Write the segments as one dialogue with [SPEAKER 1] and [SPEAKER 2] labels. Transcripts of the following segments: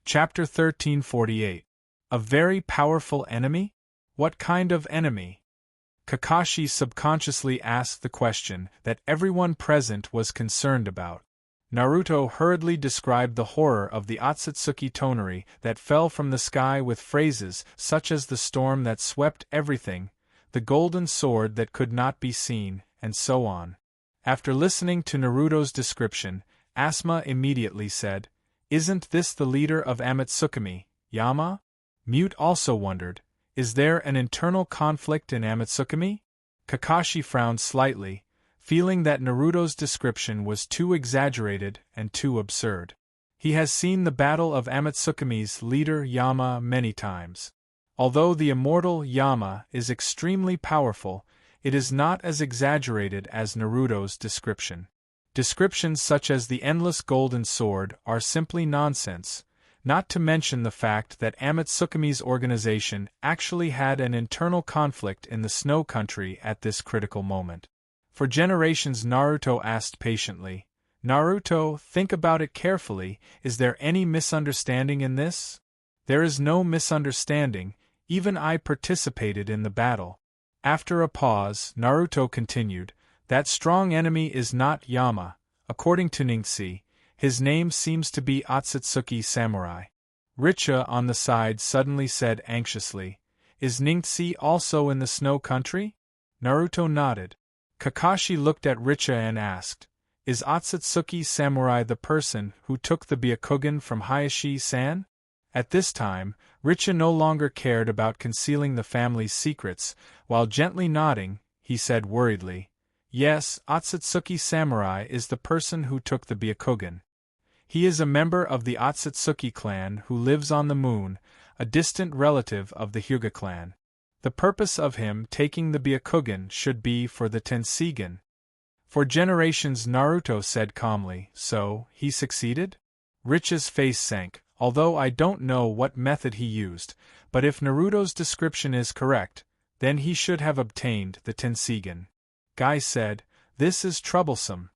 [SPEAKER 1] Chapter 1348. A very powerful enemy? What kind of enemy? Kakashi subconsciously asked the question that everyone present was concerned about. Naruto hurriedly described the horror of the Otsutsuki tonnery that fell from the sky with phrases such as the storm that swept everything, the golden sword that could not be seen, and so on. After listening to Naruto's description, Asuma immediately said, "Isn't this the leader of Amatsukami, Yama?" Mute also wondered, "Is there an internal conflict in Amatsukami?" Kakashi frowned slightly, feeling that Naruto's description was too exaggerated and too absurd. He has seen the battle of Amatsukami's leader Yama many times. Although the immortal Yama is extremely powerful, it is not as exaggerated as Naruto's description. Descriptions such as the endless golden sword are simply nonsense, not to mention the fact that Amatsukami's organization actually had an internal conflict in the Snow Country at this critical moment. For generations, Naruto asked patiently, "Naruto, think about it carefully, is there any misunderstanding in this?" "There is no misunderstanding, even I participated in the battle." After a pause, Naruto continued, "That strong enemy is not Yama. According to Ningxi, his name seems to be Otsutsuki Samurai." Richa on the side suddenly said anxiously, "Is Ningxi also in the Snow Country?" Naruto nodded. Kakashi looked at Richa and asked, "Is Otsutsuki Samurai the person who took the Byakugan from Hayashi-san?" At this time, Richa no longer cared about concealing the family's secrets. While gently nodding, he said worriedly, "Yes, Otsutsuki Samurai is the person who took the Byakugan. He is a member of the Otsutsuki clan who lives on the moon, a distant relative of the Hyuga clan. The purpose of him taking the Byakugan should be for the Tenseigan." "For generations," Naruto said calmly, "so, he succeeded?" Richa's face sank. "Although I don't know what method he used, but if Naruto's description is correct, then he should have obtained the Tenseigan." Guy said, "This is troublesome."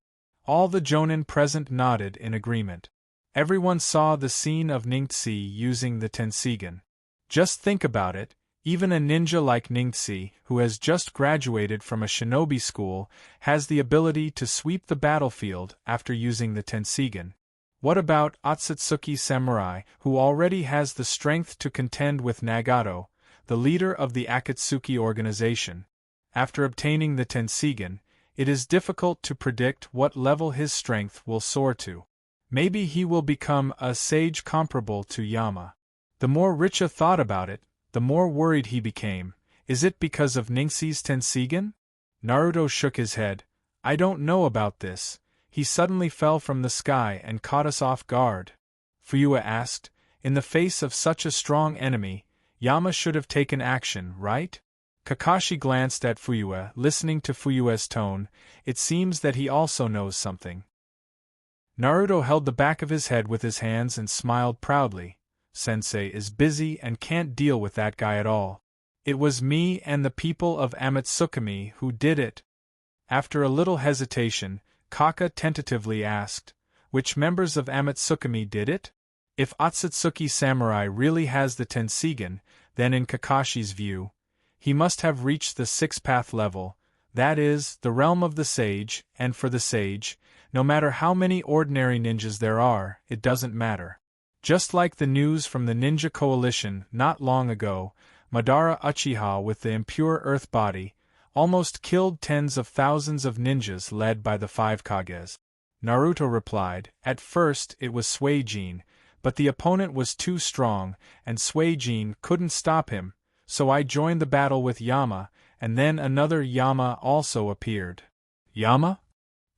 [SPEAKER 1] All the Jonin present nodded in agreement. Everyone saw the scene of Ningxi using the Tenseigan. Just think about it, even a ninja like Ningxi, who has just graduated from a shinobi school, has the ability to sweep the battlefield after using the Tenseigan. What about Otsutsuki Samurai, who already has the strength to contend with Nagato, the leader of the Akatsuki organization? After obtaining the Tenseigan, it is difficult to predict what level his strength will soar to. Maybe he will become a sage comparable to Yama. The more Richa thought about it, the more worried he became. Is it because of Ningxi's Tenseigan? Naruto shook his head. "I don't know about this. He suddenly fell from the sky and caught us off guard." Fuyua asked, "In the face of such a strong enemy, Yama should have taken action, right?" Kakashi glanced at Fuyua. Listening to Fuyua's tone, it seems that he also knows something. Naruto held the back of his head with his hands and smiled proudly. "Sensei is busy and can't deal with that guy at all. It was me and the people of Amatsukami who did it." After a little hesitation, Kaka tentatively asked, "Which members of Amatsukami did it?" If Otsutsuki Samurai really has the Tenseigan, then in Kakashi's view, he must have reached the six-path level, that is, the realm of the sage, and for the sage, no matter how many ordinary ninjas there are, it doesn't matter. Just like the news from the Ninja Coalition not long ago, Madara Uchiha with the impure earth body almost killed tens of thousands of ninjas led by the 5 Kages. Naruto replied, "At first it was Suijin, but the opponent was too strong, and Suijin couldn't stop him, so I joined the battle with Yama, and then another Yama also appeared." "Yama?"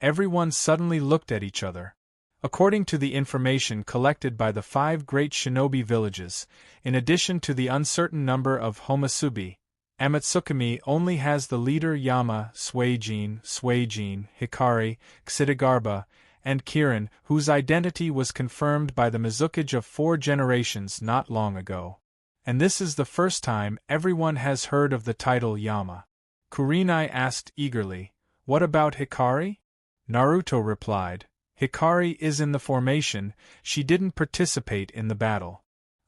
[SPEAKER 1] Everyone suddenly looked at each other. According to the information collected by the 5 great shinobi villages, in addition to the uncertain number of Homasubi, Amatsukami only has the leader Yama, Suijin, Hikari, Xidagarba, and Kirin, whose identity was confirmed by the Mizukage of 4 generations not long ago. And this is the first time everyone has heard of the title Yama. Kurenai asked eagerly, "What about Hikari?" Naruto replied, "Hikari is in the formation, she didn't participate in the battle."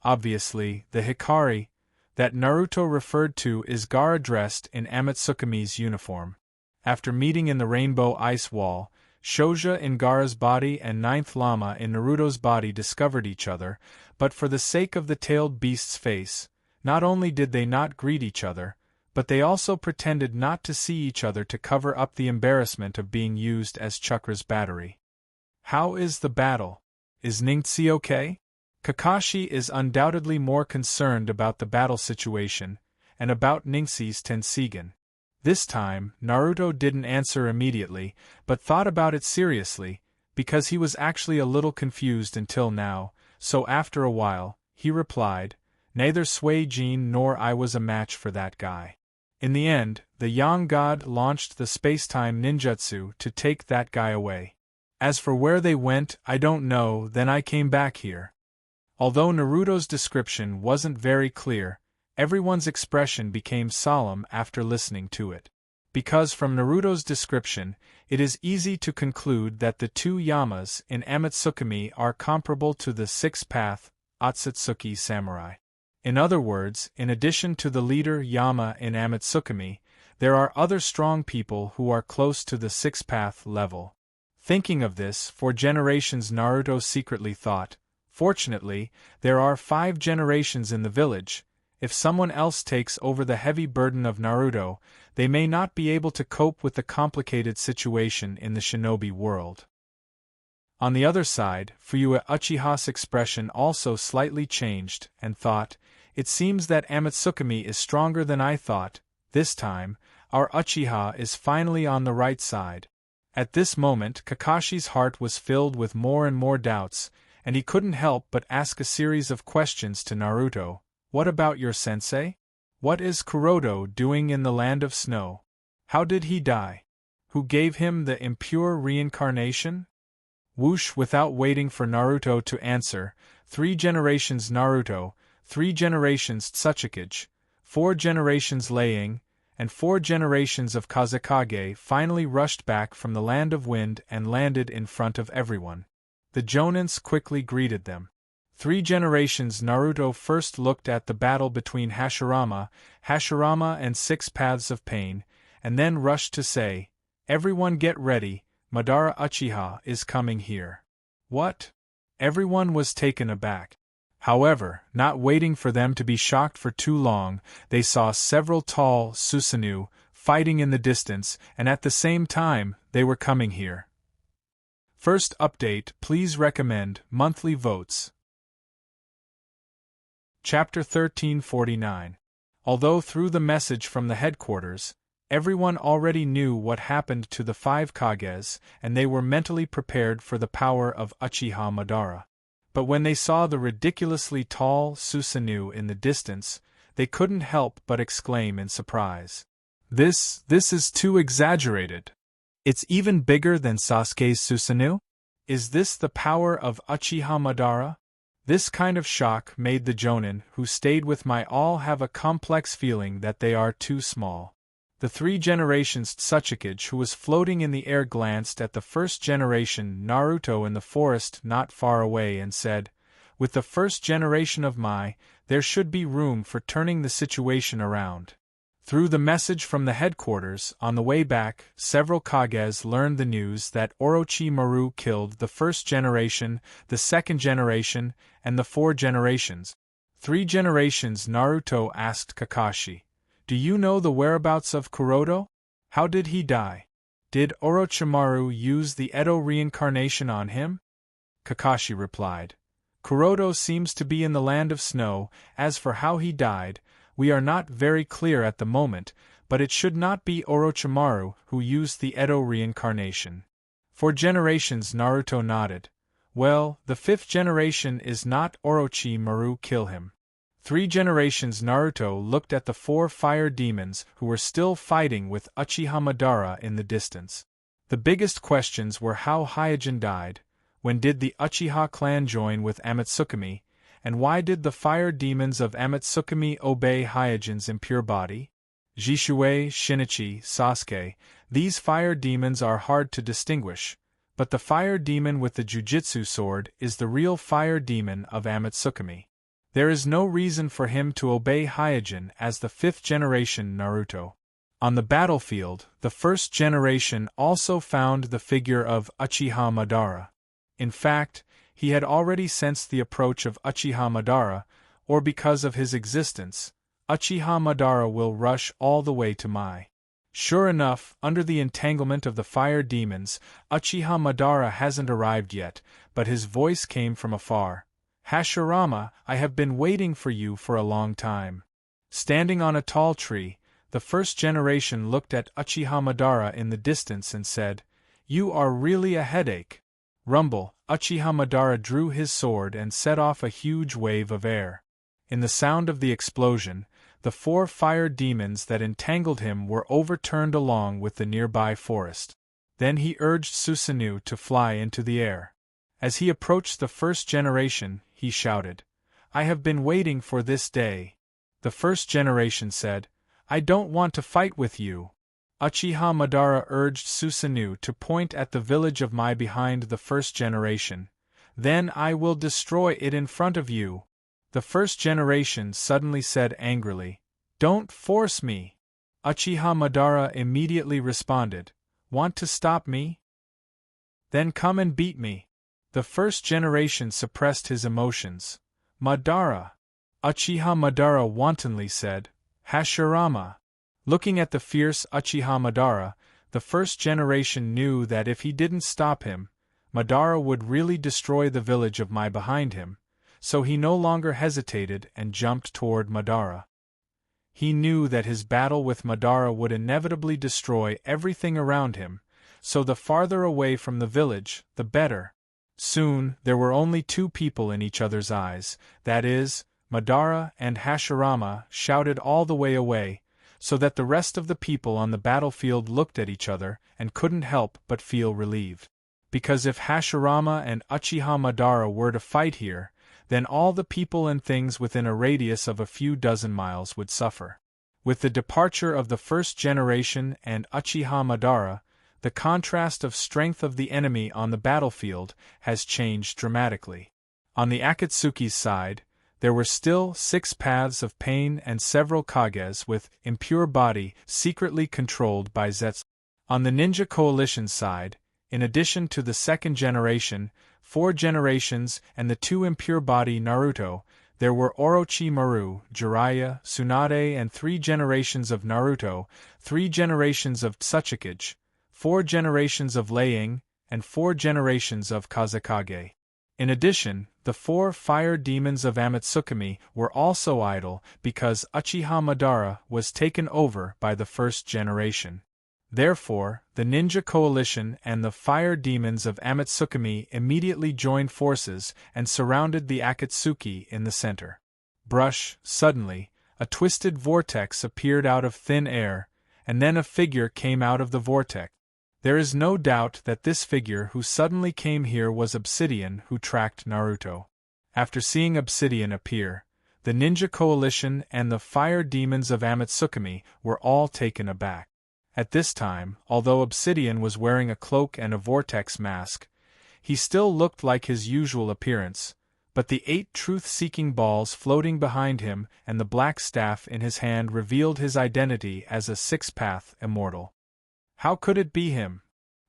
[SPEAKER 1] Obviously, the Hikari that Naruto referred to is Gaara dressed in Amatsukumi's uniform. After meeting in the Rainbow Ice Wall, Shouja in Gaara's body and Ninth Lama in Naruto's body discovered each other, but for the sake of the tailed beast's face, not only did they not greet each other, but they also pretended not to see each other to cover up the embarrassment of being used as Chakra's battery. How is the battle? Is Ningxi okay? Kakashi is undoubtedly more concerned about the battle situation, and about Ningxi's Tenseigan. This time, Naruto didn't answer immediately, but thought about it seriously, because he was actually a little confused until now, so after a while, he replied, "Neither Suijin nor I was a match for that guy." In the end, the Yang God launched the spacetime ninjutsu to take that guy away. As for where they went, I don't know, then I came back here. Although Naruto's description wasn't very clear, everyone's expression became solemn after listening to it. Because from Naruto's description, it is easy to conclude that the two Yamas in Amatsukumi are comparable to the six-path Otsutsuki samurai. In other words, in addition to the leader Yama in Amatsukumi, there are other strong people who are close to the six-path level. Thinking of this, for generations Naruto secretly thought, fortunately, there are 5 generations in the village. If someone else takes over the heavy burden of Naruto, they may not be able to cope with the complicated situation in the shinobi world. On the other side, Fuyue Uchiha's expression also slightly changed, and thought, "It seems that Amatsukumi is stronger than I thought. This time, our Uchiha is finally on the right side." At this moment Kakashi's heart was filled with more and more doubts, and he couldn't help but ask a series of questions to Naruto. What about your sensei? What is Kuroto doing in the land of snow? How did he die? Who gave him the impure reincarnation? Whoosh! Without waiting for Naruto to answer, 3 generations Naruto, 3 generations Tsuchikage, 4 generations Laying, and 4 generations of Kazekage finally rushed back from the land of wind and landed in front of everyone. The Jonins quickly greeted them. 3 generations Naruto first looked at the battle between Hashirama and 6 Paths of Pain, and then rushed to say, "Everyone get ready, Madara Uchiha is coming here." What? Everyone was taken aback. However, not waiting for them to be shocked for too long, they saw several tall Susanoo fighting in the distance, and at the same time, they were coming here. First update, please recommend monthly votes. Chapter 1349. Although through the message from the headquarters, everyone already knew what happened to the 5 Kages, and they were mentally prepared for the power of Uchiha Madara. But when they saw the ridiculously tall Susanoo in the distance, they couldn't help but exclaim in surprise. This is too exaggerated. It's even bigger than Sasuke's Susanoo? Is this the power of Uchiha Madara? This kind of shock made the Jonin who stayed with my all have a complex feeling that they are too small. The 3 generations Tsuchikage who was floating in the air glanced at the first generation Naruto in the forest not far away and said, "With the first generation of Mai, there should be room for turning the situation around." Through the message from the headquarters, on the way back, several Kages learned the news that Orochimaru killed the first generation, the second generation, and the 4 generations. 3 generations Naruto asked Kakashi, "Do you know the whereabouts of Kuroto? How did he die? Did Orochimaru use the Edo reincarnation on him?" Kakashi replied, "Kuroto seems to be in the land of snow. As for how he died, we are not very clear at the moment, but it should not be Orochimaru who used the Edo reincarnation." 4 generations Naruto nodded. "Well, the 5th generation is not Orochimaru kill him." 3 generations Naruto looked at the 4 fire demons who were still fighting with Uchiha Madara in the distance. The biggest questions were how Hyojin died, when did the Uchiha clan join with Amatsukumi, and why did the fire demons of Amatsukumi obey Hyojin's impure body? Jishue, Shinichi, Sasuke, these fire demons are hard to distinguish, but the fire demon with the Jujutsu sword is the real fire demon of Amatsukumi. There is no reason for him to obey Hyojin as the 5th generation Naruto. On the battlefield, the 1st generation also found the figure of Uchiha Madara. In fact, he had already sensed the approach of Uchiha Madara, or because of his existence, Uchiha Madara will rush all the way to Mai. Sure enough, under the entanglement of the fire demons, Uchiha Madara hasn't arrived yet, but his voice came from afar. Hashirama, I have been waiting for you for a long time. Standing on a tall tree, the 1st generation looked at Uchiha Madara in the distance and said, "You are really a headache." Rumble, Uchiha Madara drew his sword and set off a huge wave of air. In the sound of the explosion, the 4 fire demons that entangled him were overturned along with the nearby forest. Then he urged Susanoo to fly into the air. As he approached the 1st generation, he shouted, "I have been waiting for this day." The 1st generation said, "I don't want to fight with you." Uchiha Madara urged Susanoo to point at the village of Mai behind the 1st generation. "Then I will destroy it in front of you." The 1st generation suddenly said angrily, "Don't force me." Uchiha Madara immediately responded, "Want to stop me? Then come and beat me." The 1st generation suppressed his emotions. "Madara!" Uchiha Madara wantonly said, "Hashirama." Looking at the fierce Uchiha Madara, the 1st generation knew that if he didn't stop him, Madara would really destroy the village of Mai behind him, so he no longer hesitated and jumped toward Madara. He knew that his battle with Madara would inevitably destroy everything around him, so the farther away from the village, the better. Soon, there were only 2 people in each other's eyes, that is, Madara and Hashirama shouted all the way away, so that the rest of the people on the battlefield looked at each other and couldn't help but feel relieved. Because if Hashirama and Uchiha Madara were to fight here, then all the people and things within a radius of a few dozen miles would suffer. With the departure of the 1st generation and Uchiha Madara, the contrast of strength of the enemy on the battlefield has changed dramatically. On the Akatsuki's side, there were still 6 paths of pain and several Kages with impure body secretly controlled by Zetsu. On the Ninja Coalition's side, in addition to the 2nd generation, 4 generations and the 2 impure body Naruto, there were Orochimaru, Jiraiya, Tsunade and 3 generations of Naruto, 3 generations of Tsuchikage, 4 generations of Laying, and 4 generations of Kazekage. In addition, the 4 fire demons of Amatsukami were also idle because Uchiha Madara was taken over by the 1st generation. Therefore, the Ninja Coalition and the fire demons of Amatsukami immediately joined forces and surrounded the Akatsuki in the center. Suddenly, a twisted vortex appeared out of thin air, and then a figure came out of the vortex. There is no doubt that this figure who suddenly came here was Obsidian who tracked Naruto. After seeing Obsidian appear, the Ninja Coalition and the fire demons of Amatsukami were all taken aback. At this time, although Obsidian was wearing a cloak and a vortex mask, he still looked like his usual appearance, but the 8 truth-seeking balls floating behind him and the black staff in his hand revealed his identity as a 6th-path immortal. How could it be him?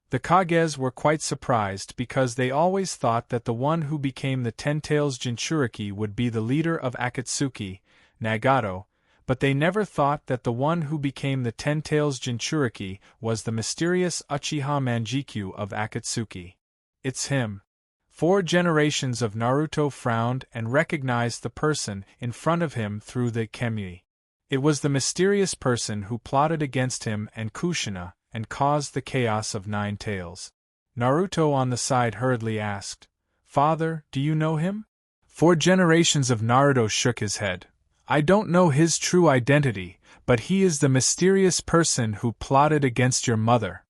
[SPEAKER 1] The Kages were quite surprised because they always thought that the one who became the Ten-Tails Jinchuriki would be the leader of Akatsuki, Nagato, but they never thought that the one who became the Ten-Tails Jinchuriki was the mysterious Uchiha Manjikyu of Akatsuki. It's him. 4 generations of Naruto frowned and recognized the person in front of him through the Kemui. It was the mysterious person who plotted against him and Kushina, and caused the chaos of 9 tails. Naruto on the side hurriedly asked, "Father, do you know him?" 4 generations of Naruto shook his head. "I don't know his true identity, but he is the mysterious person who plotted against your mother."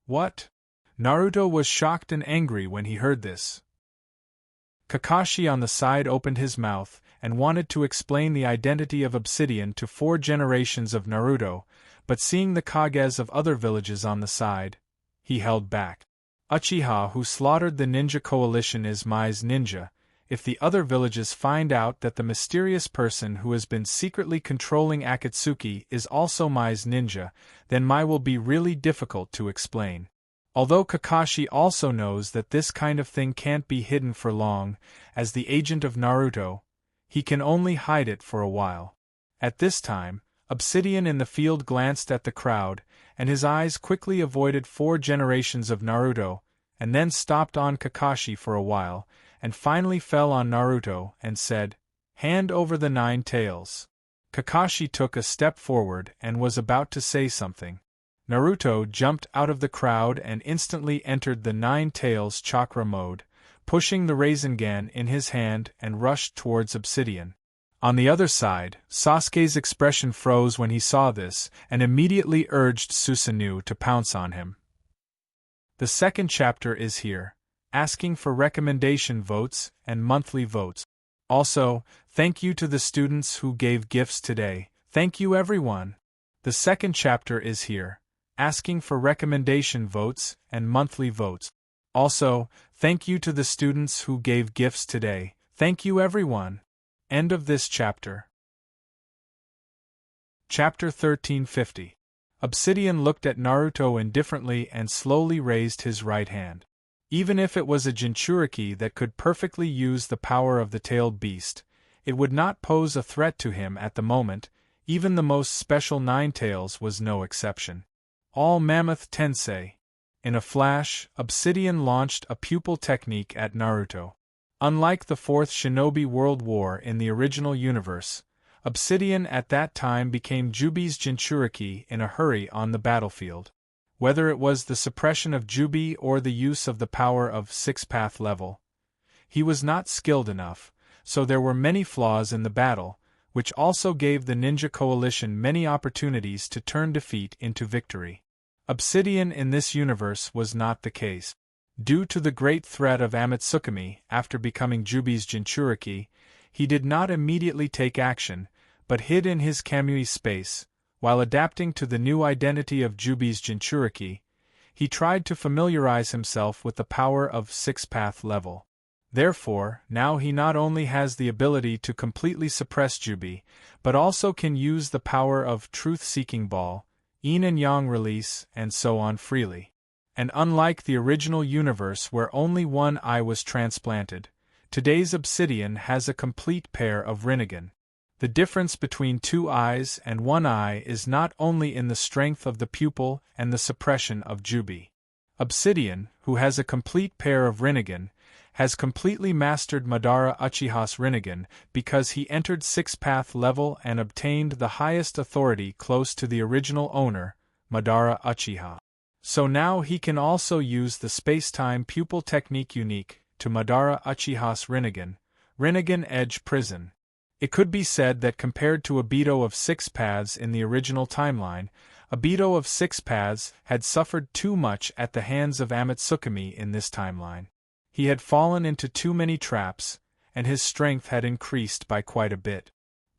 [SPEAKER 1] "What?" Naruto was shocked and angry when he heard this. Kakashi on the side opened his mouth and wanted to explain the identity of Obsidian to 4 generations of Naruto, but seeing the Kages of other villages on the side, he held back. Uchiha who slaughtered the Ninja Coalition is Mai's ninja, if the other villages find out that the mysterious person who has been secretly controlling Akatsuki is also Mai's ninja, then Mai will be really difficult to explain. Although Kakashi also knows that this kind of thing can't be hidden for long, as the agent of Naruto, he can only hide it for a while. At this time, Obsidian in the field glanced at the crowd, and his eyes quickly avoided 4 generations of Naruto, and then stopped on Kakashi for a while, and finally fell on Naruto and said, "Hand over the 9 tails." Kakashi took a step forward and was about to say something. Naruto jumped out of the crowd and instantly entered the 9 tails chakra mode, pushing the Rasengan in his hand and rushed towards Obsidian. On the other side, Sasuke's expression froze when he saw this, and immediately urged Susanoo to pounce on him. The second chapter is here, asking for recommendation votes and monthly votes. Also, thank you to the students who gave gifts today. Thank you everyone. The second chapter is here, asking for recommendation votes and monthly votes. Also, thank you to the students who gave gifts today. Thank you everyone. End of this chapter. Chapter 1350. Obsidian looked at Naruto indifferently and slowly raised his right hand. Even if it was a Jinchuriki that could perfectly use the power of the tailed beast, it would not pose a threat to him at the moment. Even the most special 9 tails was no exception. All Mammoth Tensei. In a flash, Obsidian launched a pupil technique at Naruto. Unlike the 4th Shinobi World War in the original universe, Obsidian at that time became Jubi's Jinchuriki in a hurry on the battlefield. Whether it was the suppression of Jubi or the use of the power of 6th level, he was not skilled enough, so there were many flaws in the battle, which also gave the Ninja Coalition many opportunities to turn defeat into victory. Obsidian in this universe was not the case. Due to the great threat of Amatsukami after becoming Jubi's Jinchuriki, he did not immediately take action, but hid in his Kamui space. While adapting to the new identity of Jubi's Jinchuriki, he tried to familiarize himself with the power of 6th level. Therefore, now he not only has the ability to completely suppress Jubi, but also can use the power of Truth-Seeking Ball, Yin and Yang release, and so on freely. And unlike the original universe where only one eye was transplanted, today's Obsidian has a complete pair of Rinnegan. The difference between 2 eyes and 1 eye is not only in the strength of the pupil and the suppression of Jubi. Obsidian, who has a complete pair of Rinnegan, has completely mastered Madara Uchiha's Rinnegan because he entered 6th level and obtained the highest authority close to the original owner, Madara Uchiha. So now he can also use the space-time pupil technique unique to Madara Uchiha's Rinnegan Edge Prison. It could be said that compared to Obito of 6 paths in the original timeline, Obito of 6 paths had suffered too much at the hands of Amatsukami in this timeline. He had fallen into too many traps, and his strength had increased by quite a bit.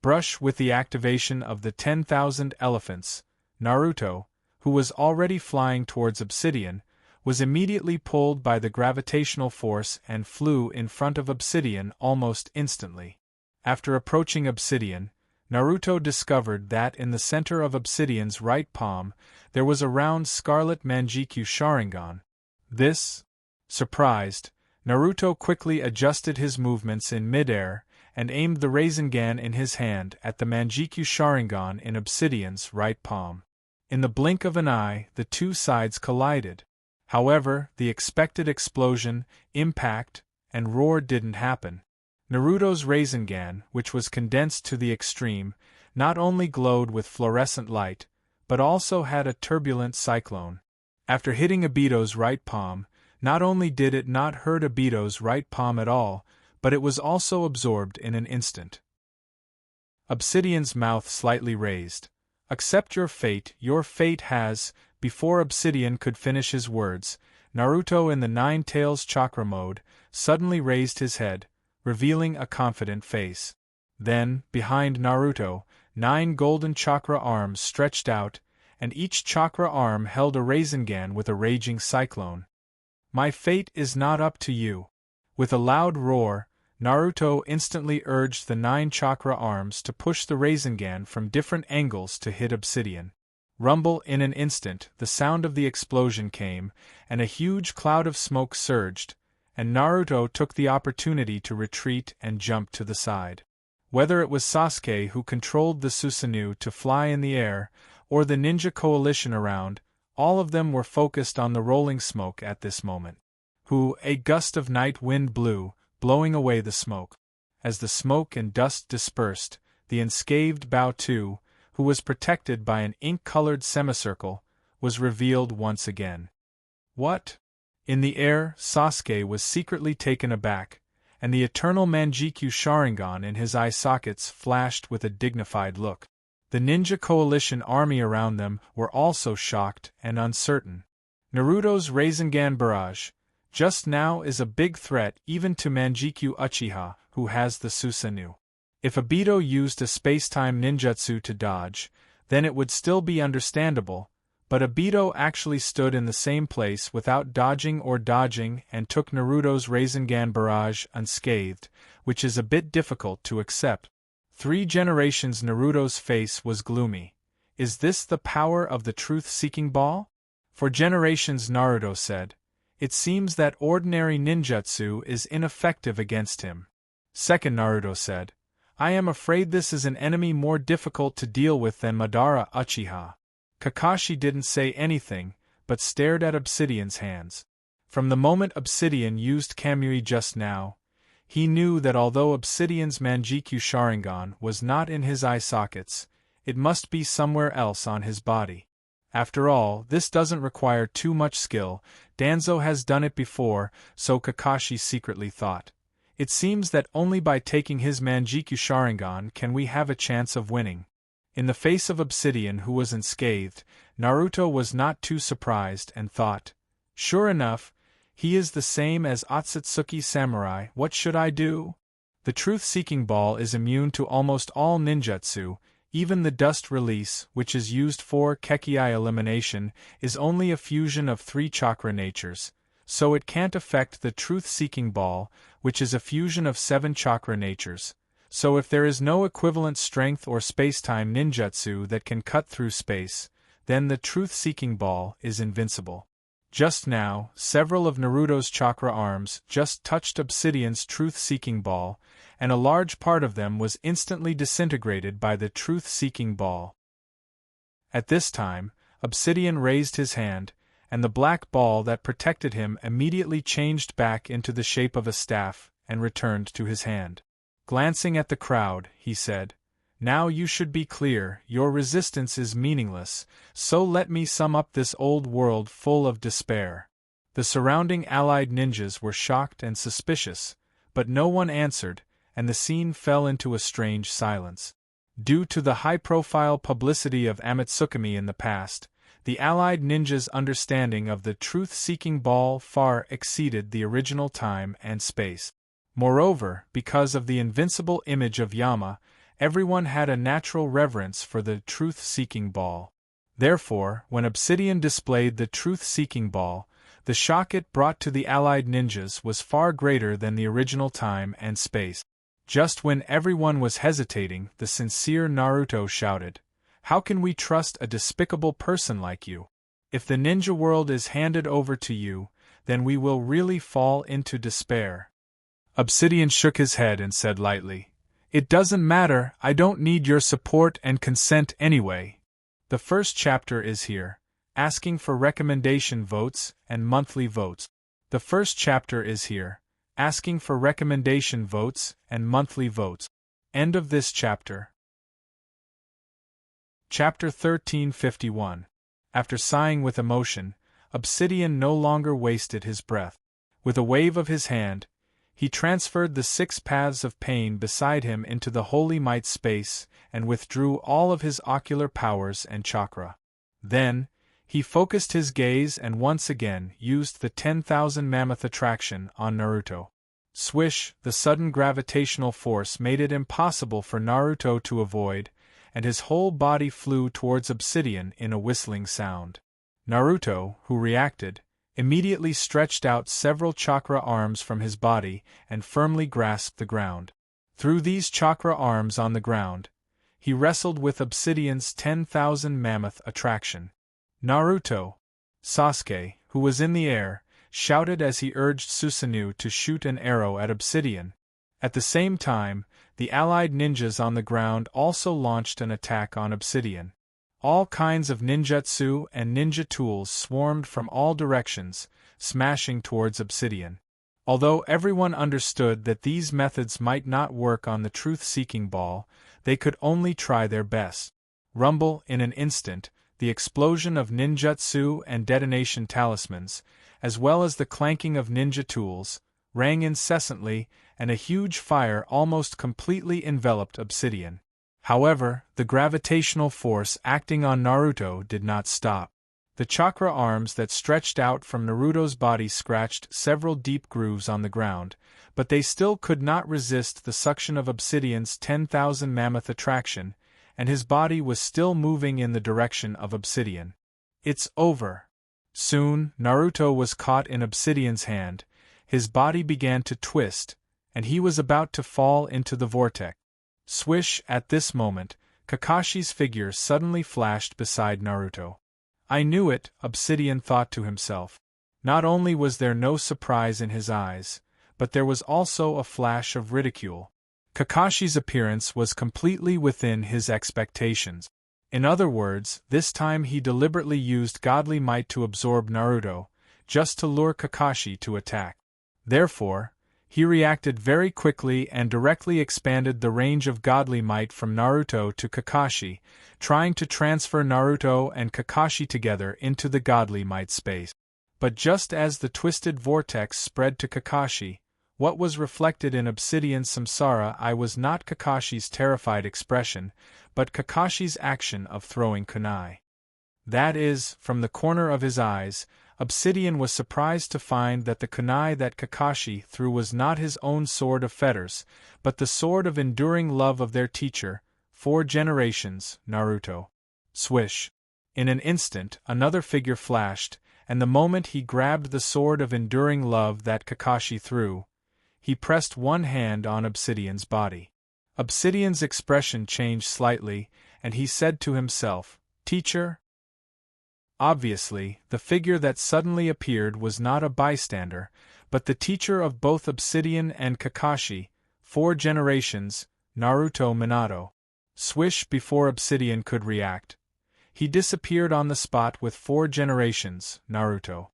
[SPEAKER 1] Brush with the activation of the 10,000 elephants, Naruto, who was already flying towards Obsidian, was immediately pulled by the gravitational force and flew in front of Obsidian almost instantly. After approaching Obsidian, Naruto discovered that in the center of Obsidian's right palm there was a round scarlet Manjikyu Sharingan. This, surprised, Naruto quickly adjusted his movements in mid-air and aimed the Rasengan in his hand at the Manjikyu Sharingan in Obsidian's right palm. In the blink of an eye, the two sides collided. However, the expected explosion, impact, and roar didn't happen. Naruto's Rasengan, which was condensed to the extreme, not only glowed with fluorescent light, but also had a turbulent cyclone. After hitting Obito's right palm, not only did it not hurt Obito's right palm at all, but it was also absorbed in an instant. Obsidian's mouth slightly raised. Accept your fate has, before Obsidian could finish his words, Naruto in the Nine Tails chakra mode, suddenly raised his head, revealing a confident face. Then, behind Naruto, 9 golden chakra arms stretched out, and each chakra arm held a Rasengan with a raging cyclone. My fate is not up to you. With a loud roar, Naruto instantly urged the 9 chakra arms to push the Rasengan from different angles to hit Obsidian. Rumble! In an instant, the sound of the explosion came, and a huge cloud of smoke surged, and Naruto took the opportunity to retreat and jump to the side. Whether it was Sasuke who controlled the Susanoo to fly in the air, or the ninja coalition around, all of them were focused on the rolling smoke at this moment. A gust of night wind blew, blowing away the smoke. As the smoke and dust dispersed, the unscathed Bao-Tu, who was protected by an ink-colored semicircle, was revealed once again. What? In the air, Sasuke was secretly taken aback, and the eternal Manjikyu Sharingan in his eye sockets flashed with a dignified look. The ninja coalition army around them were also shocked and uncertain. Naruto's Rasengan barrage, just now, is a big threat even to Manjikyu Uchiha, who has the Susanoo. If Obito used a space-time ninjutsu to dodge, then it would still be understandable, but Obito actually stood in the same place without dodging or dodging and took Naruto's Rasengan barrage unscathed, which is a bit difficult to accept. 3 generations. Naruto's face was gloomy. Is this the power of the truth-seeking ball? For generations, Naruto said. It seems that ordinary ninjutsu is ineffective against him. Second, Naruto said. I am afraid this is an enemy more difficult to deal with than Madara Uchiha. Kakashi didn't say anything, but stared at Obsidian's hands. From the moment Obsidian used Kamui just now, he knew that although Obsidian's Manjikyu Sharingan was not in his eye sockets, it must be somewhere else on his body. After all, this doesn't require too much skill. Danzo has done it before, so Kakashi secretly thought. It seems that only by taking his Manjikyu Sharingan can we have a chance of winning. In the face of Obsidian, who was unscathed, Naruto was not too surprised and thought, sure enough, he is the same as Otsutsuki Samurai. What should I do? The truth-seeking ball is immune to almost all ninjutsu. Even the dust release, which is used for Kekii elimination, is only a fusion of 3 chakra natures, so it can't affect the truth-seeking ball, which is a fusion of 7 chakra natures. So if there is no equivalent strength or space-time ninjutsu that can cut through space, then the truth-seeking ball is invincible. Just now, several of Naruto's chakra arms just touched Obsidian's truth-seeking ball, and a large part of them was instantly disintegrated by the truth-seeking ball. At this time, Obsidian raised his hand, and the black ball that protected him immediately changed back into the shape of a staff and returned to his hand. Glancing at the crowd, he said, Now you should be clear, your resistance is meaningless, so let me sum up this old world full of despair. The surrounding allied ninjas were shocked and suspicious, but no one answered, and the scene fell into a strange silence. Due to the high-profile publicity of Amatsukami in the past, the allied ninjas' understanding of the truth-seeking ball far exceeded the original time and space. Moreover, because of the invincible image of Yama, everyone had a natural reverence for the truth-seeking ball. Therefore, when Obsidian displayed the truth-seeking ball, the shock it brought to the allied ninjas was far greater than the original time and space. Just when everyone was hesitating, the sincere Naruto shouted, How can we trust a despicable person like you? If the ninja world is handed over to you, then we will really fall into despair. Obsidian shook his head and said lightly, It doesn't matter, I don't need your support and consent anyway. The first chapter is here, asking for recommendation votes and monthly votes. The first chapter is here, asking for recommendation votes and monthly votes. End of this chapter. Chapter 1351. After sighing with emotion, Obsidian no longer wasted his breath. With a wave of his hand, he transferred the 6 paths of pain beside him into the holy might space and withdrew all of his ocular powers and chakra. Then, he focused his gaze and once again used the 10,000 mammoth attraction on Naruto. Swish, the sudden gravitational force made it impossible for Naruto to avoid, and his whole body flew towards Obsidian in a whistling sound. Naruto, who reacted, immediately stretched out several chakra arms from his body and firmly grasped the ground. Through these chakra arms on the ground, he wrestled with Obsidian's 10,000 mammoth attraction. Naruto! Sasuke, who was in the air, shouted as he urged Susanoo to shoot an arrow at Obsidian. At the same time, the allied ninjas on the ground also launched an attack on Obsidian. All kinds of ninjutsu and ninja tools swarmed from all directions, smashing towards Obsidian. Although everyone understood that these methods might not work on the truth-seeking ball, they could only try their best. Rumble in an instant, the explosion of ninjutsu and detonation talismans, as well as the clanking of ninja tools, rang incessantly, and a huge fire almost completely enveloped Obsidian. However, the gravitational force acting on Naruto did not stop. The chakra arms that stretched out from Naruto's body scratched several deep grooves on the ground, but they still could not resist the suction of Obsidian's 10,000 mammoth attraction, and his body was still moving in the direction of Obsidian. It's over. Soon, Naruto was caught in Obsidian's hand, his body began to twist, and he was about to fall into the vortex. Swish! At this moment, Kakashi's figure suddenly flashed beside Naruto. I knew it, Obsidian thought to himself. Not only was there no surprise in his eyes, but there was also a flash of ridicule. Kakashi's appearance was completely within his expectations. In other words, this time he deliberately used godly might to absorb Naruto, just to lure Kakashi to attack. Therefore, he reacted very quickly and directly expanded the range of godly might from Naruto to Kakashi, trying to transfer Naruto and Kakashi together into the godly might space. But just as the twisted vortex spread to Kakashi, what was reflected in Obsidian's samsara eye was not Kakashi's terrified expression, but Kakashi's action of throwing kunai. That is, from the corner of his eyes, Obsidian was surprised to find that the kunai that Kakashi threw was not his own sword of fetters, but the sword of enduring love of their teacher, 4 generations, Naruto. Swish! In an instant, another figure flashed, and the moment he grabbed the sword of enduring love that Kakashi threw, he pressed one hand on Obsidian's body. Obsidian's expression changed slightly, and he said to himself, "Teacher?" Obviously, the figure that suddenly appeared was not a bystander, but the teacher of both Obsidian and Kakashi, 4 generations, Naruto Minato. Swish! Before Obsidian could react, he disappeared on the spot with 4 generations, Naruto.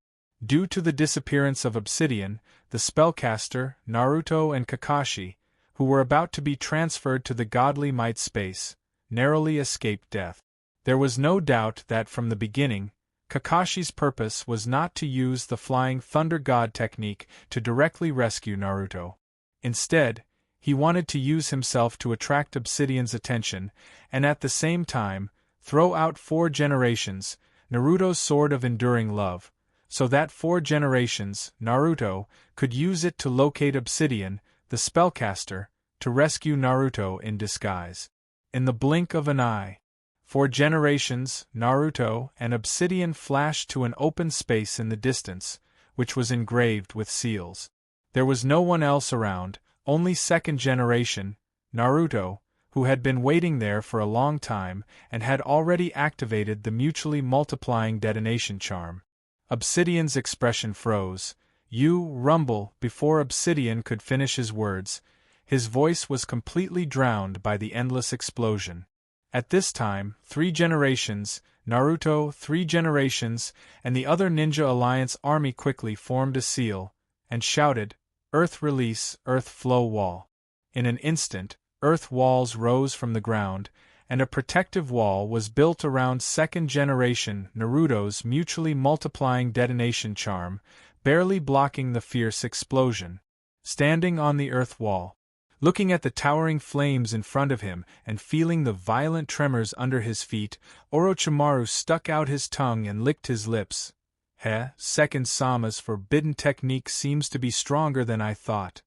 [SPEAKER 1] Due to the disappearance of Obsidian, the spellcaster, Naruto and Kakashi, who were about to be transferred to the godly might space, narrowly escaped death. There was no doubt that from the beginning, Kakashi's purpose was not to use the Flying Thunder God technique to directly rescue Naruto. Instead, he wanted to use himself to attract Obsidian's attention, and at the same time, throw out 4 generations, Naruto's sword of enduring love, so that 4 generations, Naruto, could use it to locate Obsidian, the spellcaster, to rescue Naruto in disguise. In the blink of an eye, 4 generations, Naruto, and Obsidian flashed to an open space in the distance, which was engraved with seals. There was no one else around, only 2nd generation, Naruto, who had been waiting there for a long time and had already activated the mutually multiplying detonation charm. Obsidian's expression froze. "You, Rumble!" Before Obsidian could finish his words, his voice was completely drowned by the endless explosion. At this time, 3 generations, Naruto, 3 generations, and the other Ninja Alliance army quickly formed a seal, and shouted, "Earth release, Earth flow wall." In an instant, earth walls rose from the ground, and a protective wall was built around 2nd generation Naruto's mutually multiplying detonation charm, barely blocking the fierce explosion. Standing on the earth wall, looking at the towering flames in front of him and feeling the violent tremors under his feet, Orochimaru stuck out his tongue and licked his lips. Second Sama's forbidden technique seems to be stronger than I thought."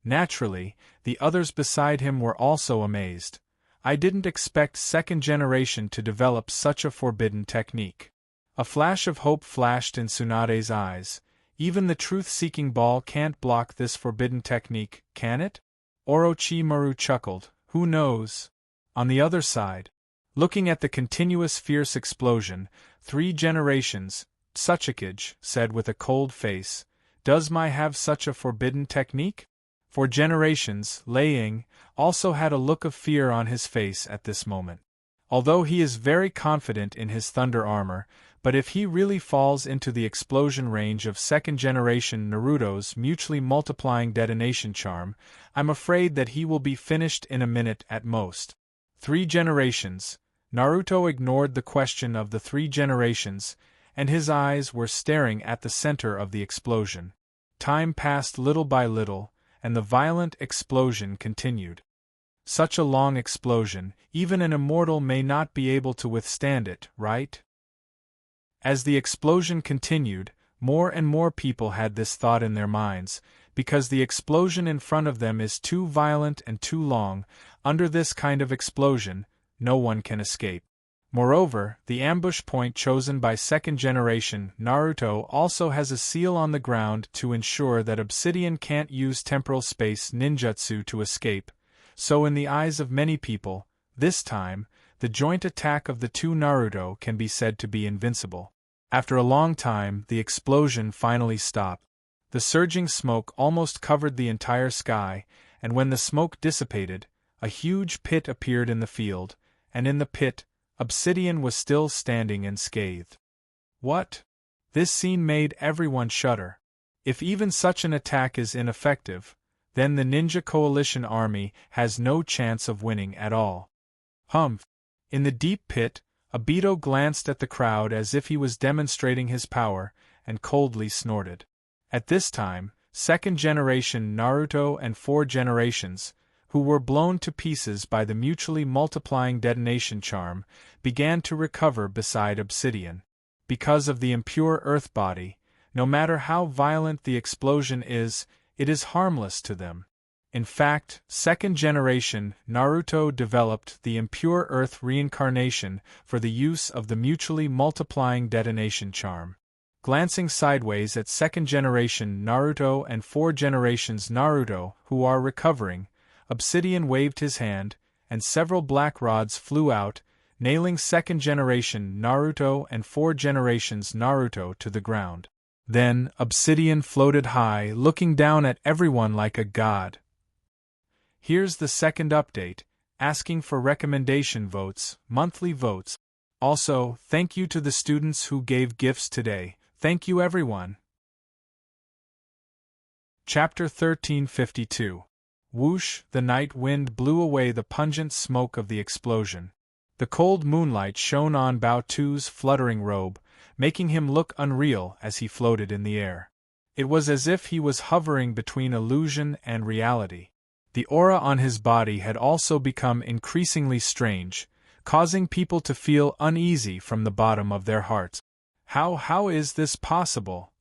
[SPEAKER 1] Naturally, the others beside him were also amazed. I didn't expect 2nd generation to develop such a forbidden technique. A flash of hope flashed in Tsunade's eyes. Even the truth-seeking ball can't block this forbidden technique, can it? Orochimaru chuckled. Who knows? On the other side, looking at the continuous fierce explosion, 3 generations, Tsuchikage said with a cold face, does Mai have such a forbidden technique? For generations, Lei Ying also had a look of fear on his face at this moment. Although he is very confident in his thunder armor, but if he really falls into the explosion range of second-generation Naruto's mutually multiplying detonation charm, I'm afraid that he will be finished in a minute at most. 3 generations. Naruto ignored the question of the 3 generations, and his eyes were staring at the center of the explosion. Time passed little by little, and the violent explosion continued. Such a long explosion, even an immortal may not be able to withstand it, right? As the explosion continued, more and more people had this thought in their minds, because the explosion in front of them is too violent and too long. Under this kind of explosion, no one can escape. Moreover, the ambush point chosen by second-generation Naruto also has a seal on the ground to ensure that Obsidian can't use temporal space ninjutsu to escape, so in the eyes of many people, this time, the joint attack of the 2 Naruto can be said to be invincible. After a long time, the explosion finally stopped. The surging smoke almost covered the entire sky, and when the smoke dissipated, a huge pit appeared in the field, and in the pit, Obsidian was still standing unscathed. What? This scene made everyone shudder. If even such an attack is ineffective, then the Ninja Coalition army has no chance of winning at all. Humph! In the deep pit, Obito glanced at the crowd as if he was demonstrating his power, and coldly snorted. At this time, second-generation Naruto and 4 generations, who were blown to pieces by the mutually multiplying detonation charm, began to recover beside Obsidian. Because of the impure earth body, no matter how violent the explosion is, it is harmless to them. In fact, second-generation Naruto developed the impure earth reincarnation for the use of the mutually multiplying detonation charm. Glancing sideways at second-generation Naruto and 4 generations Naruto who are recovering, Obsidian waved his hand, and several black rods flew out, nailing second-generation Naruto and 4 generations Naruto to the ground. Then, Obsidian floated high, looking down at everyone like a god. Here's the second update, asking for recommendation votes, monthly votes. Also, thank you to the students who gave gifts today. Thank you everyone. Chapter 1352. Whoosh! The night wind blew away the pungent smoke of the explosion. The cold moonlight shone on Bao Tu's fluttering robe, making him look unreal as he floated in the air. It was as if he was hovering between illusion and reality. The aura on his body had also become increasingly strange, causing people to feel uneasy from the bottom of their hearts. How is this possible?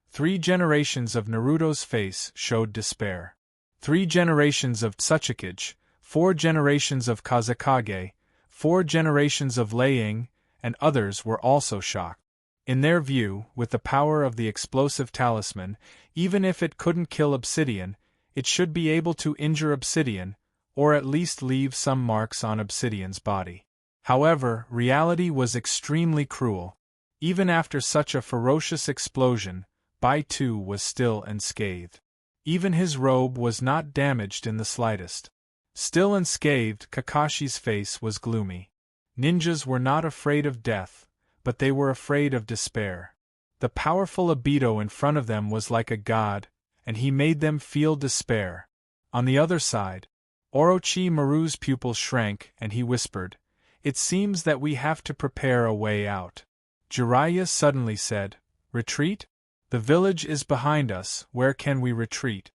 [SPEAKER 1] 3 generations of Naruto's face showed despair. 3 generations of Tsuchikage, 4 generations of Kazekage, 4 generations of Lei Ying, and others were also shocked. In their view, with the power of the explosive talisman, even if it couldn't kill Obsidian, it should be able to injure Obsidian, or at least leave some marks on Obsidian's body. However, reality was extremely cruel. Even after such a ferocious explosion, Bai Tu was still unscathed. Even his robe was not damaged in the slightest. Still unscathed, Kakashi's face was gloomy. Ninjas were not afraid of death, but they were afraid of despair. The powerful Obito in front of them was like a god, and he made them feel despair. On the other side, Orochimaru's pupils shrank and he whispered, "It seems that we have to prepare a way out." Jiraiya suddenly said, "Retreat? The village is behind us, where can we retreat?"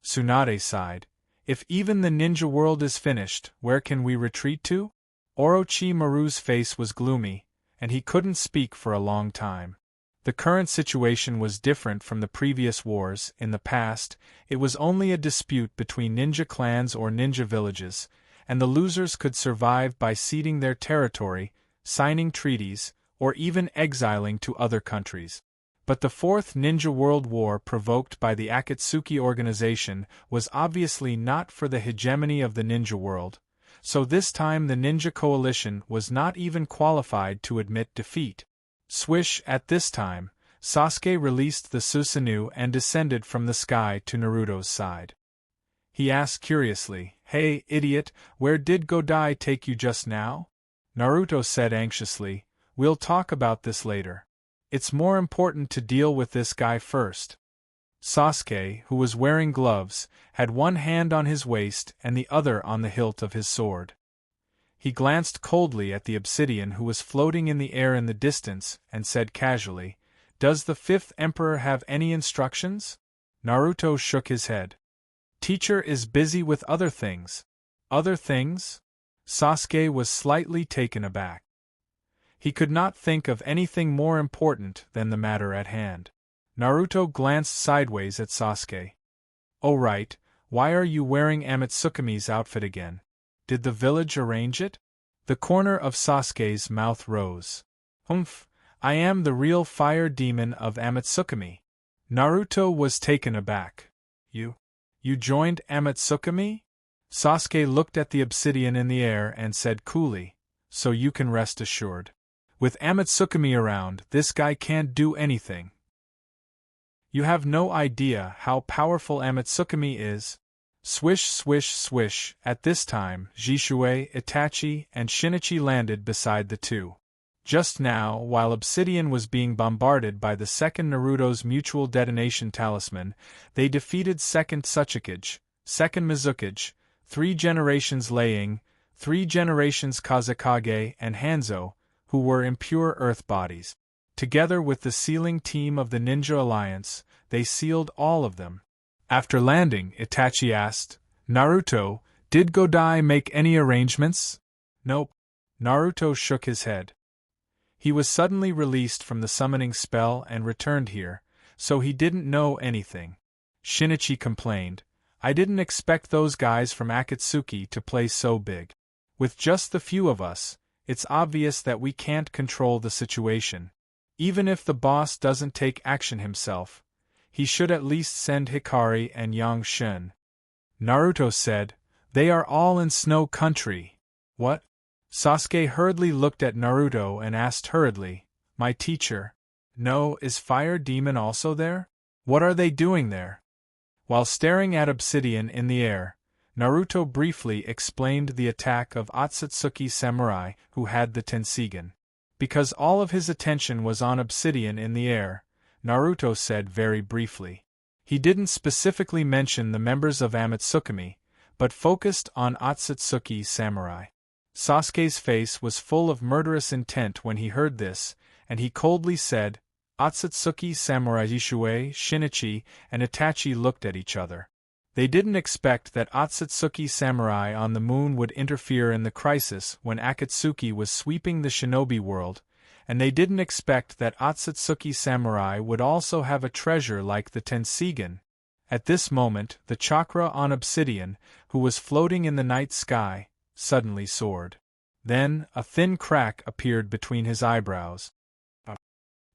[SPEAKER 1] Tsunade sighed, "If even the ninja world is finished, where can we retreat to?" Orochimaru's face was gloomy, and he couldn't speak for a long time. The current situation was different from the previous wars. In the past, it was only a dispute between ninja clans or ninja villages, and the losers could survive by ceding their territory, signing treaties, or even exiling to other countries. But the Fourth Ninja World War provoked by the Akatsuki organization was obviously not for the hegemony of the ninja world, so this time the Ninja Coalition was not even qualified to admit defeat. Swish, at this time, Sasuke released the Susanoo and descended from the sky to Naruto's side. He asked curiously, "Hey, idiot, where did Godai take you just now?" Naruto said anxiously, "We'll talk about this later. It's more important to deal with this guy first." Sasuke, who was wearing gloves, had one hand on his waist and the other on the hilt of his sword. He glanced coldly at the obsidian who was floating in the air in the distance and said casually, "Does the Fifth Emperor have any instructions?" Naruto shook his head. "Teacher is busy with other things." "Other things?" Sasuke was slightly taken aback. He could not think of anything more important than the matter at hand. Naruto glanced sideways at Sasuke. "Oh right, why are you wearing Amatsukumi's outfit again? Did the village arrange it?" The corner of Sasuke's mouth rose. "Humph, I am the real fire demon of Amatsukumi." Naruto was taken aback. You joined Amatsukumi?" Sasuke looked at the obsidian in the air and said coolly, "So you can rest assured. With Amatsukumi around, this guy can't do anything. You have no idea how powerful Amatsukumi is." Swish, swish, swish. At this time, Jishui, Itachi, and Shinichi landed beside the two. Just now, while Obsidian was being bombarded by the second Naruto's mutual detonation talisman, they defeated second Tsuchikage, second Mizukage, 3 generations Laying, 3 generations Kazekage, and Hanzo, who were impure earth bodies. Together with the sealing team of the Ninja Alliance, they sealed all of them. After landing, Itachi asked, "Naruto, did Godai make any arrangements?" "Nope." Naruto shook his head. He was suddenly released from the summoning spell and returned here, so he didn't know anything. Shinichi complained, "I didn't expect those guys from Akatsuki to play so big. With just the few of us, it's obvious that we can't control the situation. Even if the boss doesn't take action himself, he should at least send Hikari and Yang Shun." Naruto said, "They are all in Snow Country." "What?" Sasuke hurriedly looked at Naruto and asked hurriedly, "My teacher? No, is Fire Demon also there? What are they doing there?" While staring at Obsidian in the air, Naruto briefly explained the attack of Otsutsuki Samurai who had the Tenseigan. Because all of his attention was on Obsidian in the air, Naruto said very briefly. He didn't specifically mention the members of Amatsukumi, but focused on Otsutsuki Samurai. Sasuke's face was full of murderous intent when he heard this, and he coldly said, "Otsutsuki Samurai." Jishui, Shinichi, and Itachi looked at each other. They didn't expect that Otsutsuki Samurai on the moon would interfere in the crisis when Akatsuki was sweeping the shinobi world, and they didn't expect that Otsutsuki Samurai would also have a treasure like the Tenseigan. At this moment, the chakra on Obsidian, who was floating in the night sky, suddenly soared. Then, a thin crack appeared between his eyebrows.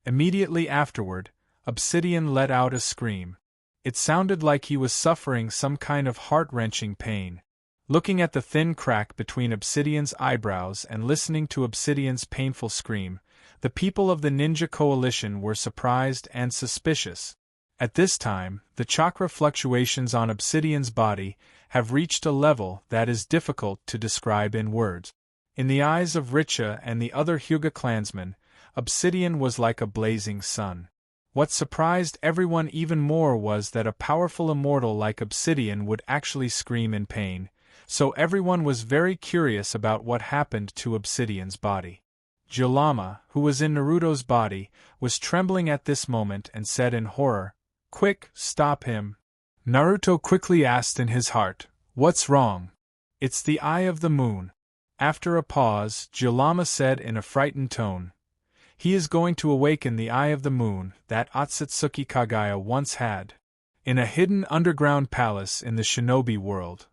[SPEAKER 1] Immediately afterward, Obsidian let out a scream. It sounded like he was suffering some kind of heart-wrenching pain. Looking at the thin crack between Obsidian's eyebrows and listening to Obsidian's painful scream, the people of the Ninja Coalition were surprised and suspicious. At this time, the chakra fluctuations on Obsidian's body have reached a level that is difficult to describe in words. In the eyes of Richa and the other Hyuga clansmen, Obsidian was like a blazing sun. What surprised everyone even more was that a powerful immortal like Obsidian would actually scream in pain, so everyone was very curious about what happened to Obsidian's body. Jalama, who was in Naruto's body, was trembling at this moment and said in horror, "Quick, stop him." Naruto quickly asked in his heart, "What's wrong?" "It's the Eye of the Moon." After a pause, Jalama said in a frightened tone, "He is going to awaken the Eye of the Moon that Otsutsuki Kagaya once had, in a hidden underground palace in the shinobi world."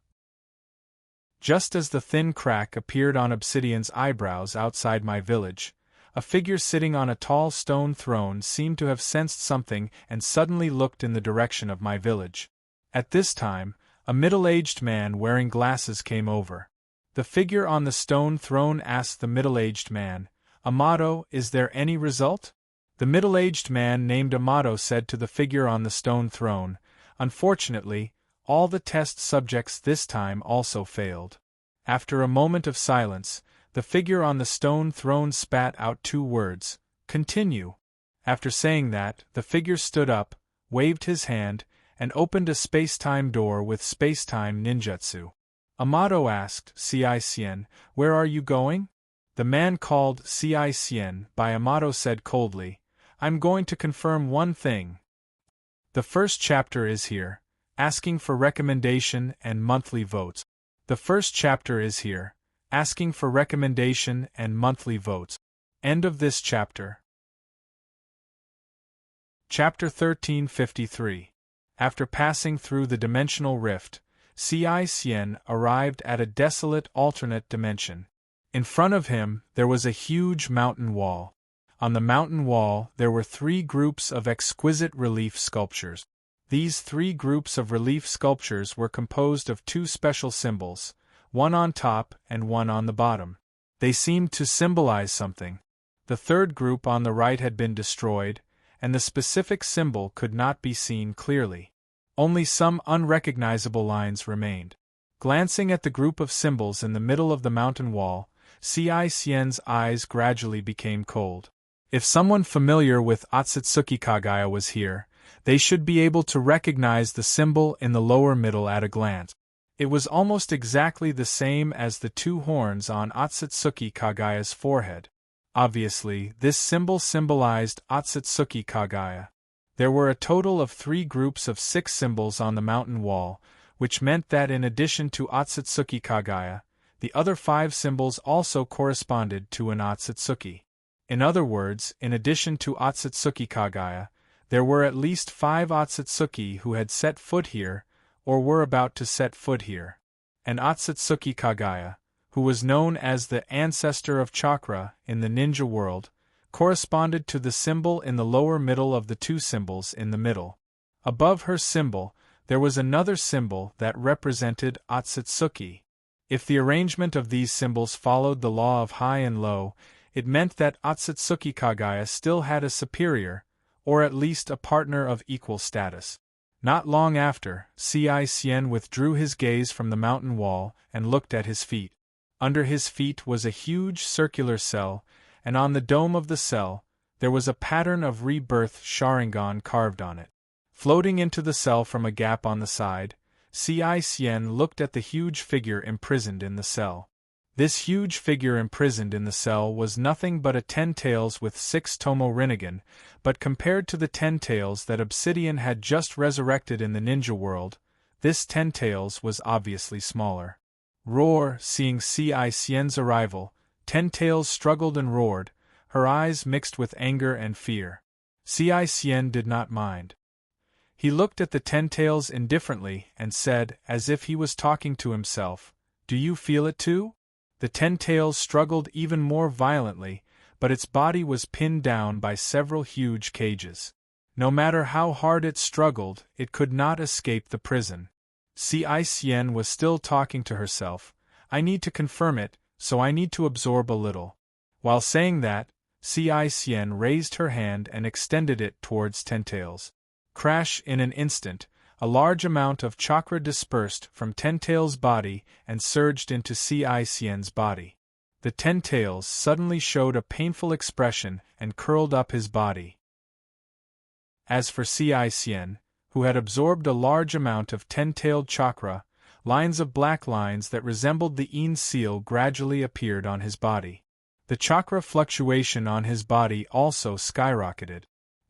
[SPEAKER 1] Just as the thin crack appeared on Obsidian's eyebrows outside my village, a figure sitting on a tall stone throne seemed to have sensed something and suddenly looked in the direction of my village. At this time, a middle-aged man wearing glasses came over. The figure on the stone throne asked the middle-aged man, "Amato, is there any result?" The middle-aged man named Amato said to the figure on the stone throne, "Unfortunately, all the test subjects this time also failed." After a moment of silence, the figure on the stone throne spat out 2 words, "Continue." After saying that, the figure stood up, waved his hand, and opened a space-time door with space-time ninjutsu. Amato asked, "Tenseigan, where are you going?" The man called Tenseigan by Amato said coldly, "I'm going to confirm one thing. The first chapter is here, asking for recommendation and monthly votes. The first chapter is here, asking for recommendation and monthly votes. End of this chapter. Chapter 1353. After passing through the dimensional rift, Tenseigan arrived at a desolate alternate dimension. In front of him, there was a huge mountain wall. On the mountain wall, there were 3 groups of exquisite relief sculptures. These 3 groups of relief sculptures were composed of 2 special symbols, one on top and one on the bottom. They seemed to symbolize something. The 3rd group on the right had been destroyed, and the specific symbol could not be seen clearly. Only some unrecognizable lines remained. Glancing at the group of symbols in the middle of the mountain wall, Tenseigan's eyes gradually became cold. If someone familiar with Otsutsuki Kagaya was here, they should be able to recognize the symbol in the lower middle at a glance. It was almost exactly the same as the 2 horns on Otsutsuki Kagaya's forehead. Obviously, this symbol symbolized Otsutsuki Kagaya. There were a total of 3 groups of 6 symbols on the mountain wall, which meant that in addition to Otsutsuki Kagaya, the other 5 symbols also corresponded to an Otsutsuki. In other words, in addition to Otsutsuki Kagaya, there were at least 5 Otsutsuki who had set foot here, or were about to set foot here. An Otsutsuki Kagaya, who was known as the ancestor of chakra in the ninja world, corresponded to the symbol in the lower middle of the 2 symbols in the middle. Above her symbol, there was another symbol that represented Otsutsuki. If the arrangement of these symbols followed the law of high and low, it meant that Otsutsuki Kagaya still had a superior, or at least a partner of equal status. Not long after, Tenseigan withdrew his gaze from the mountain wall and looked at his feet. Under his feet was a huge circular cell, and on the dome of the cell, there was a pattern of Rebirth Sharingan carved on it. Floating into the cell from a gap on the side, Tenseigan looked at the huge figure imprisoned in the cell. This huge figure imprisoned in the cell was nothing but a 10-tails with 6 Tomo Rinnegan, but compared to the 10-tails that Obsidian had just resurrected in the ninja world, this 10-tails was obviously smaller. Roar, seeing Tenseigan's arrival, 10-tails struggled and roared, her eyes mixed with anger and fear. Tenseigan did not mind. He looked at the 10-tails indifferently and said, as if he was talking to himself, "Do you feel it too?" The 10-tails struggled even more violently, but its body was pinned down by several huge cages. No matter how hard it struggled, it could not escape the prison. Tenseigan was still talking to herself. "I need to confirm it, so I need to absorb a little." While saying that, Tenseigan raised her hand and extended it towards 10-tails. Crash! In an instant, a large amount of chakra dispersed from 10-tails' body and surged into Tenseigan's body. The 10-tails suddenly showed a painful expression and curled up his body. As for Tenseigan, who had absorbed a large amount of 10-tailed chakra, lines of black lines that resembled the Ein seal gradually appeared on his body. The chakra fluctuation on his body also skyrocketed.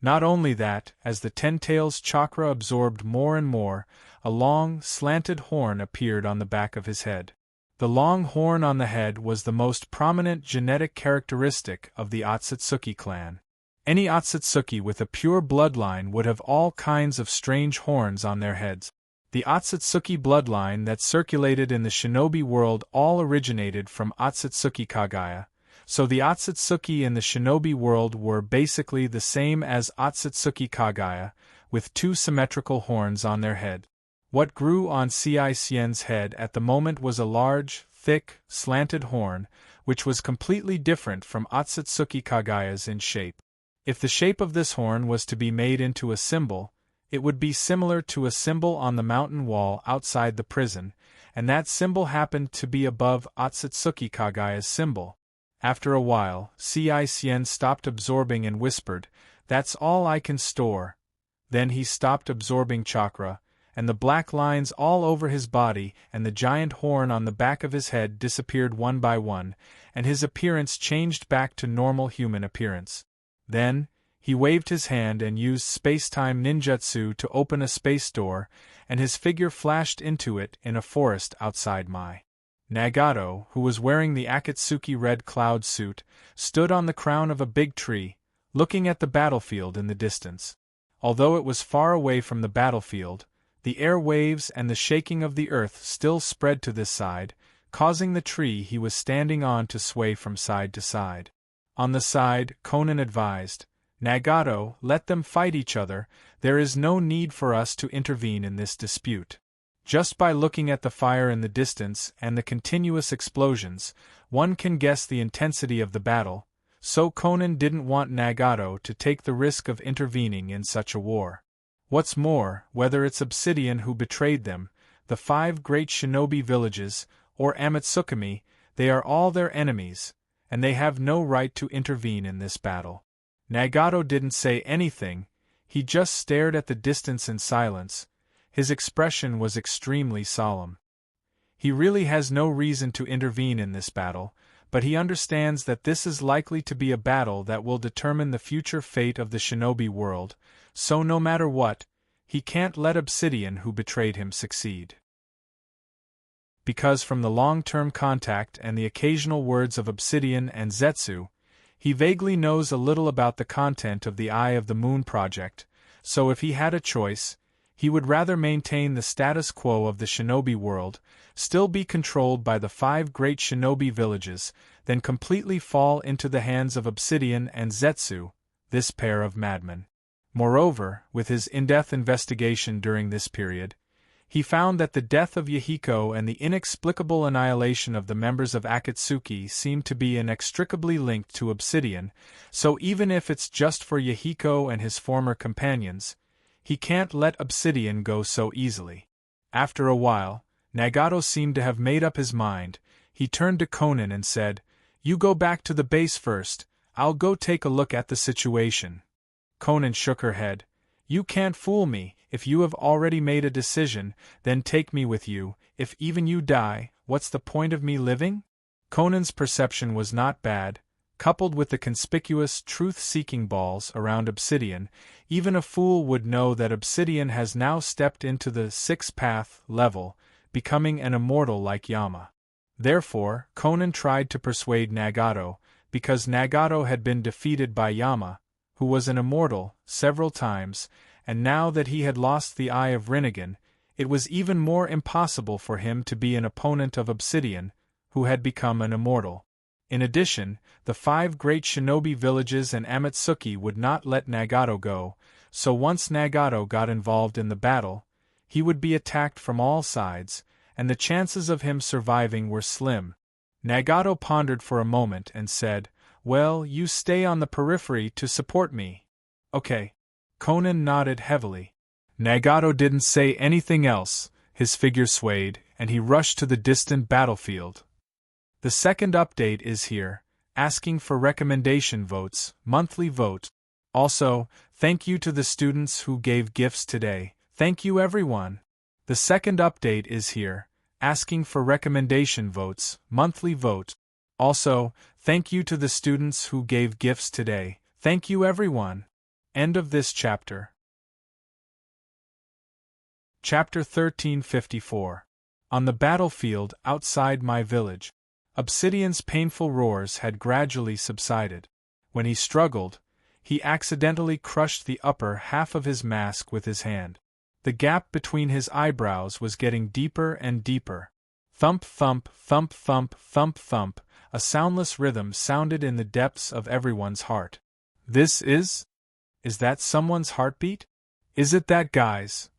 [SPEAKER 1] Not only that, as the 10-tails chakra absorbed more and more, a long, slanted horn appeared on the back of his head. The long horn on the head was the most prominent genetic characteristic of the Otsutsuki clan. Any Otsutsuki with a pure bloodline would have all kinds of strange horns on their heads. The Otsutsuki bloodline that circulated in the shinobi world all originated from Otsutsuki Kagaya, So the Otsutsuki in the shinobi world were basically the same as Otsutsuki Kagaya, with two symmetrical horns on their head. What grew on Tenseigan's head at the moment was a large, thick, slanted horn, which was completely different from Otsutsuki Kagaya's in shape. If the shape of this horn was to be made into a symbol, it would be similar to a symbol on the mountain wall outside the prison, and that symbol happened to be above Otsutsuki Kagaya's symbol. After a while, Tenseigan stopped absorbing and whispered, "That's all I can store." Then he stopped absorbing chakra, and the black lines all over his body and the giant horn on the back of his head disappeared one by one, and his appearance changed back to normal human appearance. Then, he waved his hand and used space-time ninjutsu to open a space door, and his figure flashed into it in a forest outside Mai. Nagato, who was wearing the Akatsuki red cloud suit, stood on the crown of a big tree, looking at the battlefield in the distance. Although it was far away from the battlefield, the air waves and the shaking of the earth still spread to this side, causing the tree he was standing on to sway from side to side. On the side, Conan advised, "Nagato, let them fight each other, there is no need for us to intervene in this dispute." Just by looking at the fire in the distance and the continuous explosions, one can guess the intensity of the battle, so Conan didn't want Nagato to take the risk of intervening in such a war. What's more, whether it's Obsidian who betrayed them, the 5 great shinobi villages, or Amatsukami, they are all their enemies, and they have no right to intervene in this battle. Nagato didn't say anything, he just stared at the distance in silence. His expression was extremely solemn. He really has no reason to intervene in this battle, but he understands that this is likely to be a battle that will determine the future fate of the shinobi world, so no matter what, he can't let Obsidian who betrayed him succeed. Because from the long-term contact and the occasional words of Obsidian and Zetsu, he vaguely knows a little about the content of the Eye of the Moon project, so if he had a choice, he would rather maintain the status quo of the shinobi world, still be controlled by the 5 great shinobi villages, than completely fall into the hands of Obsidian and Zetsu, this pair of madmen. Moreover, with his in-depth investigation during this period, he found that the death of Yahiko and the inexplicable annihilation of the members of Akatsuki seemed to be inextricably linked to Obsidian, so even if it's just for Yahiko and his former companions, he can't let Obsidian go so easily. After a while, Nagato seemed to have made up his mind. He turned to Conan and said, "You go back to the base first, I'll go take a look at the situation." Conan shook her head. "You can't fool me. If you have already made a decision, then take me with you. If even you die, what's the point of me living?" Conan's perception was not bad. Coupled with the conspicuous truth-seeking balls around Obsidian, even a fool would know that Obsidian has now stepped into the 6th-path level, becoming an immortal like Yama. Therefore, Conan tried to persuade Nagato, because Nagato had been defeated by Yama, who was an immortal, several times, and now that he had lost the Eye of Rinnegan, it was even more impossible for him to be an opponent of Obsidian, who had become an immortal. In addition, the 5 great shinobi villages and Amatsuki would not let Nagato go, so once Nagato got involved in the battle, he would be attacked from all sides, and the chances of him surviving were slim. Nagato pondered for a moment and said, "Well, you stay on the periphery to support me." "Okay." Conan nodded heavily. Nagato didn't say anything else, his figure swayed, and he rushed to the distant battlefield. The second update is here, asking for recommendation votes, monthly vote. Also, thank you to the students who gave gifts today. Thank you everyone. The second update is here, asking for recommendation votes, monthly vote. Also, thank you to the students who gave gifts today. Thank you everyone. End of this chapter. Chapter 1354. On the battlefield outside my village. Obsidian's painful roars had gradually subsided. When he struggled, he accidentally crushed the upper half of his mask with his hand. The gap between his eyebrows was getting deeper and deeper. Thump thump thump thump thump thump, a soundless rhythm sounded in the depths of everyone's heart. This is that someone's heartbeat? Is it that guy's?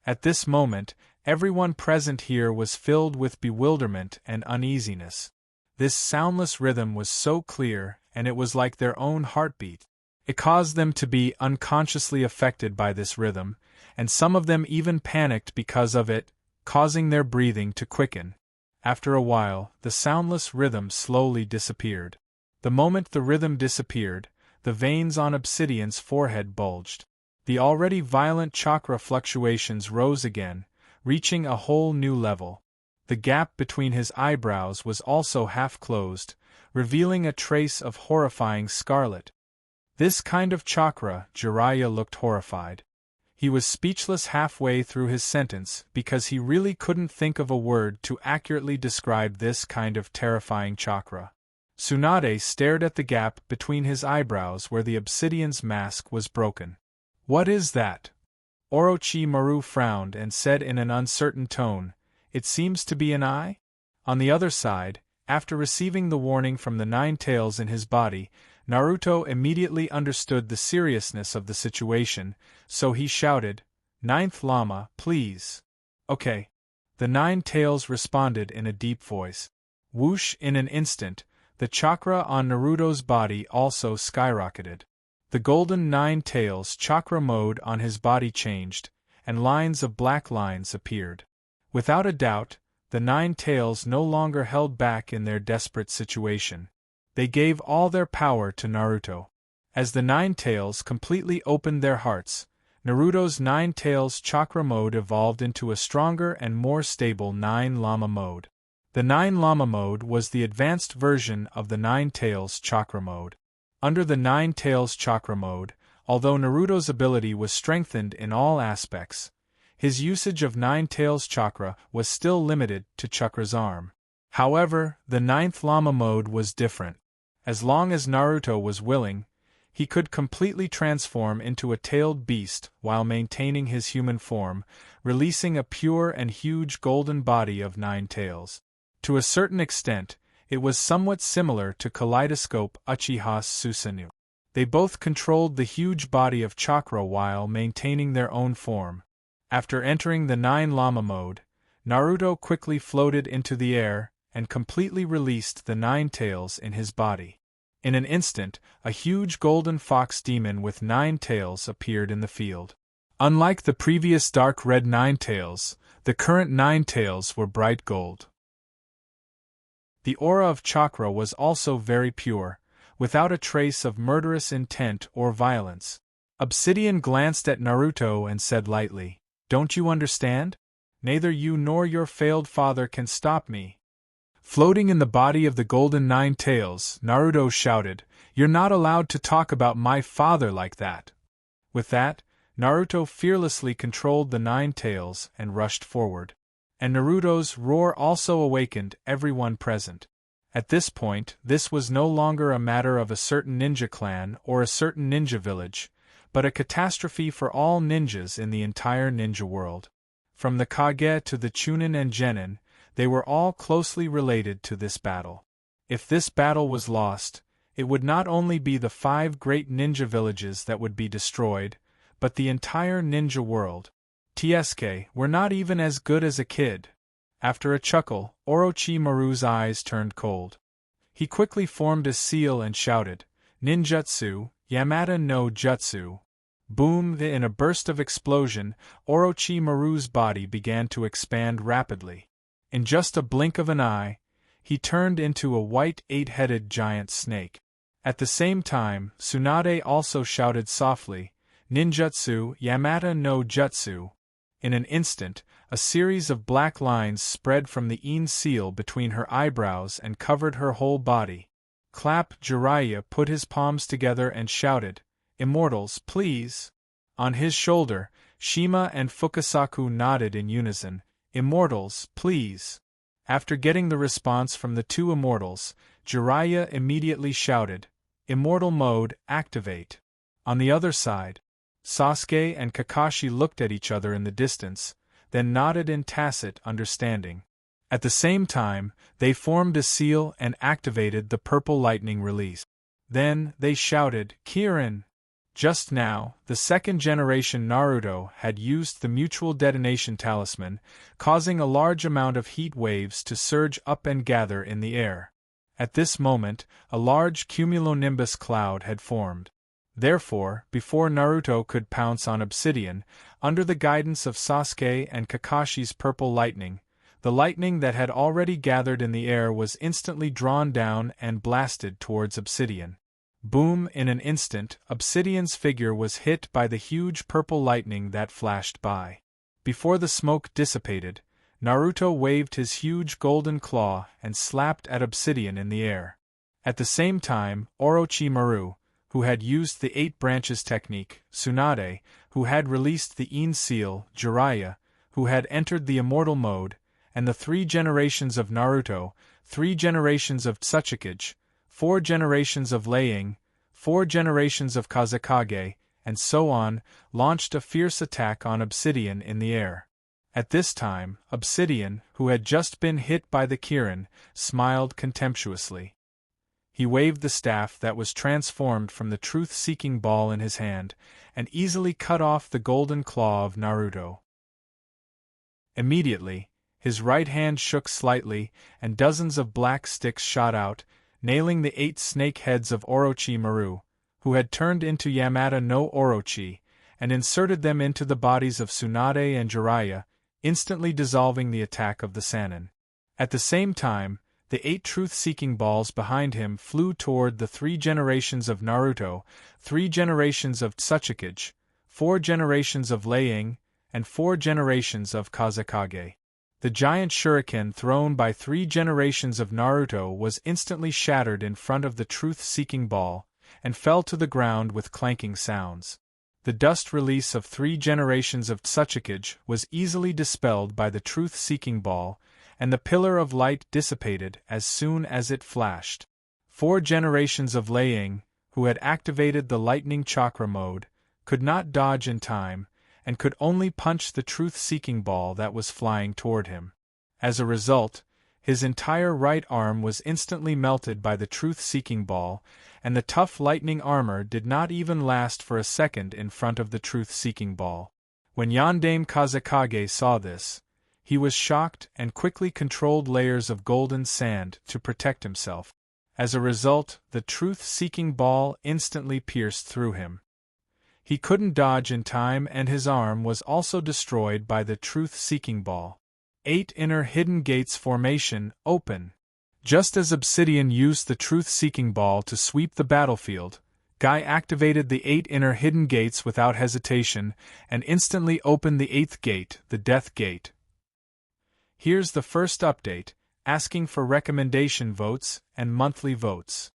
[SPEAKER 1] At this moment, everyone present here was filled with bewilderment and uneasiness. This soundless rhythm was so clear, and it was like their own heartbeat. It caused them to be unconsciously affected by this rhythm, and some of them even panicked because of it, causing their breathing to quicken. After a while, the soundless rhythm slowly disappeared. The moment the rhythm disappeared, the veins on Obsidian's forehead bulged. The already violent chakra fluctuations rose again, reaching a whole new level. The gap between his eyebrows was also half closed, revealing a trace of horrifying scarlet. This kind of chakra, Jiraiya looked horrified. He was speechless halfway through his sentence because he really couldn't think of a word to accurately describe this kind of terrifying chakra. Tsunade stared at the gap between his eyebrows where the obsidian's mask was broken. "What is that?" Orochimaru frowned and said in an uncertain tone, "It seems to be an eye?" On the other side, after receiving the warning from the 9 tails in his body, Naruto immediately understood the seriousness of the situation, so he shouted, "Ninth Lama, please." "Okay." The 9 tails responded in a deep voice. Whoosh! In an instant, the chakra on Naruto's body also skyrocketed. The golden 9 tails chakra mode on his body changed, and lines of black lines appeared. Without a doubt, the 9 tails no longer held back in their desperate situation. They gave all their power to Naruto. As the 9 tails completely opened their hearts, Naruto's 9 tails chakra mode evolved into a stronger and more stable 9 Lama mode. The 9 Lama mode was the advanced version of the 9 tails chakra mode. Under the 9 tails chakra mode, although Naruto's ability was strengthened in all aspects, his usage of 9 tails chakra was still limited to Chakra's arm. However, the 9th Lama mode was different. As long as Naruto was willing, he could completely transform into a tailed beast while maintaining his human form, releasing a pure and huge golden body of 9 tails. To a certain extent, it was somewhat similar to Kaleidoscope Uchiha's Susanoo. They both controlled the huge body of chakra while maintaining their own form. After entering the 9 Lama mode, Naruto quickly floated into the air and completely released the 9 tails in his body. In an instant, a huge golden fox demon with 9 tails appeared in the field. Unlike the previous dark red 9 tails, the current 9 tails were bright gold. The aura of chakra was also very pure, without a trace of murderous intent or violence. Obsidian glanced at Naruto and said lightly, "Don't you understand? Neither you nor your failed father can stop me." Floating in the body of the golden 9 tails, Naruto shouted, "You're not allowed to talk about my father like that." With that, Naruto fearlessly controlled the 9 tails and rushed forward. And Naruto's roar also awakened everyone present. At this point, this was no longer a matter of a certain ninja clan or a certain ninja village, but a catastrophe for all ninjas in the entire ninja world. From the Kage to the Chunin and Genin, they were all closely related to this battle. If this battle was lost, it would not only be the 5 great ninja villages that would be destroyed, but the entire ninja world. Tsk, we're not even as good as a kid. After a chuckle, Orochimaru's eyes turned cold. He quickly formed a seal and shouted, "Ninjutsu, Yamata no Jutsu." Boom! In a burst of explosion, Orochimaru's body began to expand rapidly. In just a blink of an eye, he turned into a white 8-headed giant snake. At the same time, Tsunade also shouted softly, "Ninjutsu, Yamata no Jutsu." In an instant, a series of black lines spread from the Ein seal between her eyebrows and covered her whole body. Clap! Jiraiya put his palms together and shouted, "Immortals, please!" On his shoulder, Shima and Fukasaku nodded in unison, "Immortals, please!" After getting the response from the 2 immortals, Jiraiya immediately shouted, "Immortal mode, activate!" On the other side, Sasuke and Kakashi looked at each other in the distance, then nodded in tacit understanding. At the same time, they formed a seal and activated the purple lightning release. Then, they shouted, "Kirin!" Just now, the second-generation Naruto had used the mutual detonation talisman, causing a large amount of heat waves to surge up and gather in the air. At this moment, a large cumulonimbus cloud had formed. Therefore, before Naruto could pounce on Obsidian, under the guidance of Sasuke and Kakashi's purple lightning, the lightning that had already gathered in the air was instantly drawn down and blasted towards Obsidian. Boom! In an instant, Obsidian's figure was hit by the huge purple lightning that flashed by. Before the smoke dissipated, Naruto waved his huge golden claw and slapped at Obsidian in the air. At the same time, Orochimaru, who had used the 8 branches technique, Tsunade, who had released the Ein seal, Jiraiya, who had entered the immortal mode, and the 3 generations of Naruto, 3 generations of Tsuchikage, 4 generations of Liang, 4 generations of Kazekage, and so on, launched a fierce attack on Obsidian in the air. At this time, Obsidian, who had just been hit by the Kirin, smiled contemptuously. He waved the staff that was transformed from the truth-seeking ball in his hand, and easily cut off the golden claw of Naruto. Immediately, his right hand shook slightly, and dozens of black sticks shot out, nailing the 8 snake heads of Orochimaru, who had turned into Yamata no Orochi, and inserted them into the bodies of Tsunade and Jiraiya, instantly dissolving the attack of the Sannin. At the same time, the 8 truth-seeking balls behind him flew toward the 3 generations of Naruto, 3 generations of Tsuchikage, 4 generations of Liang, and 4 generations of Kazekage. The giant shuriken thrown by 3 generations of Naruto was instantly shattered in front of the truth-seeking ball, and fell to the ground with clanking sounds. The dust release of 3 generations of Tsuchikage was easily dispelled by the truth-seeking ball, and the pillar of light dissipated as soon as it flashed. 4 generations of Liang, who had activated the lightning chakra mode, could not dodge in time, and could only punch the truth-seeking ball that was flying toward him. As a result, his entire right arm was instantly melted by the truth-seeking ball, and the tough lightning armor did not even last for a second in front of the truth-seeking ball. When Yondaime Kazekage saw this, he was shocked and quickly controlled layers of golden sand to protect himself. As a result, the truth-seeking ball instantly pierced through him. He couldn't dodge in time, and his arm was also destroyed by the truth-seeking ball. 8 inner hidden gates formation open. Just as Obsidian used the truth-seeking ball to sweep the battlefield, Guy activated the 8 inner hidden gates without hesitation and instantly opened the 8th gate, the Death Gate. Here's the first update, asking for recommendation votes and monthly votes.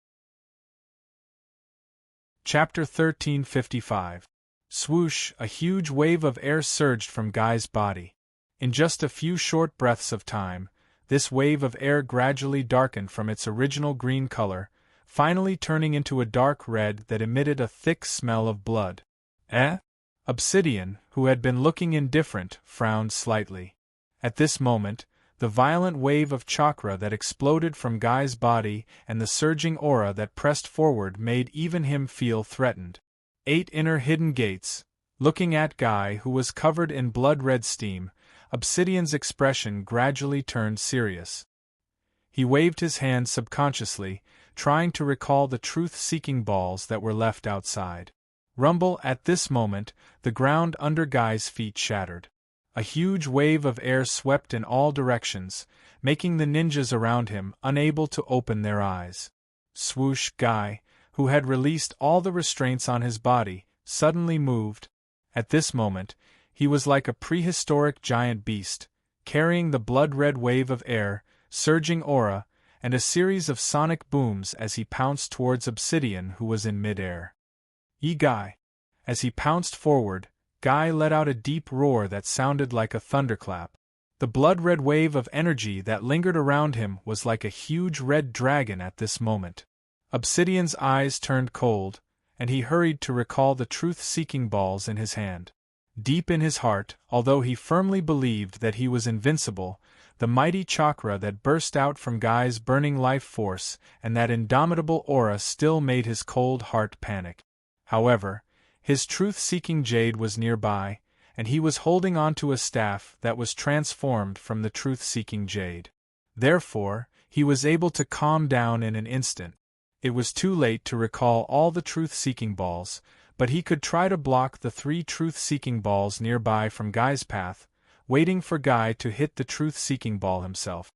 [SPEAKER 1] Chapter 1355. Swoosh! A huge wave of air surged from Guy's body. In just a few short breaths of time, this wave of air gradually darkened from its original green color, finally turning into a dark red that emitted a thick smell of blood. Obsidian, who had been looking indifferent, frowned slightly. At this moment, the violent wave of chakra that exploded from Guy's body and the surging aura that pressed forward made even him feel threatened. 8 inner hidden gates. Looking at Guy, who was covered in blood-red steam, Obsidian's expression gradually turned serious. He waved his hand subconsciously, trying to recall the truth-seeking balls that were left outside. Rumble! At this moment, the ground under Guy's feet shattered. A huge wave of air swept in all directions, making the ninjas around him unable to open their eyes. Swoosh! Guy, who had released all the restraints on his body, suddenly moved. At this moment, he was like a prehistoric giant beast, carrying the blood-red wave of air, surging aura, and a series of sonic booms as he pounced towards Obsidian, who was in mid-air. Guy! As he pounced forward, Guy let out a deep roar that sounded like a thunderclap. The blood-red wave of energy that lingered around him was like a huge red dragon at this moment. Obsidian's eyes turned cold, and he hurried to recall the truth-seeking balls in his hand. Deep in his heart, although he firmly believed that he was invincible, the mighty chakra that burst out from Guy's burning life force and that indomitable aura still made his cold heart panic. However, his truth-seeking jade was nearby, and he was holding onto a staff that was transformed from the truth-seeking jade. Therefore, he was able to calm down in an instant. It was too late to recall all the truth-seeking balls, but he could try to block the 3 truth-seeking balls nearby from Guy's path, waiting for Guy to hit the truth-seeking ball himself.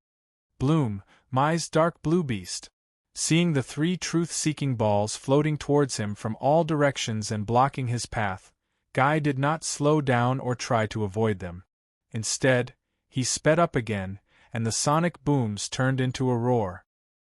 [SPEAKER 1] Bloom, Mai's dark blue beast. Seeing the 3 truth-seeking balls floating towards him from all directions and blocking his path, Guy did not slow down or try to avoid them. Instead, he sped up again, and the sonic booms turned into a roar.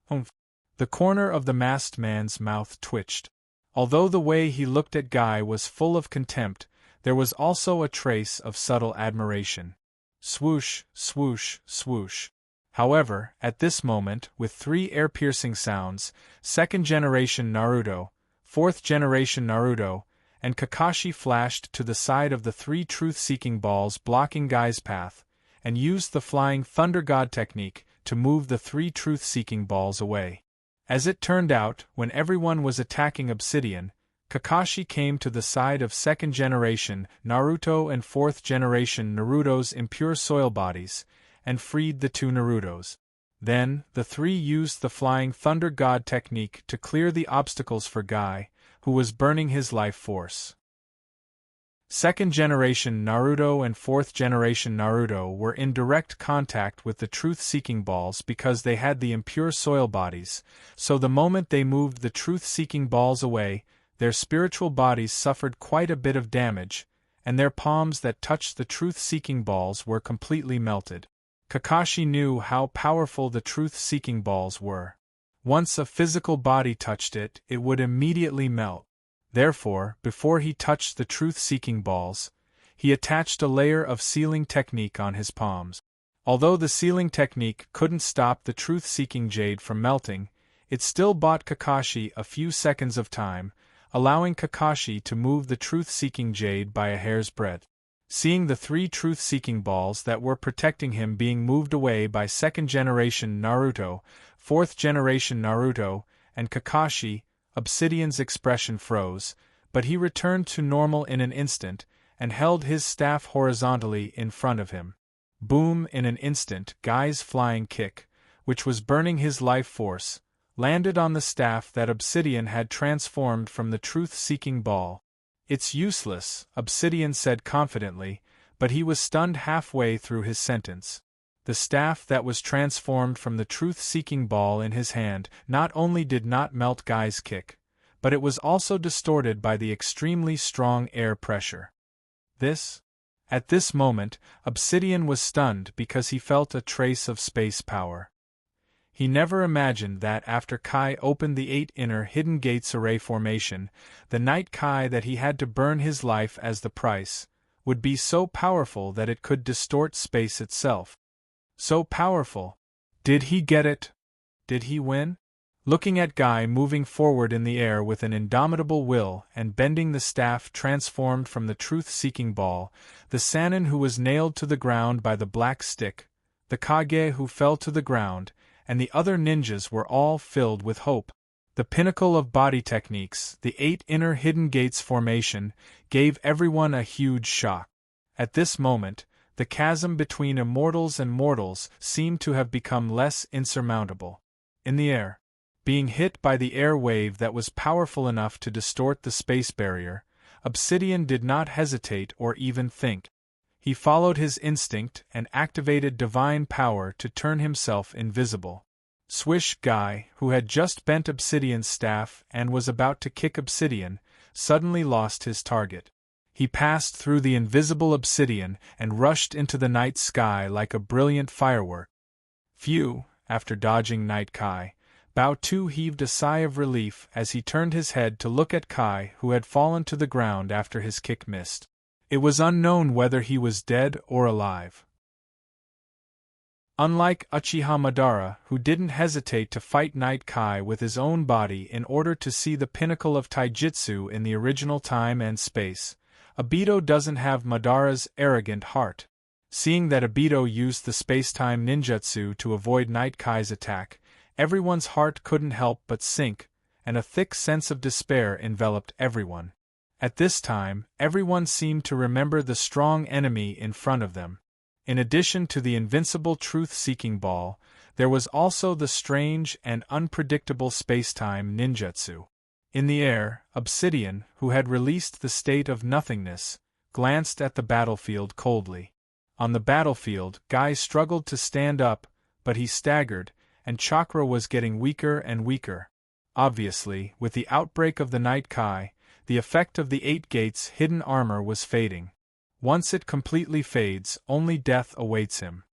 [SPEAKER 1] Humph! The corner of the masked man's mouth twitched. Although the way he looked at Guy was full of contempt, there was also a trace of subtle admiration. Swoosh, swoosh, swoosh. However, at this moment, with 3 air-piercing sounds, 2nd generation Naruto, 4th generation Naruto, and Kakashi flashed to the side of the 3 truth-seeking balls blocking Guy's path, and used the Flying Thunder God technique to move the 3 truth-seeking balls away. As it turned out, when everyone was attacking Obsidian, Kakashi came to the side of 2nd generation Naruto and 4th generation Naruto's impure soil bodies, and freed the 2 Narutos. Then, the 3 used the Flying Thunder God technique to clear the obstacles for Guy, who was burning his life force. 2nd generation Naruto and 4th generation Naruto were in direct contact with the truth-seeking balls because they had the impure soil bodies, so the moment they moved the truth-seeking balls away, their spiritual bodies suffered quite a bit of damage, and their palms that touched the truth-seeking balls were completely melted. Kakashi knew how powerful the truth-seeking balls were. Once a physical body touched it, it would immediately melt. Therefore, before he touched the truth-seeking balls, he attached a layer of sealing technique on his palms. Although the sealing technique couldn't stop the truth-seeking jade from melting, it still bought Kakashi a few seconds of time, allowing Kakashi to move the truth-seeking jade by a hair's breadth. Seeing the 3 truth-seeking balls that were protecting him being moved away by 2nd generation Naruto, 4th generation Naruto, and Kakashi, Obsidian's expression froze, but he returned to normal in an instant, and held his staff horizontally in front of him. Boom! In an instant, Guy's flying kick, which was burning his life force, landed on the staff that Obsidian had transformed from the truth-seeking ball. "It's useless," Obsidian said confidently, but he was stunned halfway through his sentence. The staff that was transformed from the truth-seeking ball in his hand not only did not melt Guy's kick, but it was also distorted by the extremely strong air pressure. At this moment, Obsidian was stunned because he felt a trace of space power. He never imagined that after Kai opened the 8 inner hidden gates array formation, the night Kai that he had to burn his life as the price, would be so powerful that it could distort space itself. So powerful. Did he get it? Did he win? Looking at Guy moving forward in the air with an indomitable will and bending the staff transformed from the truth-seeking ball, the Sannin who was nailed to the ground by the black stick, the Kage who fell to the ground, and the other ninjas were all filled with hope. The pinnacle of body techniques, the 8 inner hidden gates formation, gave everyone a huge shock. At this moment, the chasm between immortals and mortals seemed to have become less insurmountable. In the air, being hit by the air wave that was powerful enough to distort the space barrier, Obsidian did not hesitate or even think. He followed his instinct and activated divine power to turn himself invisible. Swish! Guy, who had just bent Obsidian's staff and was about to kick Obsidian, suddenly lost his target. He passed through the invisible Obsidian and rushed into the night sky like a brilliant firework. Phew! After dodging Night Kai, Bao Tu heaved a sigh of relief as he turned his head to look at Kai, who had fallen to the ground after his kick missed. It was unknown whether he was dead or alive. Unlike Uchiha Madara, who didn't hesitate to fight Night Kai with his own body in order to see the pinnacle of taijutsu in the original time and space, Obito doesn't have Madara's arrogant heart. Seeing that Obito used the space-time ninjutsu to avoid Night Kai's attack, everyone's heart couldn't help but sink, and a thick sense of despair enveloped everyone. At this time, everyone seemed to remember the strong enemy in front of them. In addition to the invincible truth-seeking ball, there was also the strange and unpredictable space-time ninjutsu. In the air, Obsidian, who had released the state of nothingness, glanced at the battlefield coldly. On the battlefield, Guy struggled to stand up, but he staggered, and chakra was getting weaker and weaker. Obviously, with the outbreak of the Night Kai, the effect of the 8 Gates' hidden armor was fading. Once it completely fades, only death awaits him.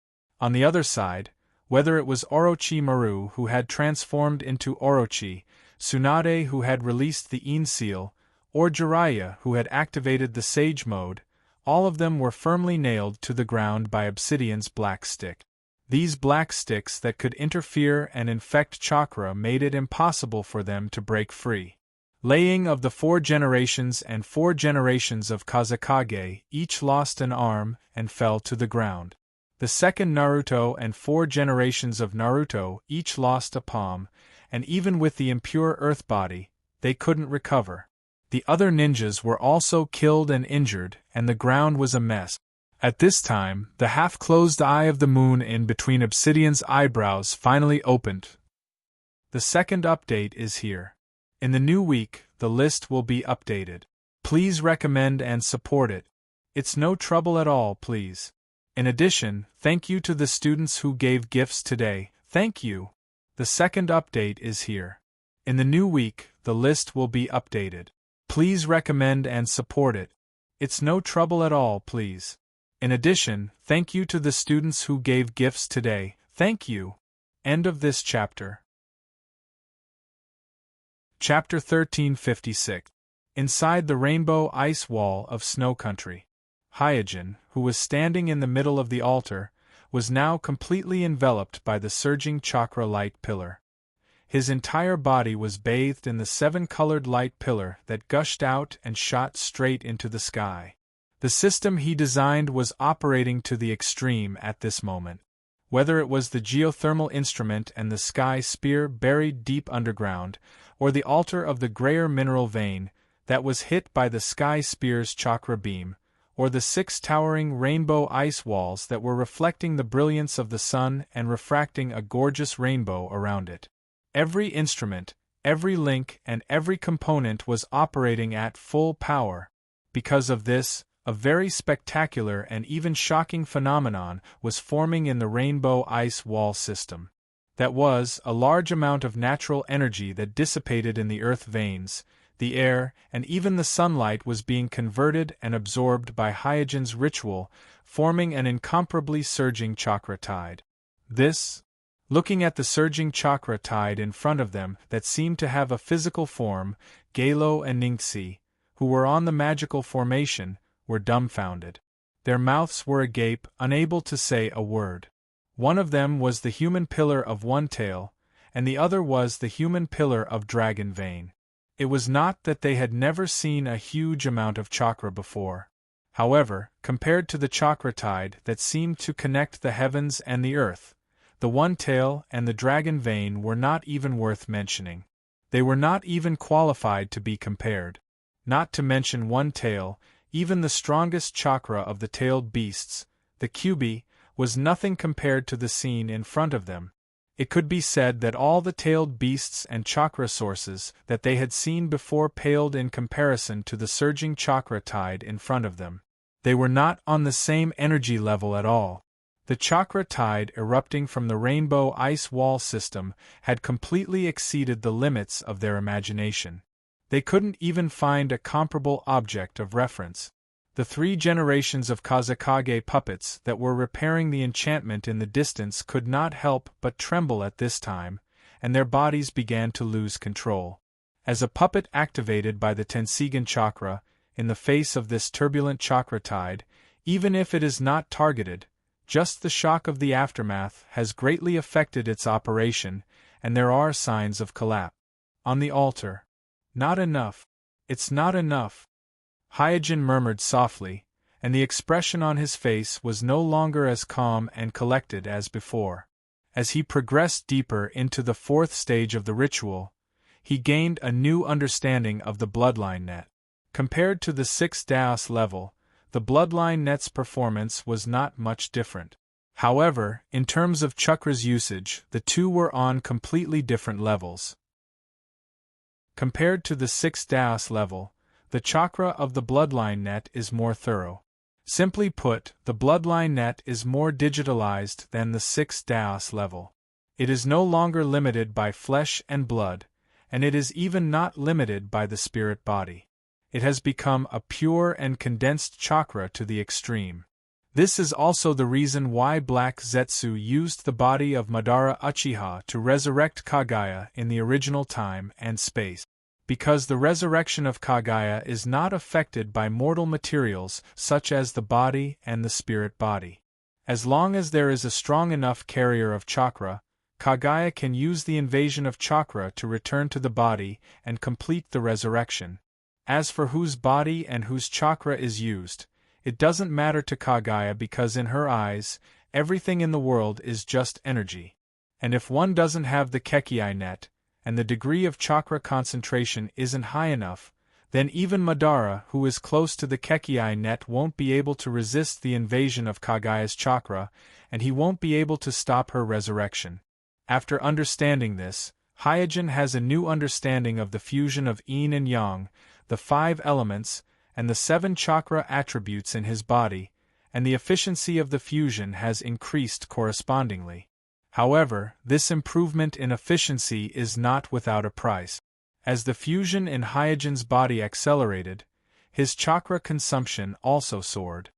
[SPEAKER 1] On the other side, whether it was Orochimaru who had transformed into Orochi, Tsunade who had released the Een Seal, or Jiraiya who had activated the Sage Mode, all of them were firmly nailed to the ground by Obsidian's black stick. These black sticks that could interfere and infect chakra made it impossible for them to break free. Laying of the 4 generations and 4 generations of Kazekage each lost an arm and fell to the ground. The second Naruto and 4 generations of Naruto each lost a palm, and even with the impure earth body, they couldn't recover. The other ninjas were also killed and injured, and the ground was a mess. At this time, the half-closed eye of the moon in between Obsidian's eyebrows finally opened. The second update is here. In the new week, the list will be updated. Please recommend and support it. It's no trouble at all, please. In addition, thank you to the students who gave gifts today. Thank you. The second update is here. In the new week, the list will be updated. Please recommend and support it. It's no trouble at all, please. In addition, thank you to the students who gave gifts today. Thank you. End of this chapter. Chapter 1356. Inside the rainbow ice wall of Snow Country. Hyojin, who was standing in the middle of the altar, was now completely enveloped by the surging chakra light pillar. His entire body was bathed in the 7-colored light pillar that gushed out and shot straight into the sky. The system he designed was operating to the extreme at this moment. Whether it was the geothermal instrument and the sky spear buried deep underground, or the altar of the grayer mineral vein that was hit by the sky spear's chakra beam, or the 6 towering rainbow ice walls that were reflecting the brilliance of the sun and refracting a gorgeous rainbow around it. Every instrument, every link and every component was operating at full power. Because of this, a very spectacular and even shocking phenomenon was forming in the rainbow ice wall system. That was, a large amount of natural energy that dissipated in the earth veins, the air, and even the sunlight was being converted and absorbed by Hyojin's ritual, forming an incomparably surging chakra tide. This, looking at the surging chakra tide in front of them that seemed to have a physical form, Galo and Ningxi, who were on the magical formation, were dumbfounded. Their mouths were agape, unable to say a word. One of them was the human pillar of One Tail, and the other was the human pillar of Dragon Vein. It was not that they had never seen a huge amount of chakra before. However, compared to the chakra tide that seemed to connect the heavens and the earth, the One Tail and the Dragon Vein were not even worth mentioning. They were not even qualified to be compared. Not to mention One Tail, even the strongest chakra of the tailed beasts, the Kyubi, was nothing compared to the scene in front of them. It could be said that all the tailed beasts and chakra sources that they had seen before paled in comparison to the surging chakra tide in front of them. They were not on the same energy level at all. The chakra tide erupting from the rainbow ice wall system had completely exceeded the limits of their imagination. They couldn't even find a comparable object of reference. The 3 generations of Kazekage puppets that were repairing the enchantment in the distance could not help but tremble at this time, and their bodies began to lose control. As a puppet activated by the Tenseigan chakra, in the face of this turbulent chakra tide, even if it is not targeted, just the shock of the aftermath has greatly affected its operation, and there are signs of collapse. On the altar. Not enough. It's not enough. Hyojin murmured softly, and the expression on his face was no longer as calm and collected as before. As he progressed deeper into the fourth stage of the ritual, he gained a new understanding of the bloodline net. Compared to the sixth Daos level, the bloodline net's performance was not much different. However, in terms of chakras usage, the two were on completely different levels. Compared to the sixth Daos level, the chakra of the bloodline net is more thorough. Simply put, the bloodline net is more digitalized than the sixth Daos level. It is no longer limited by flesh and blood, and it is even not limited by the spirit body. It has become a pure and condensed chakra to the extreme. This is also the reason why Black Zetsu used the body of Madara Uchiha to resurrect Kagaya in the original time and space. Because the resurrection of Kagaya is not affected by mortal materials such as the body and the spirit body. As long as there is a strong enough carrier of chakra, Kagaya can use the invasion of chakra to return to the body and complete the resurrection. As for whose body and whose chakra is used, it doesn't matter to Kagaya because in her eyes, everything in the world is just energy. And if one doesn't have the Kekkei net, and the degree of chakra concentration isn't high enough, then even Madara, who is close to the Kekkei net, won't be able to resist the invasion of Kagaya's chakra, and he won't be able to stop her resurrection. After understanding this, Hyojin has a new understanding of the fusion of yin and yang, the 5 elements, and the 7 chakra attributes in his body, and the efficiency of the fusion has increased correspondingly. However, this improvement in efficiency is not without a price. As the fusion in Hyojin's body accelerated, his chakra consumption also soared.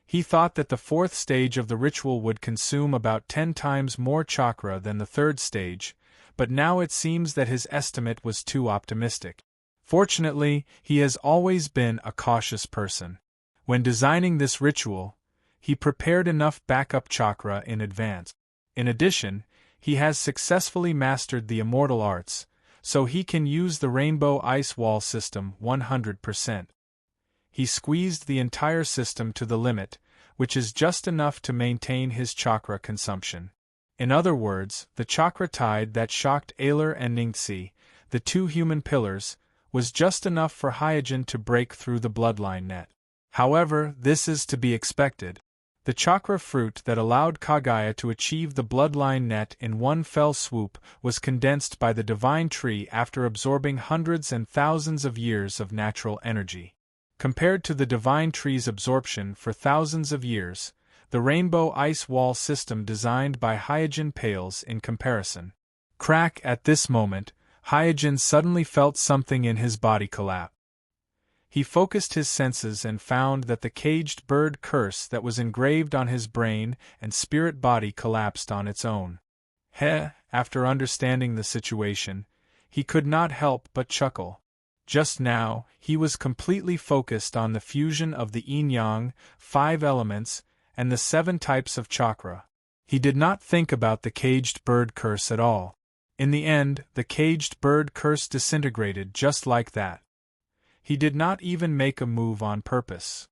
[SPEAKER 1] He thought that the fourth stage of the ritual would consume about 10 times more chakra than the third stage, but now it seems that his estimate was too optimistic. Fortunately, he has always been a cautious person. When designing this ritual, he prepared enough backup chakra in advance. In addition, he has successfully mastered the immortal arts, so he can use the rainbow ice wall system 100%. He squeezed the entire system to the limit, which is just enough to maintain his chakra consumption. In other words, the chakra tide that shocked Ailer and Ningxi, the 2 human pillars, was just enough for Hyojin to break through the bloodline net. However, this is to be expected. The chakra fruit that allowed Kagaya to achieve the bloodline net in one fell swoop was condensed by the divine tree after absorbing hundreds and thousands of years of natural energy. Compared to the divine tree's absorption for thousands of years, the rainbow ice wall system designed by Hyojin pales in comparison. Crack! At this moment, Hyojin suddenly felt something in his body collapse. He focused his senses and found that the caged bird curse that was engraved on his brain and spirit body collapsed on its own. After understanding the situation, he could not help but chuckle. Just now, he was completely focused on the fusion of the yin-yang, 5 elements, and the 7 types of chakra. He did not think about the caged bird curse at all. In the end, the caged bird curse disintegrated just like that. He did not even make a move on purpose.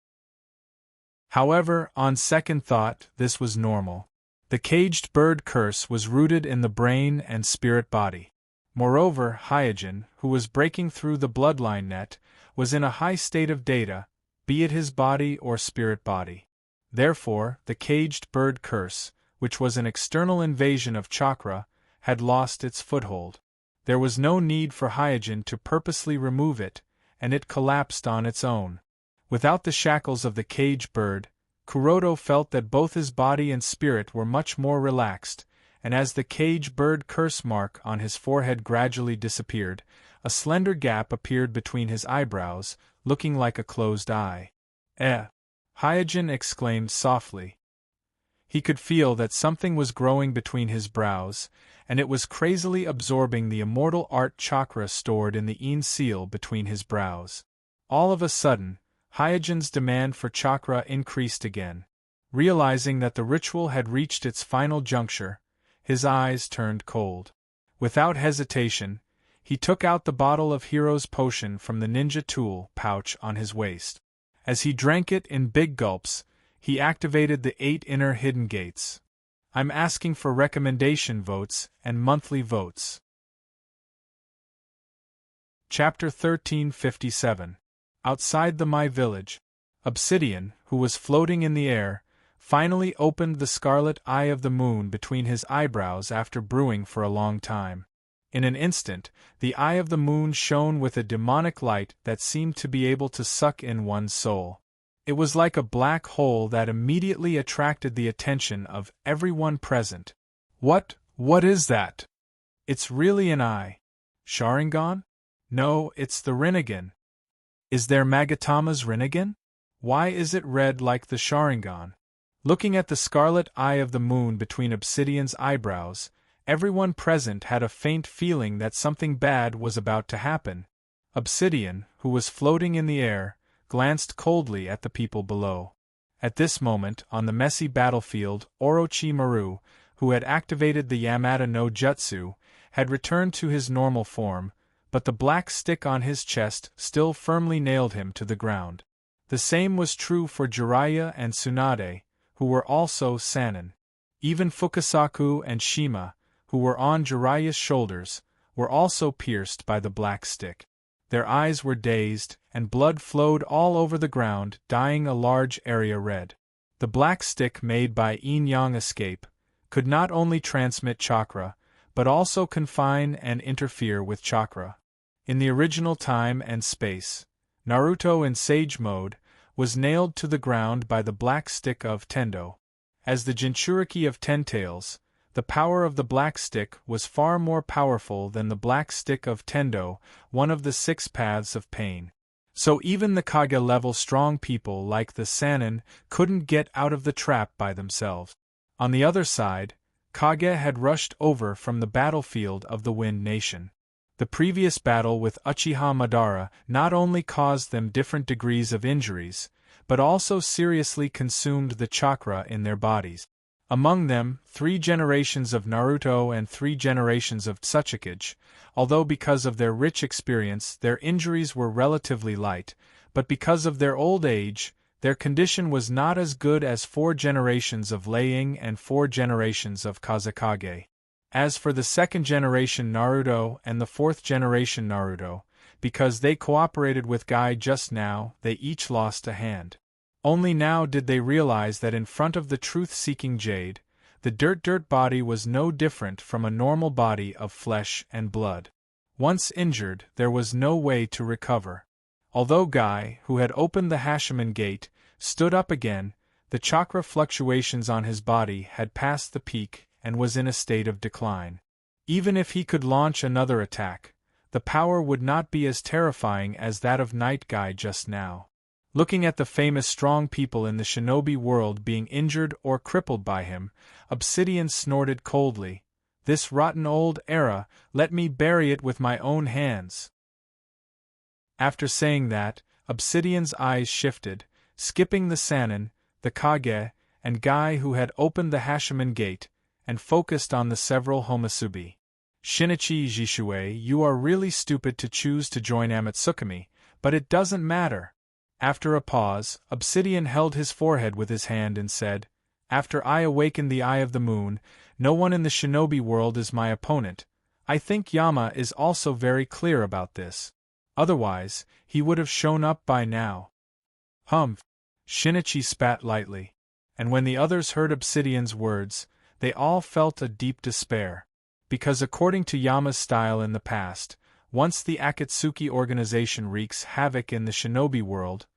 [SPEAKER 1] However, on second thought, this was normal. The caged bird curse was rooted in the brain and spirit body. Moreover, Hyojin, who was breaking through the bloodline net, was in a high state of data, be it his body or spirit body. Therefore, the caged bird curse, which was an external invasion of chakra, had lost its foothold. There was no need for Hyojin to purposely remove it, and it collapsed on its own. Without the shackles of the cage bird, Kuroto felt that both his body and spirit were much more relaxed, and as the cage bird curse mark on his forehead gradually disappeared, a slender gap appeared between his eyebrows, looking like a closed eye. Hyojin exclaimed softly. He could feel that something was growing between his brows, and it was crazily absorbing the immortal art chakra stored in the yin seal between his brows. All of a sudden, Hyojin's demand for chakra increased again. Realizing that the ritual had reached its final juncture, his eyes turned cold. Without hesitation, he took out the bottle of Hero's potion from the ninja tool pouch on his waist. As he drank it in big gulps, he activated the 8 inner hidden gates. I'm asking for recommendation votes and monthly votes. Chapter 1357. Outside the My Village, Obsidian, who was floating in the air, finally opened the scarlet eye of the moon between his eyebrows after brewing for a long time. In an instant, the eye of the moon shone with a demonic light that seemed to be able to suck in one's soul. It was like a black hole that immediately attracted the attention of everyone present. What is that? It's really an eye. Sharingan? No, it's the Rinnegan. Is there Magatama's Rinnegan? Why is it red like the Sharingan? Looking at the scarlet eye of the moon between Obsidian's eyebrows, everyone present had a faint feeling that something bad was about to happen. Obsidian, who was floating in the air, glanced coldly at the people below. At this moment, on the messy battlefield, Orochimaru, who had activated the Yamata no Jutsu, had returned to his normal form, but the black stick on his chest still firmly nailed him to the ground. The same was true for Jiraiya and Tsunade, who were also Sannin. Even Fukasaku and Shima, who were on Jiraiya's shoulders, were also pierced by the black stick. Their eyes were dazed, and blood flowed all over the ground, dyeing a large area red. The black stick made by yin-yang escape could not only transmit chakra, but also confine and interfere with chakra. In the original time and space, Naruto in Sage Mode was nailed to the ground by the black stick of Tendo. As the Jinchuriki of Ten Tails, the power of the black stick was far more powerful than the black stick of Tendo, one of the 6 paths of pain. So even the Kage-level strong people like the Sannin couldn't get out of the trap by themselves. On the other side, Kage had rushed over from the battlefield of the Wind Nation. The previous battle with Uchiha Madara not only caused them different degrees of injuries, but also seriously consumed the chakra in their bodies. Among them, 3 generations of Naruto and 3 generations of Tsuchikage, although because of their rich experience their injuries were relatively light, but because of their old age, their condition was not as good as 4 generations of Lei Ying and 4 generations of Kazekage. As for the 2nd generation Naruto and the 4th generation Naruto, because they cooperated with Guy just now, they each lost a hand. Only now did they realize that in front of the truth-seeking Jade, the dirt body was no different from a normal body of flesh and blood. Once injured, there was no way to recover. Although Guy, who had opened the Hashiman gate, stood up again, the chakra fluctuations on his body had passed the peak and was in a state of decline. Even if he could launch another attack, the power would not be as terrifying as that of Night Guy just now. Looking at the famous strong people in the shinobi world being injured or crippled by him, Obsidian snorted coldly, "This rotten old era, let me bury it with my own hands." After saying that, Obsidian's eyes shifted, skipping the Sannin, the Kage, and Guy who had opened the Hashiman gate, and focused on the several Homasubi. "Shinichi Jishue, you are really stupid to choose to join Amatsukami, but it doesn't matter." After a pause, Obsidian held his forehead with his hand and said, "After I awakened the Eye of the Moon, no one in the shinobi world is my opponent. I think Yama is also very clear about this. Otherwise, he would have shown up by now." "Humph!" Shinichi spat lightly. And when the others heard Obsidian's words, they all felt a deep despair. Because according to Yama's style in the past, once the Akatsuki organization wreaks havoc in the shinobi world,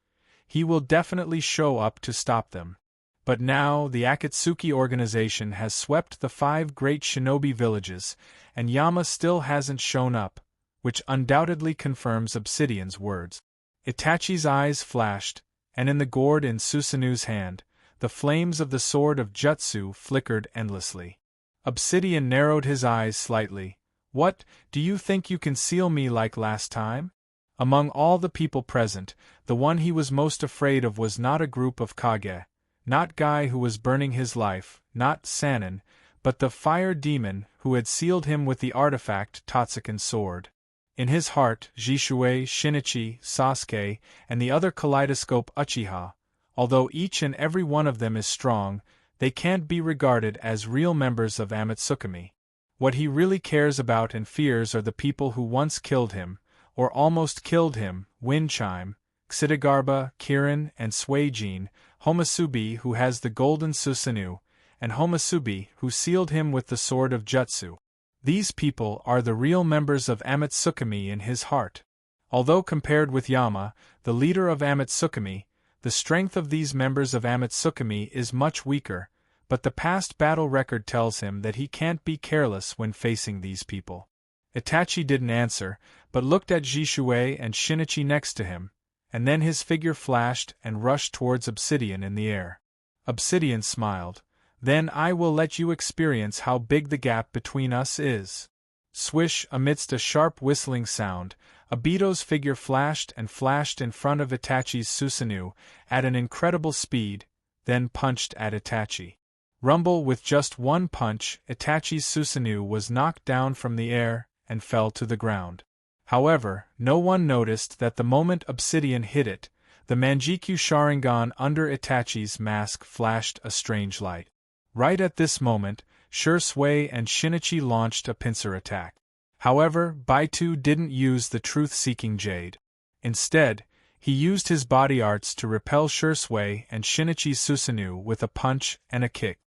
[SPEAKER 1] he will definitely show up to stop them. But now the Akatsuki organization has swept the 5 great shinobi villages, and Yama still hasn't shown up, which undoubtedly confirms Obsidian's words. Itachi's eyes flashed, and in the gourd in Susanu's hand, the flames of the sword of Jutsu flickered endlessly. Obsidian narrowed his eyes slightly. "What, do you think you can seal me like last time?" Among all the people present, the one he was most afraid of was not a group of Kage, not Guy who was burning his life, not Sannin, but the fire demon who had sealed him with the artifact Totsuken's sword. In his heart, Jishui, Shinichi, Sasuke, and the other kaleidoscope Uchiha, although each and every one of them is strong, they can't be regarded as real members of Amatsukami. What he really cares about and fears are the people who once killed him, or almost killed him: Windchime, Xidagarba, Kirin, and Suijin, Homasubi who has the golden Susanoo, and Homasubi who sealed him with the sword of Jutsu. These people are the real members of Amatsukami in his heart. Although compared with Yama, the leader of Amatsukami, the strength of these members of Amatsukami is much weaker, but the past battle record tells him that he can't be careless when facing these people. Itachi didn't answer, but looked at Jishui and Shinichi next to him, and then his figure flashed and rushed towards Obsidian in the air. Obsidian smiled. Then I will let you experience how big the gap between us is. Swish, amidst a sharp whistling sound, Obito's figure flashed and flashed in front of Itachi's Susanoo at an incredible speed, then punched at Itachi. Rumble, with just one punch, Itachi's Susanoo was knocked down from the air and fell to the ground. However, no one noticed that the moment Obsidian hit it, the Manjikyu Sharingan under Itachi's mask flashed a strange light. Right at this moment, Shui and Shinichi launched a pincer attack. However, Baitu didn't use the truth-seeking jade. Instead, he used his body arts to repel Shui and Shinichi's Susanoo with a punch and a kick.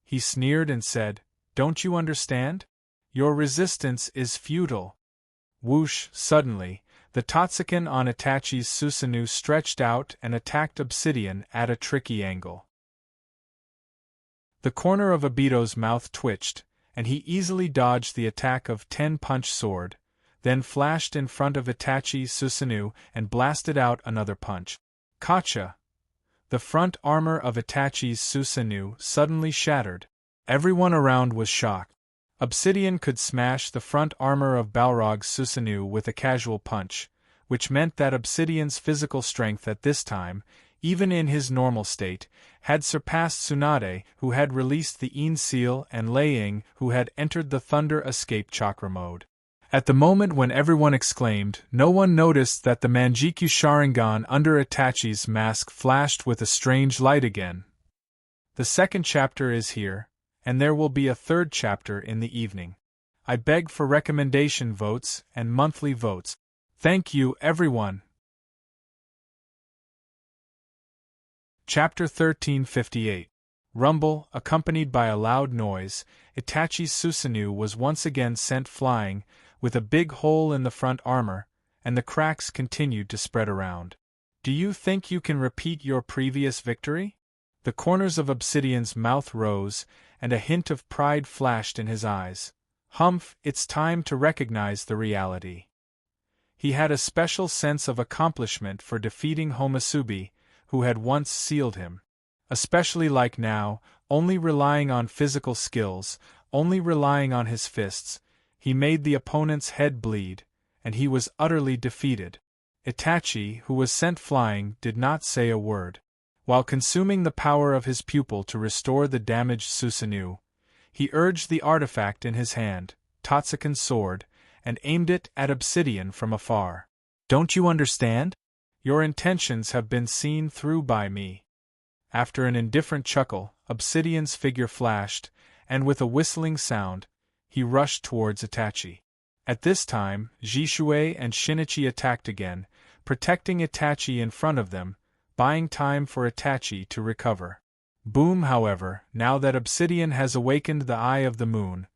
[SPEAKER 1] He sneered and said, "Don't you understand? Your resistance is futile." Whoosh! Suddenly, the Tenseigan on Itachi's Susanoo stretched out and attacked Obsidian at a tricky angle. The corner of Obito's mouth twitched, and he easily dodged the attack of 10-punch sword, then flashed in front of Itachi's Susanoo and blasted out another punch. Kacha! The front armor of Itachi's Susanoo suddenly shattered. Everyone around was shocked. Obsidian could smash the front armor of Balrog's Susanoo with a casual punch, which meant that Obsidian's physical strength at this time, even in his normal state, had surpassed Tsunade, who had released the Een Seal, and Lei Ying, who had entered the Thunder Escape Chakra mode. At the moment when everyone exclaimed, no one noticed that the Manjikyu Sharingan under Itachi's mask flashed with a strange light again. The second chapter is here, and there will be a third chapter in the evening. I beg for recommendation votes and monthly votes. Thank you, everyone. Chapter 1358. Rumble, accompanied by a loud noise, Itachi's Susanoo was once again sent flying, with a big hole in the front armor, and the cracks continued to spread around. Do you think you can repeat your previous victory? The corners of Obsidian's mouth rose, and a hint of pride flashed in his eyes. Humph, it's time to recognize the reality. He had a special sense of accomplishment for defeating Homasubi, who had once sealed him. Especially like now, only relying on physical skills, only relying on his fists, he made the opponent's head bleed, and he was utterly defeated. Itachi, who was sent flying, did not say a word. While consuming the power of his pupil to restore the damaged Susanoo, he urged the artifact in his hand, Tenseigan's sword, and aimed it at Obsidian from afar. Don't you understand? Your intentions have been seen through by me. After an indifferent chuckle, Obsidian's figure flashed, and with a whistling sound, he rushed towards Itachi. At this time, Jishui and Shinichi attacked again, protecting Itachi in front of them, buying time for Itachi to recover. Boom! However, now that Obsidian has awakened the Eye of the Moon,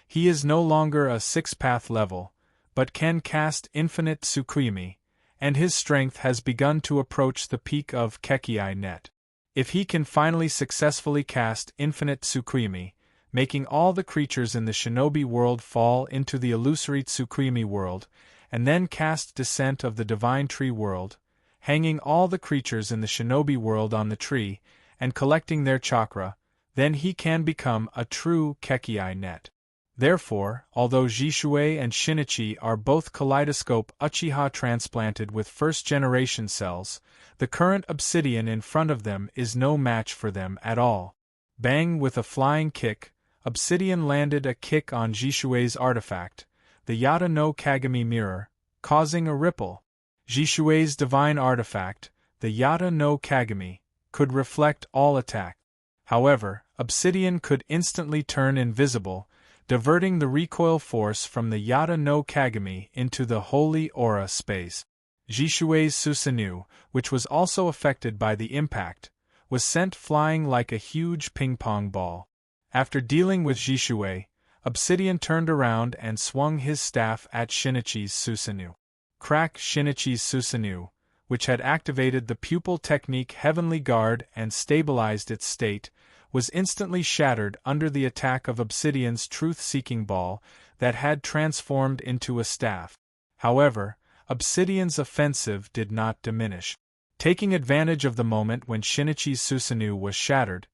[SPEAKER 1] he is no longer a six-path level, but can cast infinite Tsukuyomi, and his strength has begun to approach the peak of Kekii Net. If he can finally successfully cast infinite Tsukuyomi, making all the creatures in the shinobi world fall into the illusory Tsukuyomi world, and then cast Descent of the Divine Tree world, hanging all the creatures in the shinobi world on the tree, and collecting their chakra, then he can become a true Kekii Net. Therefore, although Jishui and Shinichi are both kaleidoscope Uchiha transplanted with first-generation cells, the current Obsidian in front of them is no match for them at all. Bang! With a flying kick, Obsidian landed a kick on Jishui's artifact, the Yata no Kagami mirror, causing a ripple. Jishui's divine artifact, the Yata no Kagami, could reflect all attack. However, Obsidian could instantly turn invisible, diverting the recoil force from the Yata no Kagami into the holy aura space. Jishui's Susanoo, which was also affected by the impact, was sent flying like a huge ping-pong ball. After dealing with Jishui, Obsidian turned around and swung his staff at Shinichi's Susanoo. Crack. Shinichi's Susanoo, which had activated the pupil technique Heavenly Guard and stabilized its state, was instantly shattered under the attack of Obsidian's truth-seeking ball that had transformed into a staff. However, Obsidian's offensive did not diminish. Taking advantage of the moment when Shinichi's Susanoo was shattered,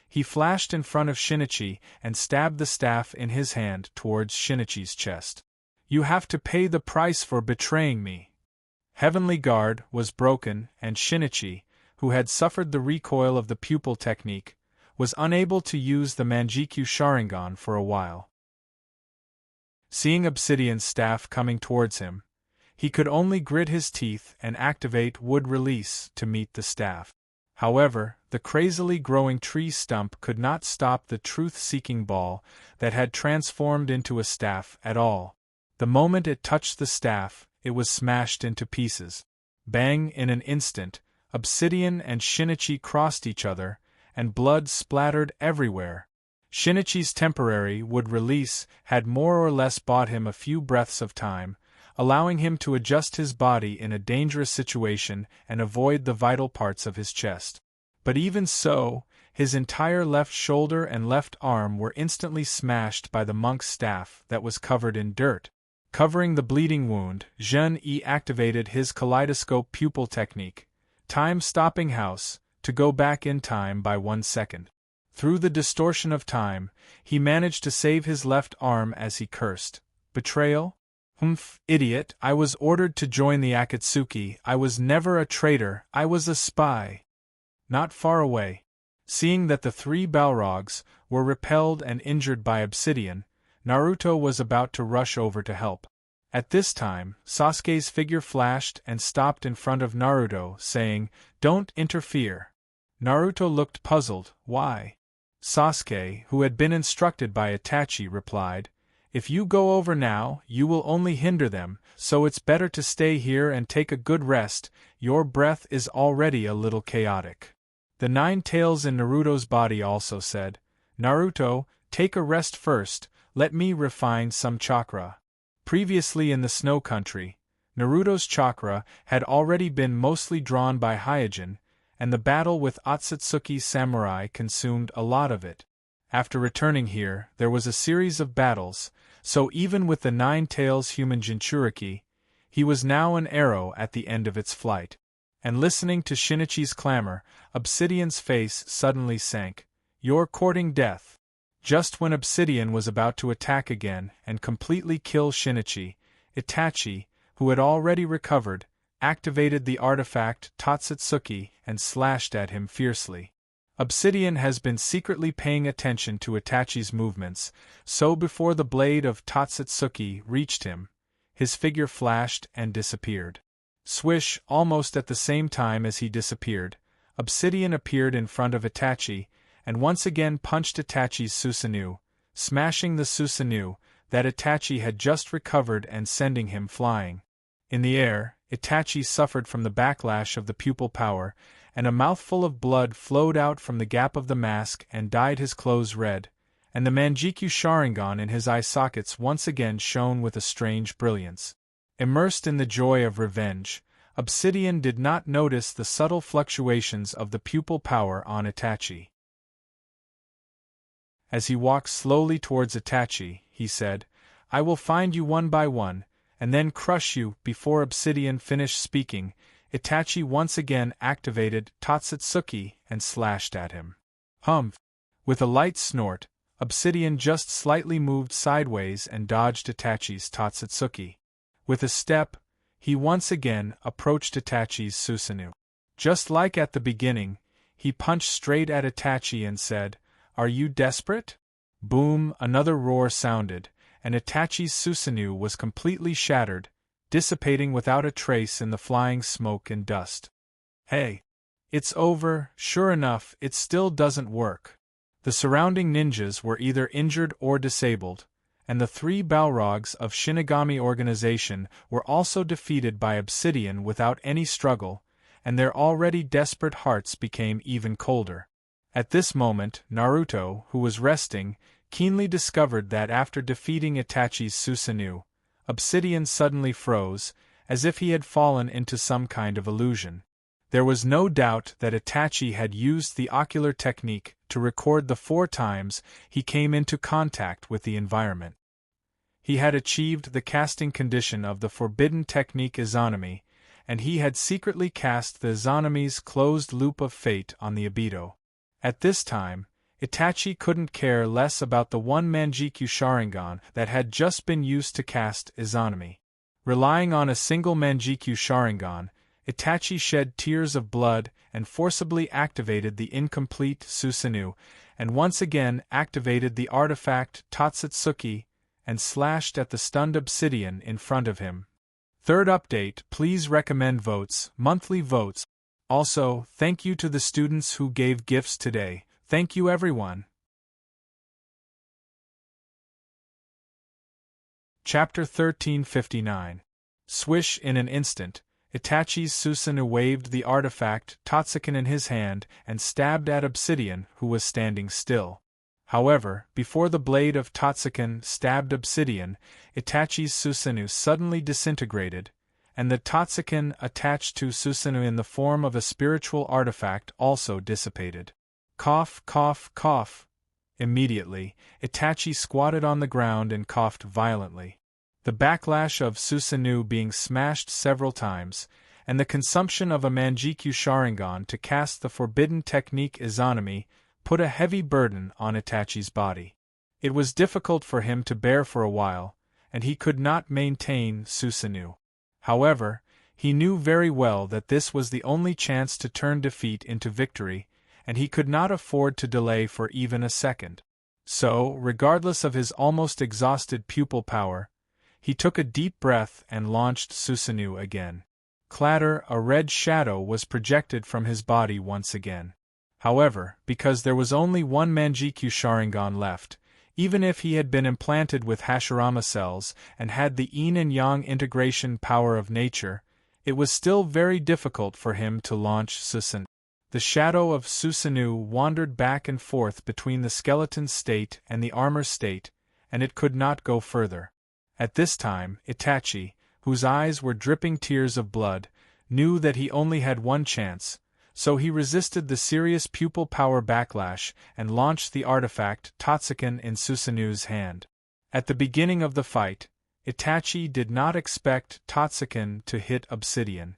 [SPEAKER 1] he flashed in front of Shinichi and stabbed the staff in his hand towards Shinichi's chest. You have to pay the price for betraying me. Heavenly Guard was broken, and Shinichi, who had suffered the recoil of the pupil technique, was unable to use the Manjikyu Sharingan for a while. Seeing Obsidian's staff coming towards him, he could only grit his teeth and activate Wood Release to meet the staff. However, the crazily growing tree stump could not stop the truth-seeking ball that had transformed into a staff at all. The moment it touched the staff, it was smashed into pieces. Bang! In an instant, Obsidian and Shinichi crossed each other, and blood splattered everywhere. Shinichi's temporary Wood Release had more or less bought him a few breaths of time, allowing him to adjust his body in a dangerous situation and avoid the vital parts of his chest. But even so, his entire left shoulder and left arm were instantly smashed by the monk's staff that was covered in dirt. Covering the bleeding wound, Zhen Yi activated his kaleidoscope pupil technique, time-stopping house, to go back in time by 1 second. Through the distortion of time, he managed to save his left arm as he cursed. Betrayal? Humph, idiot, I was ordered to join the Akatsuki. I was never a traitor, I was a spy. Not far away, seeing that the 3 Balrogs were repelled and injured by Obsidian, Naruto was about to rush over to help. At this time, Sasuke's figure flashed and stopped in front of Naruto, saying, "Don't interfere." Naruto looked puzzled. Why? Sasuke, who had been instructed by Itachi, replied, "If you go over now, you will only hinder them, so it's better to stay here and take a good rest. Your breath is already a little chaotic." The 9 tails in Naruto's body also said, "Naruto, take a rest first, let me refine some chakra." Previously in the Snow Country, Naruto's chakra had already been mostly drawn by Hyojin, and the battle with Otsutsuki's samurai consumed a lot of it. After returning here, there was a series of battles, so even with the 9 tails human Jinchuriki, he was now an arrow at the end of its flight. And listening to Shinichi's clamor, Obsidian's face suddenly sank. "You're courting death." Just when Obsidian was about to attack again and completely kill Shinichi, Itachi, who had already recovered, activated the artifact Tatsutsuki and slashed at him fiercely. Obsidian has been secretly paying attention to Itachi's movements, so before the blade of Tatsutsuki reached him, his figure flashed and disappeared. Swish! Almost at the same time as he disappeared, Obsidian appeared in front of Itachi, and once again punched Itachi's Susanoo, smashing the Susanoo that Itachi had just recovered and sending him flying. In the air, Itachi suffered from the backlash of the pupil power, and a mouthful of blood flowed out from the gap of the mask and dyed his clothes red, and the Manjikyu Sharingan in his eye sockets once again shone with a strange brilliance. Immersed in the joy of revenge, Obsidian did not notice the subtle fluctuations of the pupil power on Itachi. As he walked slowly towards Itachi, he said, "I will find you one by one, and then crush you." Before Obsidian finished speaking, Itachi once again activated Tatsutsuki and slashed at him. Humph! With a light snort, Obsidian just slightly moved sideways and dodged Itachi's Tatsutsuki. With a step, he once again approached Itachi's Susanoo. Just like at the beginning, he punched straight at Itachi and said, "Are you desperate?" Boom! Another roar sounded, and Itachi's Susanoo was completely shattered, dissipating without a trace in the flying smoke and dust. Hey! It's over. Sure enough, it still doesn't work. The surrounding ninjas were either injured or disabled, and the 3 Balrogs of Shinigami organization were also defeated by Obsidian without any struggle, and their already desperate hearts became even colder. At this moment, Naruto, who was resting, keenly discovered that after defeating Itachi's Susanoo, Obsidian suddenly froze, as if he had fallen into some kind of illusion. There was no doubt that Itachi had used the ocular technique to record the 4 times he came into contact with the environment. He had achieved the casting condition of the forbidden technique Izanami, and he had secretly cast the Izanami's closed loop of fate on the Obito. At this time, Itachi couldn't care less about the 1 Manjikyu Sharingan that had just been used to cast Izanami. Relying on a single Manjikyu Sharingan, Itachi shed tears of blood and forcibly activated the incomplete Susanoo, and once again activated the artifact Tatsutsuki and slashed at the stunned Obsidian in front of him. Third update, please recommend votes, monthly votes. Also, thank you to the students who gave gifts today. Thank you everyone. Chapter 1359. Swish in an instant, Itachi's Susanoo waved the artifact Totsuken in his hand and stabbed at Obsidian, who was standing still. However, before the blade of Totsuken stabbed Obsidian, Itachi's Susanoo suddenly disintegrated, and the Totsuken attached to Susanoo in the form of a spiritual artifact also dissipated. Cough, cough, cough. Immediately, Itachi squatted on the ground and coughed violently. The backlash of Susanoo being smashed several times, and the consumption of a Manjikyu Sharingan to cast the forbidden technique Izanami, put a heavy burden on Itachi's body. It was difficult for him to bear for a while, and he could not maintain Susanoo. However, he knew very well that this was the only chance to turn defeat into victory, and he could not afford to delay for even a second. So, regardless of his almost exhausted pupil power, he took a deep breath and launched Susanoo again. Clatter, a red shadow was projected from his body once again. However, because there was only 1 Manjikyu Sharingan left, even if he had been implanted with Hashirama cells and had the yin and yang integration power of nature, it was still very difficult for him to launch Susanoo. The shadow of Susanoo wandered back and forth between the skeleton state and the armor state, and it could not go further. At this time, Itachi, whose eyes were dripping tears of blood, knew that he only had 1 chance, so he resisted the serious pupil power backlash and launched the artifact Totsuken in Susanoo's hand. At the beginning of the fight, Itachi did not expect Totsuken to hit Obsidian.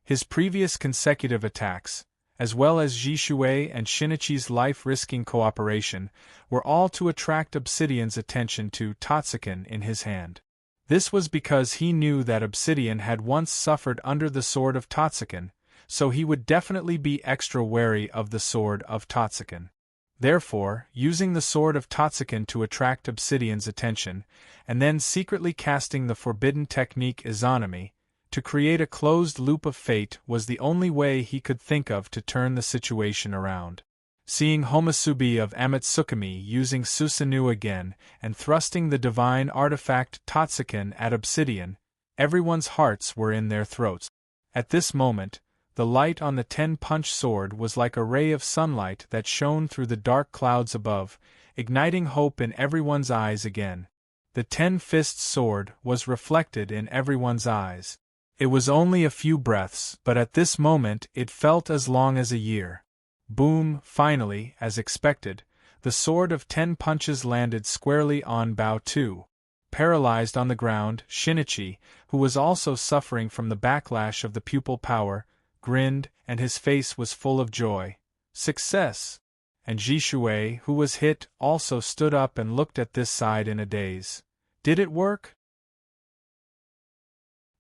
[SPEAKER 1] His previous consecutive attacks, as well as Jishuei and Shinichi's life-risking cooperation, were all to attract Obsidian's attention to Totsuken in his hand. This was because he knew that Obsidian had once suffered under the sword of Totsuken, so he would definitely be extra wary of the sword of Totsuken. Therefore, using the sword of Totsuken to attract Obsidian's attention, and then secretly casting the forbidden technique Izanami, to create a closed loop of fate was the only way he could think of to turn the situation around. Seeing Homusubi of Amatsukami using Susanoo again and thrusting the divine artifact Totsuken at Obsidian, everyone's hearts were in their throats. At this moment, the light on the 10-punch sword was like a ray of sunlight that shone through the dark clouds above, igniting hope in everyone's eyes again. The 10-fist sword was reflected in everyone's eyes. It was only a few breaths, but at this moment it felt as long as a year. Boom! Finally, as expected, the sword of 10 punches landed squarely on Bao 2. Paralyzed on the ground, Shinichi, who was also suffering from the backlash of the pupil power, grinned, and his face was full of joy. Success! And Jishuei, who was hit, also stood up and looked at this side in a daze. Did it work?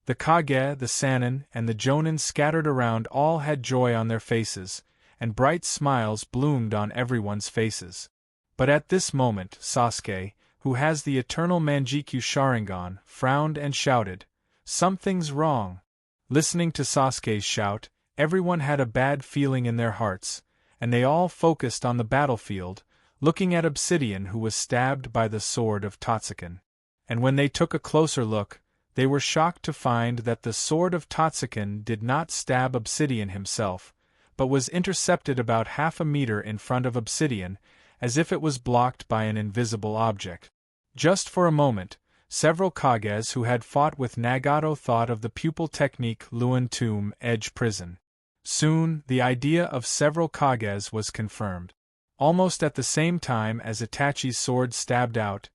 [SPEAKER 1] The Kage, the Sannin, and the Jonin scattered around all had joy on their faces, and bright smiles bloomed on everyone's faces. But at this moment, Sasuke, who has the eternal Manjikyu Sharingan, frowned and shouted, "Something's wrong." Listening to Sasuke's shout, everyone had a bad feeling in their hearts, and they all focused on the battlefield, looking at Obsidian, who was stabbed by the sword of Tenseigan. And when they took a closer look, they were shocked to find that the sword of Tenseigan did not stab Obsidian himself, but was intercepted about half a meter in front of Obsidian, as if it was blocked by an invisible object. Just for a moment, several Kages who had fought with Nagato thought of the pupil technique Luan Tomb Edge Prison. Soon, the idea of several Kages was confirmed. Almost at the same time as Itachi's sword stabbed out,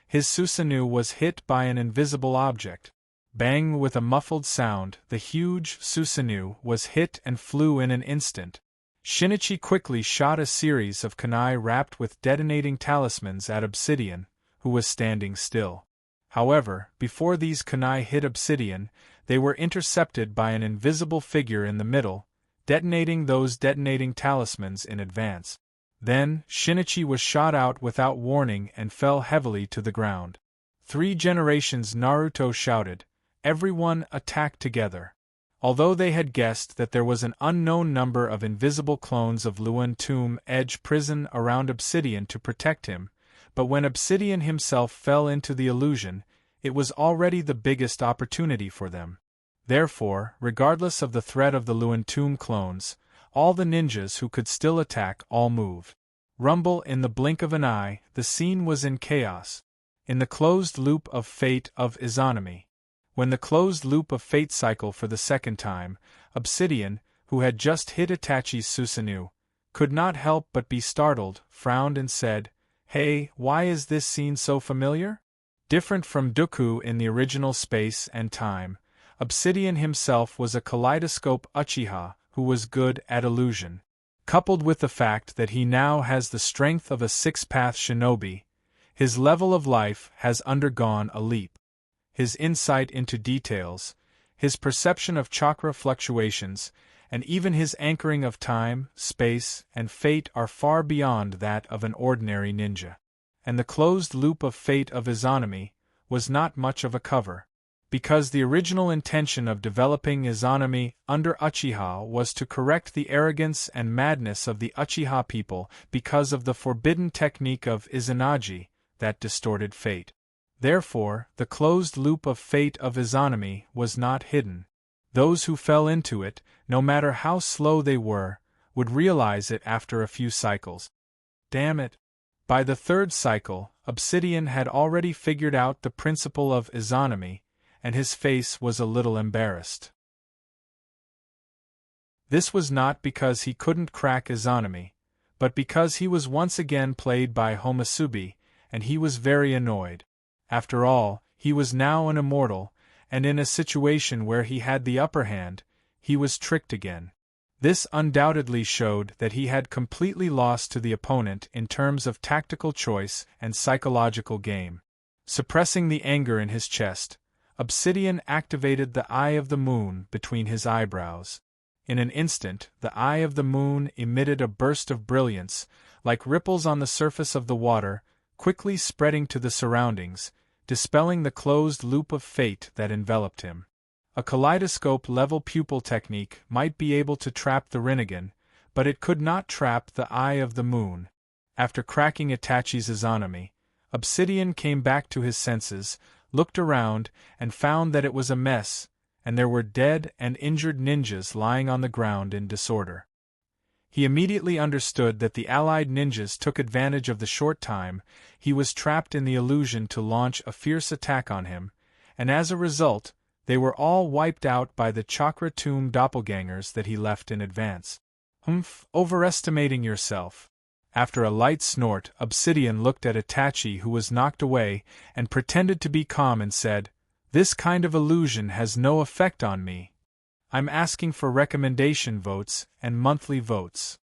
[SPEAKER 1] his Susanoo was hit by an invisible object. Bang! With a muffled sound, the huge Susanoo was hit and flew in an instant. Shinichi quickly shot a series of kunai wrapped with detonating talismans at Obsidian, who was standing still. However, before these kunai hit Obsidian, they were intercepted by an invisible figure in the middle, detonating those detonating talismans in advance. Then, Shinichi was shot out without warning and fell heavily to the ground. 3 generations Naruto shouted, "Everyone attack together!" Although they had guessed that there was an unknown number of invisible clones of Luan Tomb Edge Prison around Obsidian to protect him, but when Obsidian himself fell into the illusion, it was already the biggest opportunity for them. Therefore, regardless of the threat of the Luan Tomb clones, all the ninjas who could still attack all moved. Rumble! In the blink of an eye, the scene was in chaos. In the closed loop of fate of Izanami. When the closed loop of fate cycled for the second time, Obsidian, who had just hit Itachi's Susanoo, could not help but be startled, frowned and said, "Hey, why is this scene so familiar?" Different from Dooku in the original space and time, Obsidian himself was a kaleidoscope Uchiha who was good at illusion. Coupled with the fact that he now has the strength of a six-path shinobi, his level of life has undergone a leap. His insight into details, his perception of chakra fluctuations, and even his anchoring of time, space, and fate are far beyond that of an ordinary ninja. And the closed loop of fate of Izanami was not much of a cover. Because the original intention of developing Izanami under Uchiha was to correct the arrogance and madness of the Uchiha people because of the forbidden technique of Izanagi that distorted fate. Therefore, the closed loop of fate of Izanami was not hidden. Those who fell into it, no matter how slow they were, would realize it after a few cycles. Damn it! By the third cycle, Obsidian had already figured out the principle of Izanami, and his face was a little embarrassed. This was not because he couldn't crack Izanami, but because he was once again played by Homusubi, and he was very annoyed. After all, he was now an immortal, and in a situation where he had the upper hand, he was tricked again. This undoubtedly showed that he had completely lost to the opponent in terms of tactical choice and psychological game. Suppressing the anger in his chest, Obsidian activated the Eye of the Moon between his eyebrows. In an instant, the Eye of the Moon emitted a burst of brilliance, like ripples on the surface of the water, quickly spreading to the surroundings, dispelling the closed loop of fate that enveloped him. A kaleidoscope-level pupil technique might be able to trap the Rinnegan, but it could not trap the Eye of the Moon. After cracking Itachi's Izanami, Obsidian came back to his senses, looked around, and found that it was a mess, and there were dead and injured ninjas lying on the ground in disorder. He immediately understood that the allied ninjas took advantage of the short time he was trapped in the illusion to launch a fierce attack on him, and as a result, they were all wiped out by the chakra tomb doppelgangers that he left in advance. Overestimating yourself. After a light snort, Obsidian looked at Itachi, who was knocked away, and pretended to be calm and said, "This kind of illusion has no effect on me. I'm asking for recommendation votes and monthly votes."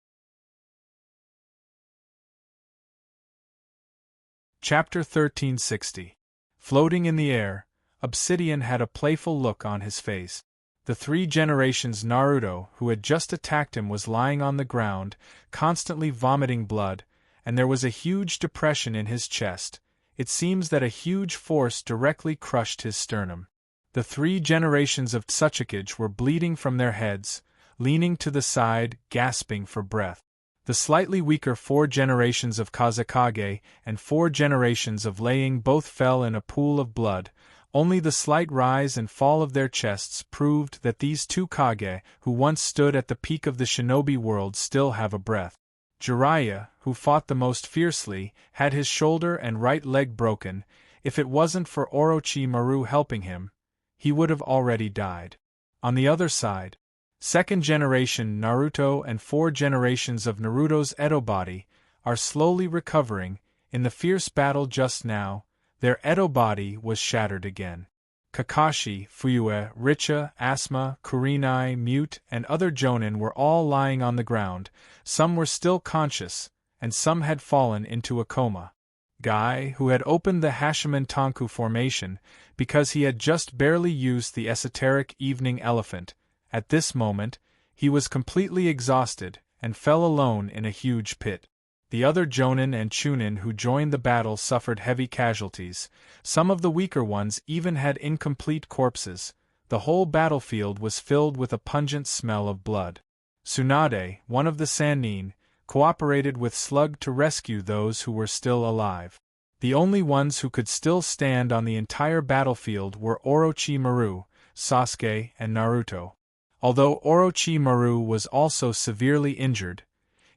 [SPEAKER 1] Chapter 1360. Floating in the air, Obsidian had a playful look on his face. The 3 generations Naruto who had just attacked him was lying on the ground, constantly vomiting blood, and there was a huge depression in his chest. it seems that a huge force directly crushed his sternum. The 3 generations of Tsuchikage were bleeding from their heads, leaning to the side, gasping for breath. The slightly weaker 4 generations of Kazekage and 4 generations of Laying both fell in a pool of blood. Only the slight rise and fall of their chests proved that these 2 Kage, who once stood at the peak of the shinobi world, still have a breath. Jiraiya, who fought the most fiercely, had his shoulder and right leg broken. If it wasn't for Orochimaru helping him, he would have already died. On the other side, 2nd generation Naruto and 4 generations of Naruto's Edo body are slowly recovering. In the fierce battle just now, their Edo body was shattered again. Kakashi, Fuyue, Richa, Asuma, Kurenai, Mute, and other Jonin were all lying on the ground. Some were still conscious, and some had fallen into a coma. Guy, who had opened the Hashiman Tanku formation because he had just barely used the esoteric evening elephant, at this moment, he was completely exhausted and fell alone in a huge pit. The other Jonin and Chunin who joined the battle suffered heavy casualties. Some of the weaker ones even had incomplete corpses. The whole battlefield was filled with a pungent smell of blood. Tsunade, one of the Sannin, cooperated with Slug to rescue those who were still alive. The only ones who could still stand on the entire battlefield were Orochimaru, Sasuke, and Naruto. Although Orochimaru was also severely injured,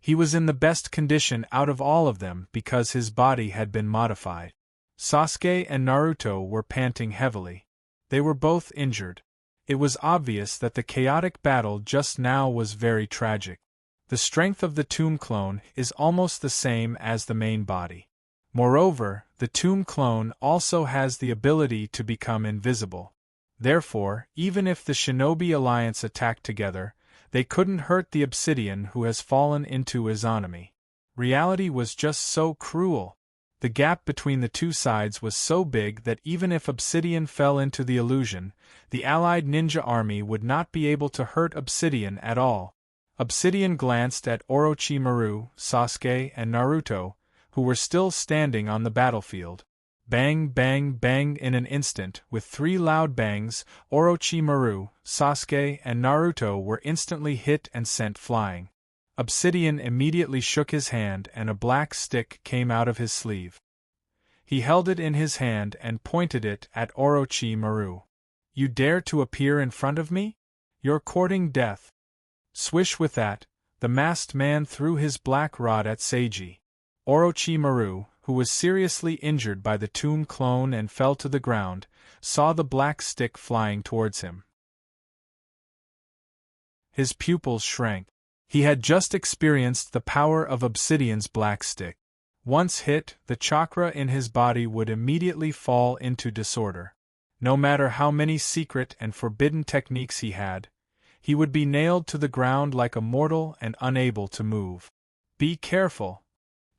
[SPEAKER 1] he was in the best condition out of all of them because his body had been modified. Sasuke and Naruto were panting heavily. They were both injured. It was obvious that the chaotic battle just now was very tragic. The strength of the tomb clone is almost the same as the main body. Moreover, the tomb clone also has the ability to become invisible. Therefore, even if the Shinobi Alliance attacked together, they couldn't hurt the Obsidian who has fallen into Izanami. Reality was just so cruel. The gap between the two sides was so big that even if Obsidian fell into the illusion, the allied ninja army would not be able to hurt Obsidian at all. Obsidian glanced at Orochimaru, Sasuke, and Naruto, who were still standing on the battlefield. Bang, bang, bang in an instant, with 3 loud bangs, Orochimaru, Sasuke, and Naruto were instantly hit and sent flying. Obsidian immediately shook his hand and a black stick came out of his sleeve. He held it in his hand and pointed it at Orochimaru. "You dare to appear in front of me? You're courting death." Swish with that, the masked man threw his black rod at Seiji. Orochimaru, who was seriously injured by the tomb clone and fell to the ground, saw the black stick flying towards him. His pupils shrank. He had just experienced the power of Obsidian's black stick. Once hit, the chakra in his body would immediately fall into disorder. No matter how many secret and forbidden techniques he had, he would be nailed to the ground like a mortal and unable to move. "Be careful!"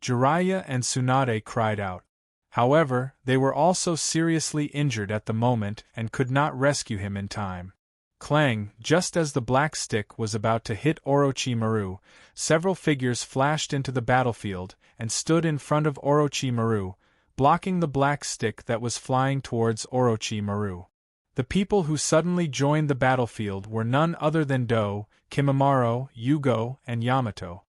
[SPEAKER 1] Jiraiya and Tsunade cried out. However, they were also seriously injured at the moment and could not rescue him in time. Clang! Just as the black stick was about to hit Orochimaru, several figures flashed into the battlefield and stood in front of Orochimaru, blocking the black stick that was flying towards Orochimaru. The people who suddenly joined the battlefield were none other than Do, Kimimaro, Yugo, and Yamato.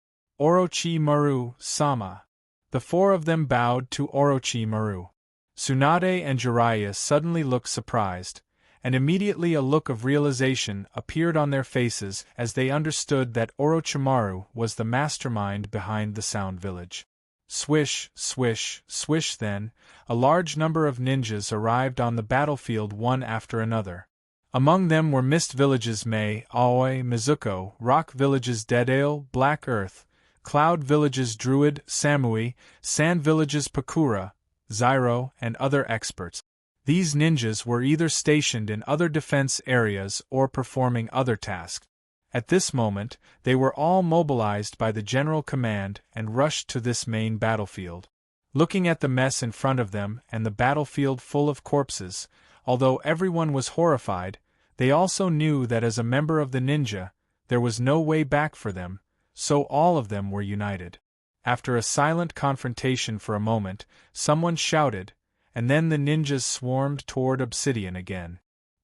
[SPEAKER 1] Orochimaru-sama. The 4 of them bowed to Orochimaru. Tsunade and Jiraiya suddenly looked surprised, and immediately a look of realization appeared on their faces as they understood that Orochimaru was the mastermind behind the Sound Village. Swish, swish, swish. Then, a large number of ninjas arrived on the battlefield one after another. Among them were Mist Village's Mei, Aoi, Mizuko, Rock Village's Deadale, Black Earth, Cloud Village's Druid, Samui, Sand Village's Pakura, Zyro, and other experts. These ninjas were either stationed in other defense areas or performing other tasks. At this moment, they were all mobilized by the general command and rushed to this main battlefield. Looking at the mess in front of them and the battlefield full of corpses, although everyone was horrified, they also knew that as a member of the ninja, there was no way back for them, so all of them were united. After a silent confrontation for a moment, someone shouted, and then the ninjas swarmed toward Obsidian again.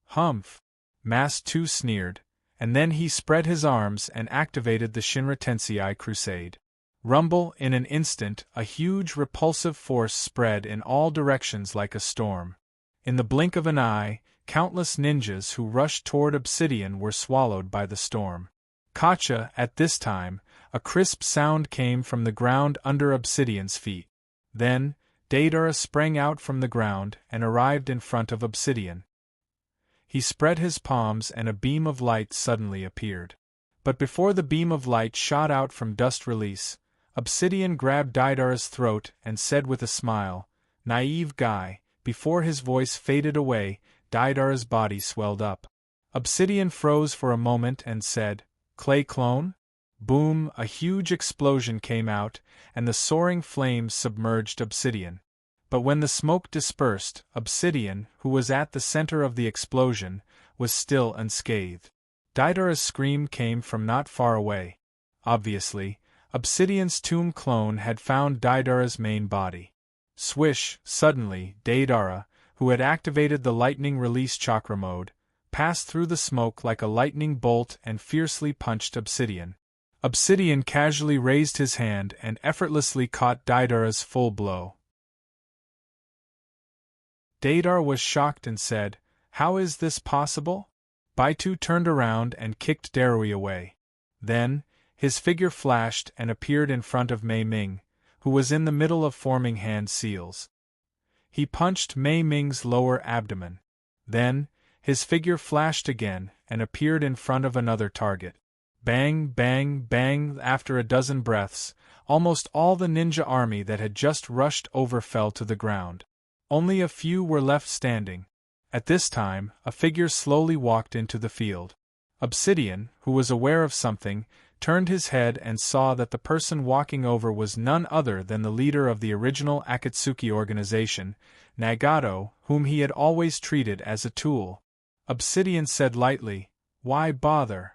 [SPEAKER 1] Humph! Mask 2 sneered, and then he spread his arms and activated the Shinra Tensei Crusade. Rumble, in an instant, a huge repulsive force spread in all directions like a storm. In the blink of an eye, countless ninjas who rushed toward Obsidian were swallowed by the storm. Gotcha! At this time, a crisp sound came from the ground under Obsidian's feet. Then, Deidara sprang out from the ground and arrived in front of Obsidian. He spread his palms and a beam of light suddenly appeared. But before the beam of light shot out from dust release, Obsidian grabbed Deidara's throat and said with a smile, "Naive guy." Before his voice faded away, Deidara's body swelled up. Obsidian froze for a moment and said, "Clay clone?" Boom! A huge explosion came out, and the soaring flames submerged Obsidian. But when the smoke dispersed, Obsidian, who was at the center of the explosion, was still unscathed. Deidara's scream came from not far away. Obviously, Obsidian's tomb clone had found Deidara's main body. Swish! Suddenly, Deidara, who had activated the lightning release chakra mode, passed through the smoke like a lightning bolt and fiercely punched Obsidian. Obsidian casually raised his hand and effortlessly caught Deidara's full blow. Deidara was shocked and said, "How is this possible?" Baitu turned around and kicked Darui away. Then, his figure flashed and appeared in front of Mei Ming, who was in the middle of forming hand seals. He punched Mei Ming's lower abdomen. Then, his figure flashed again and appeared in front of another target. Bang, bang, bang! After a dozen breaths, almost all the ninja army that had just rushed over fell to the ground. Only a few were left standing. At this time, a figure slowly walked into the field. Obsidian, who was aware of something, turned his head and saw that the person walking over was none other than the leader of the original Akatsuki organization, Nagato, whom he had always treated as a tool. Obsidian said lightly, "Why bother?"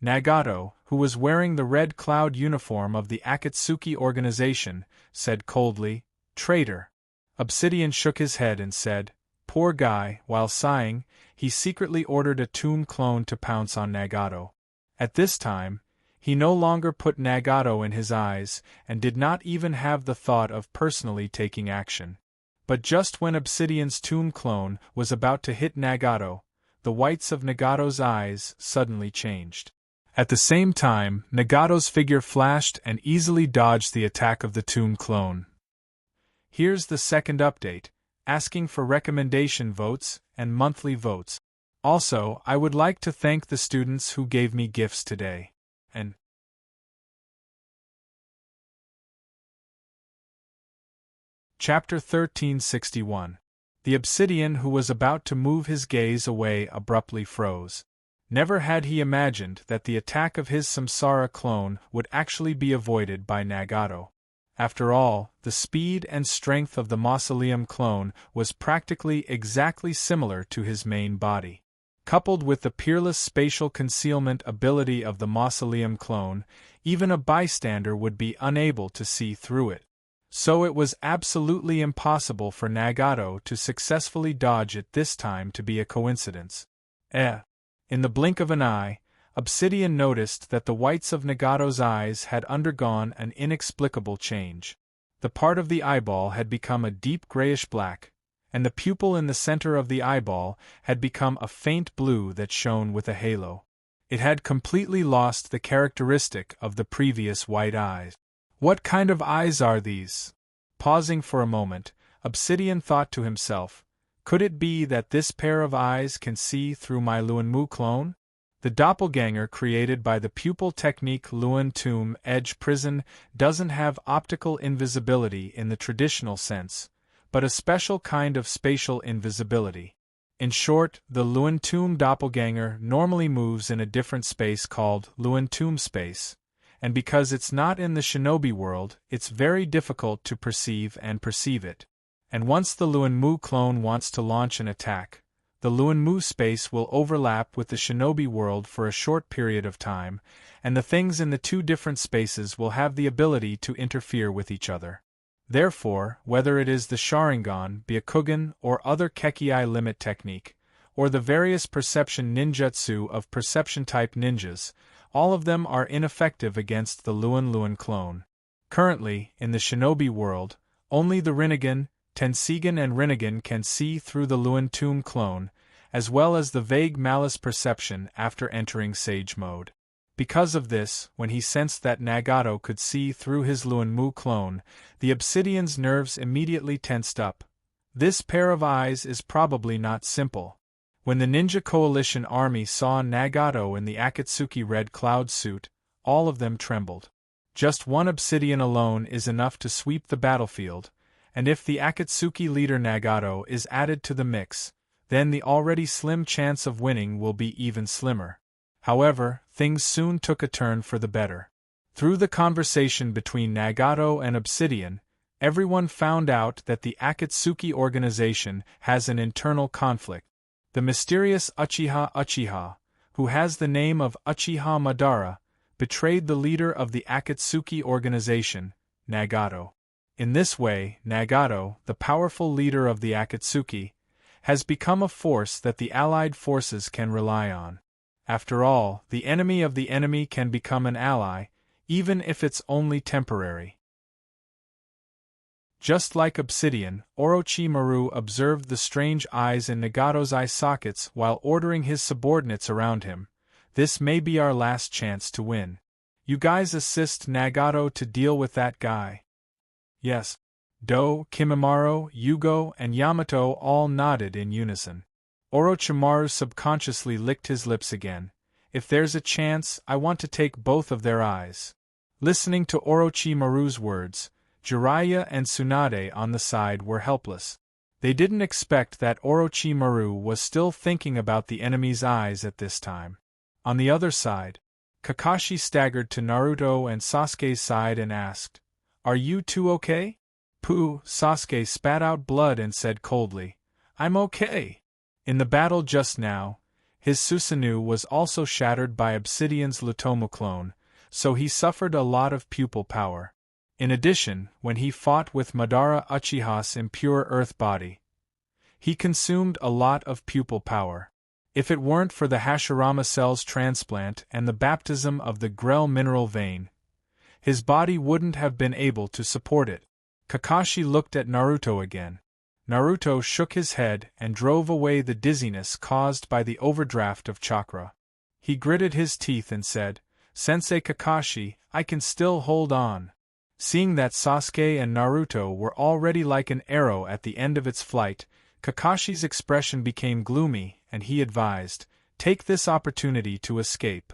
[SPEAKER 1] Nagato, who was wearing the red cloud uniform of the Akatsuki organization, said coldly, "Traitor." Obsidian shook his head and said, "Poor guy." While sighing, he secretly ordered a tomb clone to pounce on Nagato. At this time, he no longer put Nagato in his eyes and did not even have the thought of personally taking action. But just when Obsidian's tomb clone was about to hit Nagato, the whites of Nagato's eyes suddenly changed. At the same time, Nagato's figure flashed and easily dodged the attack of the tomb clone. Here's the second update, asking for recommendation votes and monthly votes. Also, I would like to thank the students who gave me gifts today. And Chapter 1361. The Obsidian who was about to move his gaze away abruptly froze. Never had he imagined that the attack of his Samsara clone would actually be avoided by Nagato. After all, the speed and strength of the Mausoleum clone was practically exactly similar to his main body. Coupled with the peerless spatial concealment ability of the Mausoleum clone, even a bystander would be unable to see through it. So it was absolutely impossible for Nagato to successfully dodge it this time to be a coincidence. In the blink of an eye, Obsidian noticed that the whites of Nagato's eyes had undergone an inexplicable change. The part of the eyeball had become a deep grayish-black, and the pupil in the center of the eyeball had become a faint blue that shone with a halo. It had completely lost the characteristic of the previous white eyes. What kind of eyes are these? Pausing for a moment, Obsidian thought to himself, could it be that this pair of eyes can see through my Luanmu clone? The doppelganger created by the pupil technique Luan Tomb Edge Prison doesn't have optical invisibility in the traditional sense, but a special kind of spatial invisibility. In short, the Luan Tomb doppelganger normally moves in a different space called Luan Tomb space, and because it's not in the shinobi world, it's very difficult to perceive it. And once the Luanmu clone wants to launch an attack, the Luanmu space will overlap with the shinobi world for a short period of time, and the things in the two different spaces will have the ability to interfere with each other. Therefore, whether it is the Sharingan, Byakugan, or other Kekii limit technique, or the various perception ninjutsu of perception-type ninjas, all of them are ineffective against the Luan clone. Currently, in the shinobi world, only the Rinnegan, Tenseigan and Rinnegan can see through the Luan tomb clone, as well as the vague malice perception after entering Sage mode. Because of this, when he sensed that Nagato could see through his Luan-mu clone, the Obsidian's nerves immediately tensed up. This pair of eyes is probably not simple. When the Ninja Coalition army saw Nagato in the Akatsuki Red Cloud suit, all of them trembled. Just one Obsidian alone is enough to sweep the battlefield, and if the Akatsuki leader Nagato is added to the mix, then the already slim chance of winning will be even slimmer. However, things soon took a turn for the better. Through the conversation between Nagato and Obsidian, everyone found out that the Akatsuki organization has an internal conflict. The mysterious Uchiha, who has the name of Uchiha Madara, betrayed the leader of the Akatsuki organization, Nagato. In this way, Nagato, the powerful leader of the Akatsuki, has become a force that the allied forces can rely on. After all, the enemy of the enemy can become an ally, even if it's only temporary. Just like Obsidian, Orochimaru observed the strange eyes in Nagato's eye sockets while ordering his subordinates around him. This may be our last chance to win. You guys assist Nagato to deal with that guy. Yes. Do, Kimimaro, Yugo, and Yamato all nodded in unison. Orochimaru subconsciously licked his lips again. If there's a chance, I want to take both of their eyes. Listening to Orochimaru's words, Jiraiya and Tsunade on the side were helpless. They didn't expect that Orochimaru was still thinking about the enemy's eyes at this time. On the other side, Kakashi staggered to Naruto and Sasuke's side and asked, "Are you two okay?" "Pooh," Sasuke spat out blood and said coldly, "I'm okay." In the battle just now, his Susanoo was also shattered by Obsidian's Lutomu clone, so he suffered a lot of pupil power. In addition, when he fought with Madara Uchiha's impure earth body, he consumed a lot of pupil power. If it weren't for the Hashirama cell's transplant and the baptism of the Grell mineral vein, his body wouldn't have been able to support it. Kakashi looked at Naruto again. Naruto shook his head and drove away the dizziness caused by the overdraft of chakra. He gritted his teeth and said, "Sensei Kakashi, I can still hold on." Seeing that Sasuke and Naruto were already like an arrow at the end of its flight, Kakashi's expression became gloomy, and he advised, "Take this opportunity to escape."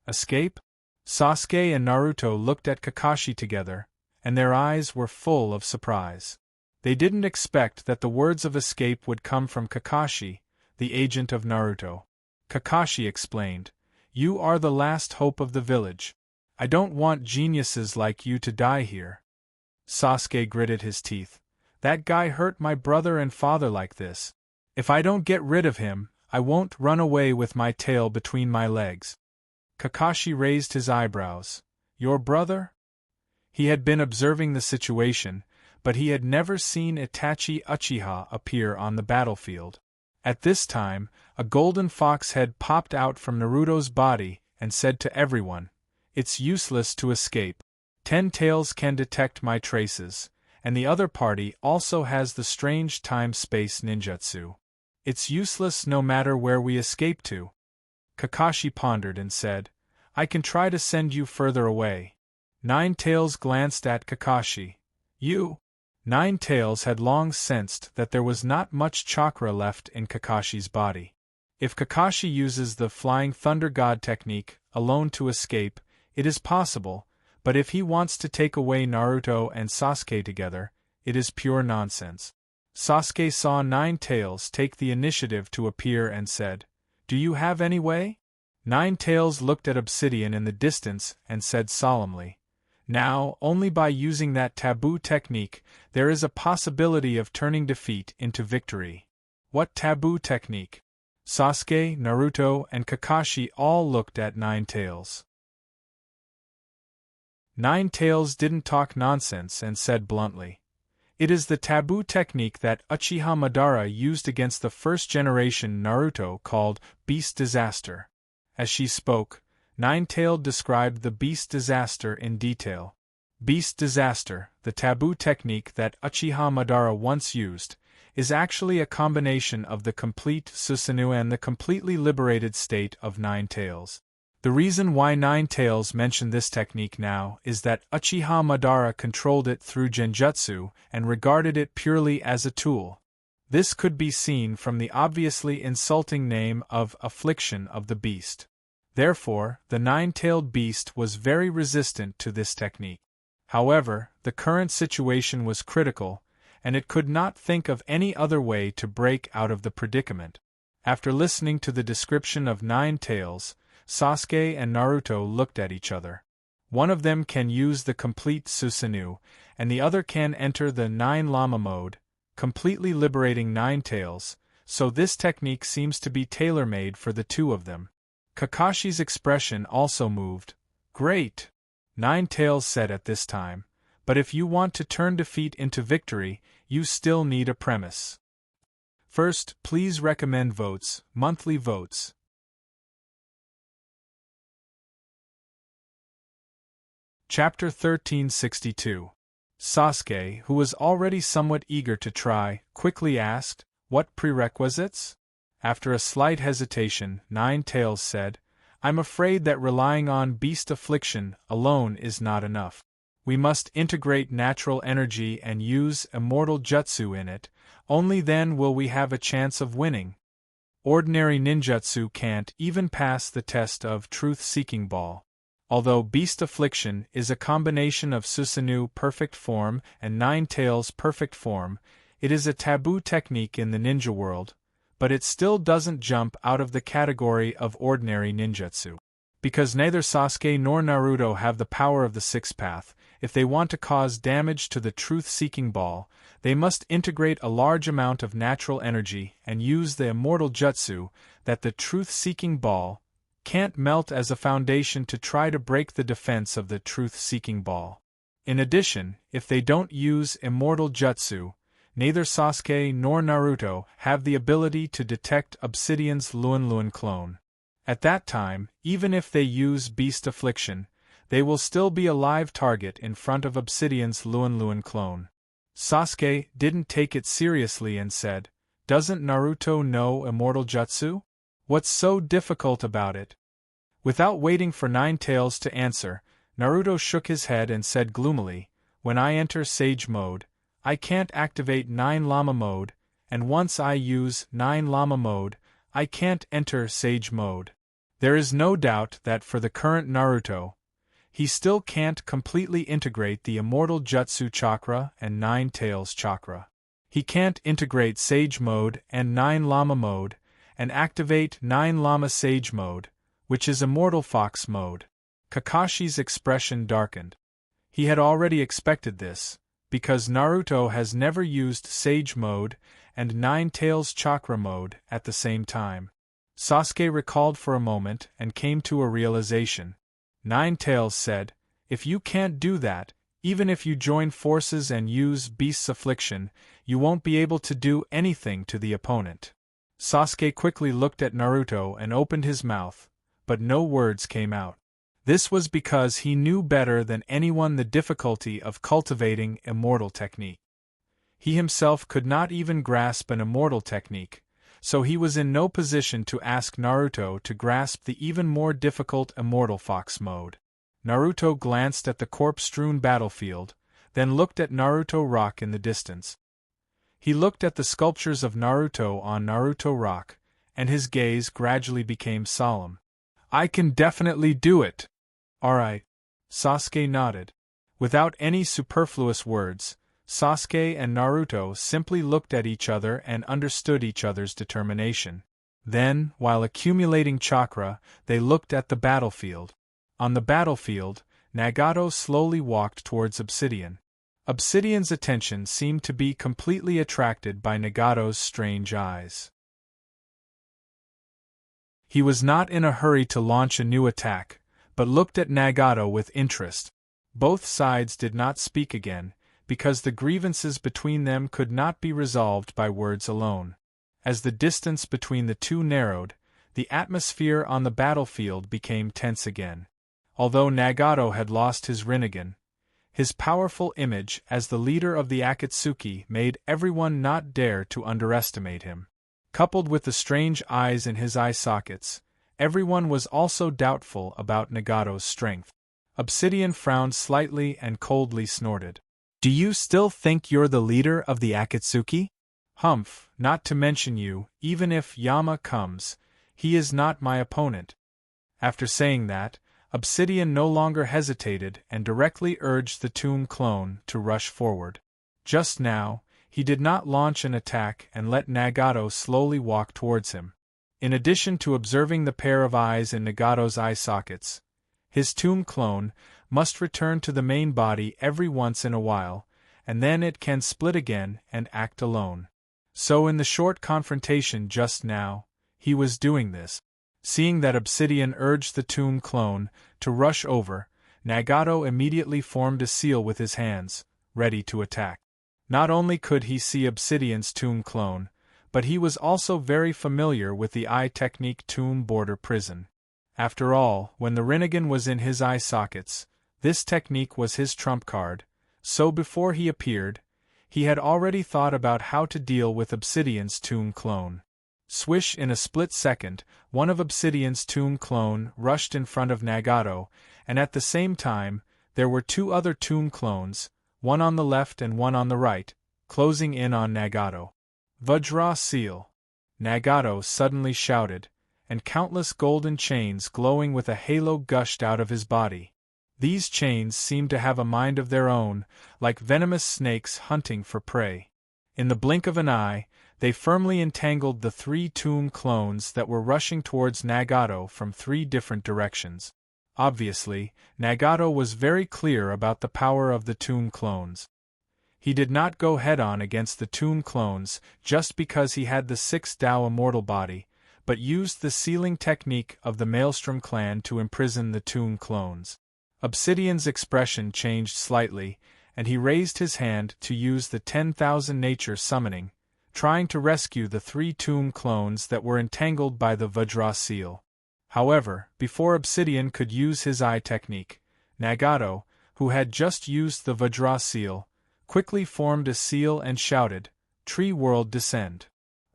[SPEAKER 1] Escape? Sasuke and Naruto looked at Kakashi together, and their eyes were full of surprise. They didn't expect that the words of escape would come from Kakashi, the agent of Naruto. Kakashi explained, "You are the last hope of the village. I don't want geniuses like you to die here." Sasuke gritted his teeth. "That guy hurt my brother and father like this. If I don't get rid of him, I won't run away with my tail between my legs." Kakashi raised his eyebrows. "Your brother?" He had been observing the situation, but he had never seen Itachi Uchiha appear on the battlefield. At this time, a golden fox head popped out from Naruto's body and said to everyone, "It's useless to escape. 10 Tails can detect my traces, and the other party also has the strange time-space ninjutsu. It's useless no matter where we escape to." Kakashi pondered and said, "I can try to send you further away." Nine Tails glanced at Kakashi. "You?" Nine Tails had long sensed that there was not much chakra left in Kakashi's body. If Kakashi uses the Flying Thunder God technique alone to escape, it is possible, but if he wants to take away Naruto and Sasuke together, it is pure nonsense. Sasuke saw Nine Tails take the initiative to appear and said, "Do you have any way?" Nine Tails looked at Obsidian in the distance and said solemnly, "Now, only by using that taboo technique, there is a possibility of turning defeat into victory." "What taboo technique?" Sasuke, Naruto, and Kakashi all looked at Nine Tails. Nine Tails didn't talk nonsense and said bluntly, It is the taboo technique that Uchiha Madara used against the first-generation Naruto called Beast Disaster. As she spoke, Nine-Tailed described the Beast Disaster in detail. Beast Disaster, the taboo technique that Uchiha Madara once used, is actually a combination of the complete Susanoo and the completely liberated state of Nine-Tails. The reason why Nine-Tails mentioned this technique now is that Uchiha Madara controlled it through genjutsu and regarded it purely as a tool. This could be seen from the obviously insulting name of Affliction of the Beast. Therefore, the Nine-Tailed Beast was very resistant to this technique. However, the current situation was critical, and it could not think of any other way to break out of the predicament. After listening to the description of Nine-Tails, Sasuke and Naruto looked at each other. One of them can use the complete Susanoo, and the other can enter the Nine Lama mode, completely liberating Nine-Tails, so this technique seems to be tailor-made for the two of them. Kakashi's expression also moved. Great! Nine-Tails said at this time, but if you want to turn defeat into victory, you still need a premise. First, please recommend votes, monthly votes. Chapter 1362. Sasuke, who was already somewhat eager to try, quickly asked, "What prerequisites?" After a slight hesitation, Nine-Tails said, "I'm afraid that relying on Beast Affliction alone is not enough. We must integrate natural energy and use immortal jutsu in it, only then will we have a chance of winning. Ordinary ninjutsu can't even pass the test of Truth-Seeking Ball. Although Beast Affliction is a combination of Susanoo perfect form and Nine-Tails perfect form, it is a taboo technique in the ninja world, but it still doesn't jump out of the category of ordinary ninjutsu. Because neither Sasuke nor Naruto have the power of the Sixth Path, if they want to cause damage to the Truth-Seeking Ball, they must integrate a large amount of natural energy and use the immortal jutsu that the Truth-Seeking Ball can't melt as a foundation to try to break the defense of the Truth-Seeking Ball. In addition, if they don't use immortal jutsu, neither Sasuke nor Naruto have the ability to detect Obsidian's Luan clone. At that time, even if they use Beast Affliction, they will still be a live target in front of Obsidian's Luan clone. Sasuke didn't take it seriously and said, "Doesn't Naruto know immortal jutsu? What's so difficult about it?" Without waiting for Nine-Tails to answer, Naruto shook his head and said gloomily, "When I enter Sage Mode, I can't activate Nine Lama Mode, and once I use Nine Lama Mode, I can't enter Sage Mode. There is no doubt that for the current Naruto, he still can't completely integrate the Immortal Jutsu Chakra and Nine-Tails Chakra. He can't integrate Sage Mode and Nine Lama Mode, and activate Nine Lama Sage Mode, which is Immortal Fox Mode." Kakashi's expression darkened. He had already expected this, because Naruto has never used Sage Mode and Nine-Tails Chakra Mode at the same time. Sasuke recalled for a moment and came to a realization. Nine-Tails said, "If you can't do that, even if you join forces and use Beast's Affliction, you won't be able to do anything to the opponent." Sasuke quickly looked at Naruto and opened his mouth, but no words came out. This was because he knew better than anyone the difficulty of cultivating immortal technique. He himself could not even grasp an immortal technique, so he was in no position to ask Naruto to grasp the even more difficult Immortal Fox Mode. Naruto glanced at the corpse-strewn battlefield, then looked at Naruto Rock in the distance. He looked at the sculptures of Naruto on Naruto Rock, and his gaze gradually became solemn. "I can definitely do it." "Alright." Sasuke nodded. Without any superfluous words, Sasuke and Naruto simply looked at each other and understood each other's determination. Then, while accumulating chakra, they looked at the battlefield. On the battlefield, Nagato slowly walked towards Obsidian. Obsidian's attention seemed to be completely attracted by Nagato's strange eyes. He was not in a hurry to launch a new attack, but looked at Nagato with interest. Both sides did not speak again, because the grievances between them could not be resolved by words alone. As the distance between the two narrowed, the atmosphere on the battlefield became tense again. Although Nagato had lost his Rinnegan, his powerful image as the leader of the Akatsuki made everyone not dare to underestimate him. Coupled with the strange eyes in his eye sockets, everyone was also doubtful about Nagato's strength. Obsidian frowned slightly and coldly snorted. "Do you still think you're the leader of the Akatsuki?" "Humph, not to mention you, even if Yama comes, he is not my opponent." After saying that, Obsidian no longer hesitated and directly urged the tomb clone to rush forward. Just now, he did not launch an attack and let Nagato slowly walk towards him. In addition to observing the pair of eyes in Nagato's eye sockets, his tomb clone must return to the main body every once in a while, and then it can split again and act alone. So in the short confrontation just now, he was doing this. Seeing that Obsidian urged the tomb clone to rush over, Nagato immediately formed a seal with his hands, ready to attack. Not only could he see Obsidian's tomb clone, but he was also very familiar with the eye technique tomb border prison. After all, when the Rinnegan was in his eye sockets, this technique was his trump card, so before he appeared, he had already thought about how to deal with Obsidian's tomb clone. Swish! In a split second, one of Obsidian's tomb clone rushed in front of Nagato, and at the same time, there were two other tomb clones, one on the left and one on the right, closing in on Nagato. "Vajra seal!" Nagato suddenly shouted, and countless golden chains glowing with a halo gushed out of his body. These chains seemed to have a mind of their own, like venomous snakes hunting for prey. In the blink of an eye, they firmly entangled the three tomb clones that were rushing towards Nagato from three different directions. Obviously, Nagato was very clear about the power of the tomb clones. He did not go head-on against the tomb clones just because he had the 6 Dao immortal body, but used the sealing technique of the Maelstrom clan to imprison the tomb clones. Obsidian's expression changed slightly, and he raised his hand to use the 10,000 nature summoning, trying to rescue the 3 tomb clones that were entangled by the Vajra seal. However, before Obsidian could use his eye technique, Nagato, who had just used the Vajra seal, quickly formed a seal and shouted, "Tree world descend."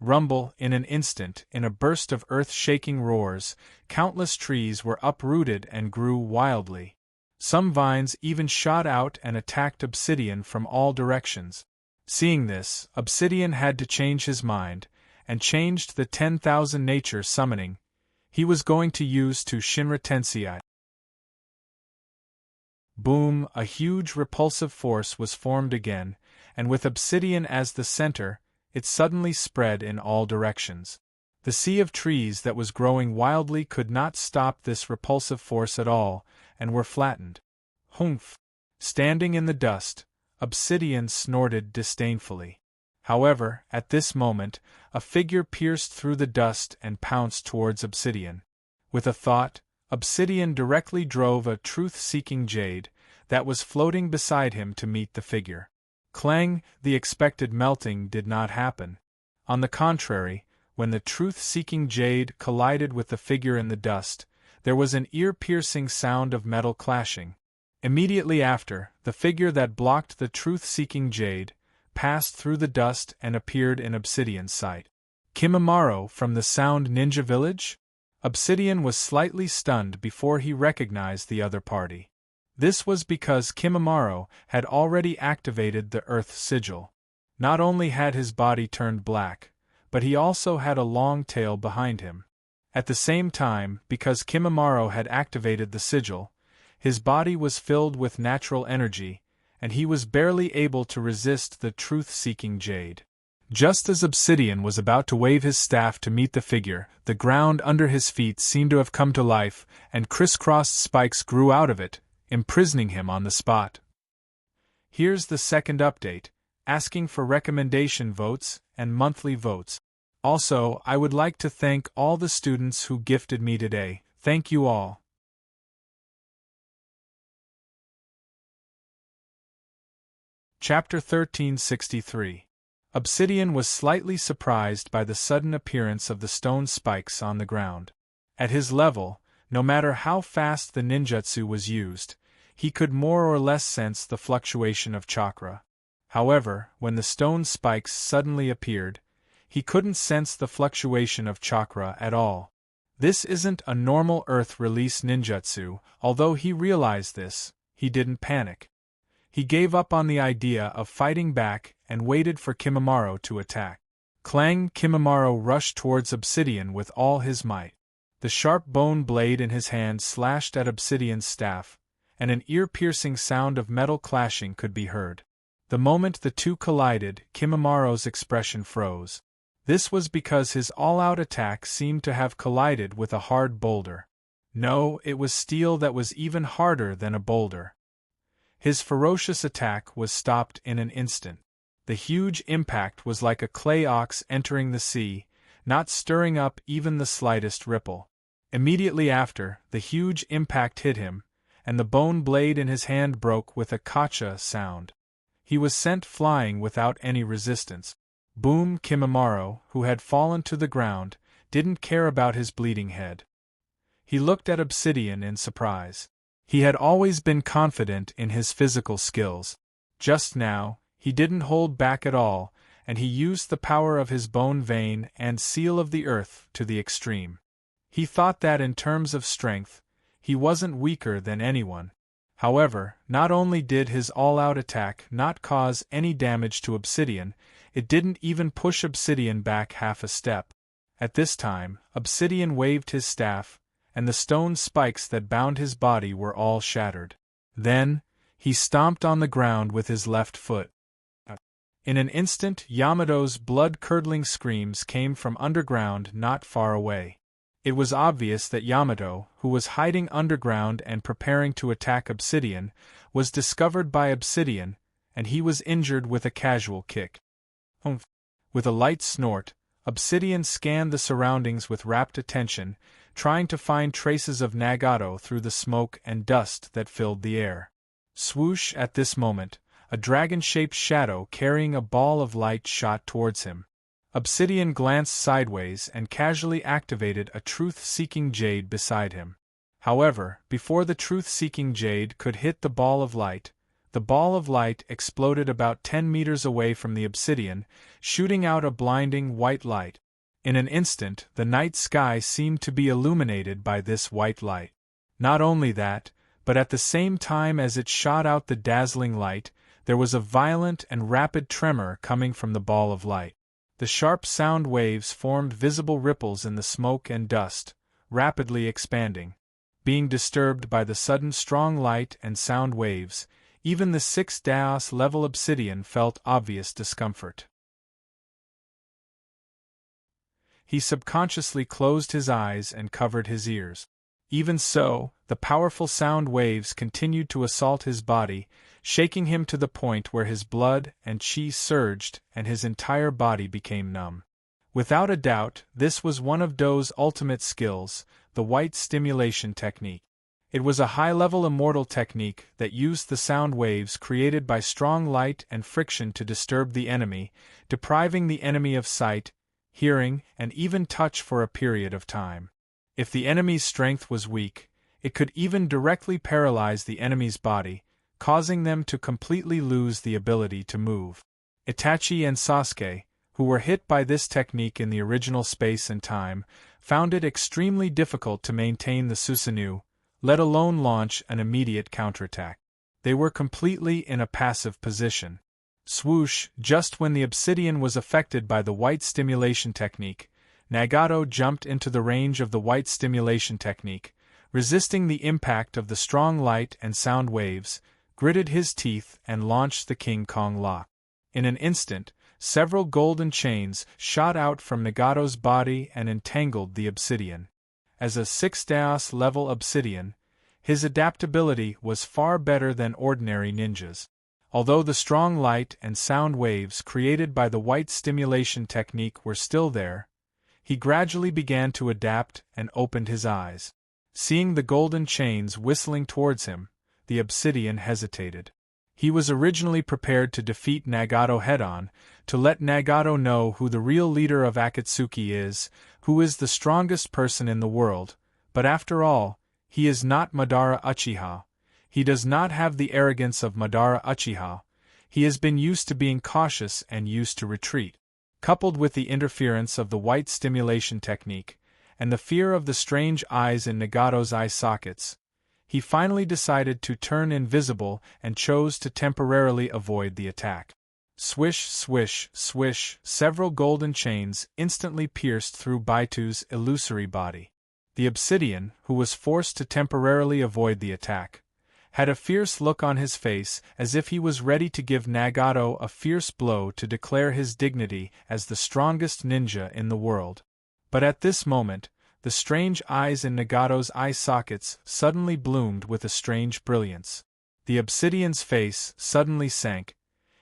[SPEAKER 1] Rumble! In an instant, in a burst of earth-shaking roars, countless trees were uprooted and grew wildly. Some vines even shot out and attacked Obsidian from all directions. Seeing this, Obsidian had to change his mind, and changed the 10,000 nature summoning he was going to use to Shinra Tenseigan. Boom! A huge repulsive force was formed again, and with Obsidian as the center, it suddenly spread in all directions. The sea of trees that was growing wildly could not stop this repulsive force at all, and were flattened. Humph! Standing in the dust, Obsidian snorted disdainfully. However, at this moment, a figure pierced through the dust and pounced towards Obsidian. With a thought, Obsidian directly drove a truth-seeking jade that was floating beside him to meet the figure. Clang! The expected melting did not happen. On the contrary, when the truth-seeking jade collided with the figure in the dust, there was an ear-piercing sound of metal clashing. Immediately after, the figure that blocked the truth-seeking jade passed through the dust and appeared in Obsidian's sight. Kimimaro from the Sound Ninja Village? Obsidian was slightly stunned before he recognized the other party. This was because Kimimaro had already activated the Earth Sigil. Not only had his body turned black, but he also had a long tail behind him. At the same time, because Kimimaro had activated the sigil, his body was filled with natural energy, and he was barely able to resist the truth-seeking jade. Just as Obsidian was about to wave his staff to meet the figure, the ground under his feet seemed to have come to life, and crisscrossed spikes grew out of it, imprisoning him on the spot. Here's the second update, asking for recommendation votes and monthly votes. Also, I would like to thank all the students who gifted me today. Thank you all. Chapter 1363. Obsidian was slightly surprised by the sudden appearance of the stone spikes on the ground. At his level, no matter how fast the ninjutsu was used, he could more or less sense the fluctuation of chakra. However, when the stone spikes suddenly appeared, he couldn't sense the fluctuation of chakra at all. This isn't a normal earth release ninjutsu. Although he realized this, he didn't panic. He gave up on the idea of fighting back and waited for Kimimaro to attack. Clang! Kimimaro rushed towards Obsidian with all his might. The sharp bone blade in his hand slashed at Obsidian's staff, and an ear-piercing sound of metal clashing could be heard. The moment the two collided, Kimimaro's expression froze. This was because his all-out attack seemed to have collided with a hard boulder. No, it was steel that was even harder than a boulder. His ferocious attack was stopped in an instant. The huge impact was like a clay ox entering the sea, not stirring up even the slightest ripple. Immediately after, the huge impact hit him, and the bone blade in his hand broke with a kacha sound. He was sent flying without any resistance. Boom! Kimimaro, who had fallen to the ground, didn't care about his bleeding head. He looked at Obsidian in surprise. He had always been confident in his physical skills. Just now, he didn't hold back at all, and he used the power of his bone vein and seal of the earth to the extreme. He thought that in terms of strength, he wasn't weaker than anyone. However, not only did his all-out attack not cause any damage to Obsidian, it didn't even push Obsidian back half a step. At this time, Obsidian waved his staff, and the stone spikes that bound his body were all shattered. Then, he stomped on the ground with his left foot. In an instant, Yamato's blood-curdling screams came from underground not far away. It was obvious that Yamato, who was hiding underground and preparing to attack Obsidian, was discovered by Obsidian, and he was injured with a casual kick. With a light snort, Obsidian scanned the surroundings with rapt attention, trying to find traces of Nagato through the smoke and dust that filled the air. Swoosh! At this moment, a dragon-shaped shadow carrying a ball of light shot towards him. Obsidian glanced sideways and casually activated a truth-seeking jade beside him. However, before the truth-seeking jade could hit the ball of light exploded about 10 meters away from the Obsidian, shooting out a blinding white light. In an instant, the night sky seemed to be illuminated by this white light. Not only that, but at the same time as it shot out the dazzling light, there was a violent and rapid tremor coming from the ball of light. The sharp sound waves formed visible ripples in the smoke and dust, rapidly expanding. Being disturbed by the sudden strong light and sound waves, even the 6th level Obsidian felt obvious discomfort. He subconsciously closed his eyes and covered his ears. Even so, the powerful sound waves continued to assault his body, shaking him to the point where his blood and chi surged and his entire body became numb. Without a doubt, this was one of Do's ultimate skills, the white stimulation technique. It was a high-level immortal technique that used the sound waves created by strong light and friction to disturb the enemy, depriving the enemy of sight, hearing, and even touch for a period of time. If the enemy's strength was weak, it could even directly paralyze the enemy's body, causing them to completely lose the ability to move. Itachi and Sasuke, who were hit by this technique in the original space and time, found it extremely difficult to maintain the Susanoo, let alone launch an immediate counterattack. They were completely in a passive position. Swoosh! Just when the Obsidian was affected by the white stimulation technique, Nagato jumped into the range of the white stimulation technique, resisting the impact of the strong light and sound waves, gritted his teeth and launched the King Kong lock. In an instant, several golden chains shot out from Nagato's body and entangled the Obsidian. As a 6th level Obsidian, his adaptability was far better than ordinary ninjas. Although the strong light and sound waves created by the white stimulation technique were still there, he gradually began to adapt and opened his eyes. Seeing the golden chains whistling towards him, the Obsidian hesitated. He was originally prepared to defeat Nagato head-on, to let Nagato know who the real leader of Akatsuki is, who is the strongest person in the world, but after all, he is not Madara Uchiha. He does not have the arrogance of Madara Uchiha. He has been used to being cautious and used to retreat. Coupled with the interference of the white stimulation technique, and the fear of the strange eyes in Nagato's eye sockets, he finally decided to turn invisible and chose to temporarily avoid the attack. Swish, swish, swish, several golden chains instantly pierced through Baito's illusory body. The obsidian, who was forced to temporarily avoid the attack, had a fierce look on his face as if he was ready to give Nagato a fierce blow to declare his dignity as the strongest ninja in the world. But at this moment, the strange eyes in Nagato's eye sockets suddenly bloomed with a strange brilliance. The obsidian's face suddenly sank.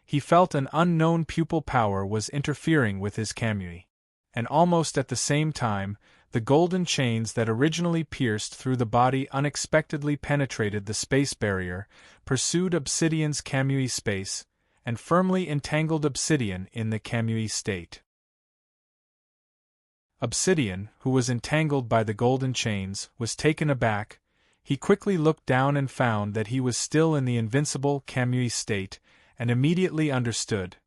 [SPEAKER 1] He felt an unknown pupil power was interfering with his Kamui. And almost at the same time, the golden chains that originally pierced through the body unexpectedly penetrated the space barrier, pursued Obsidian's Kamui space, and firmly entangled Obsidian in the Kamui state. Obsidian, who was entangled by the golden chains, was taken aback. He quickly looked down and found that he was still in the invincible Kamui state, and immediately understood.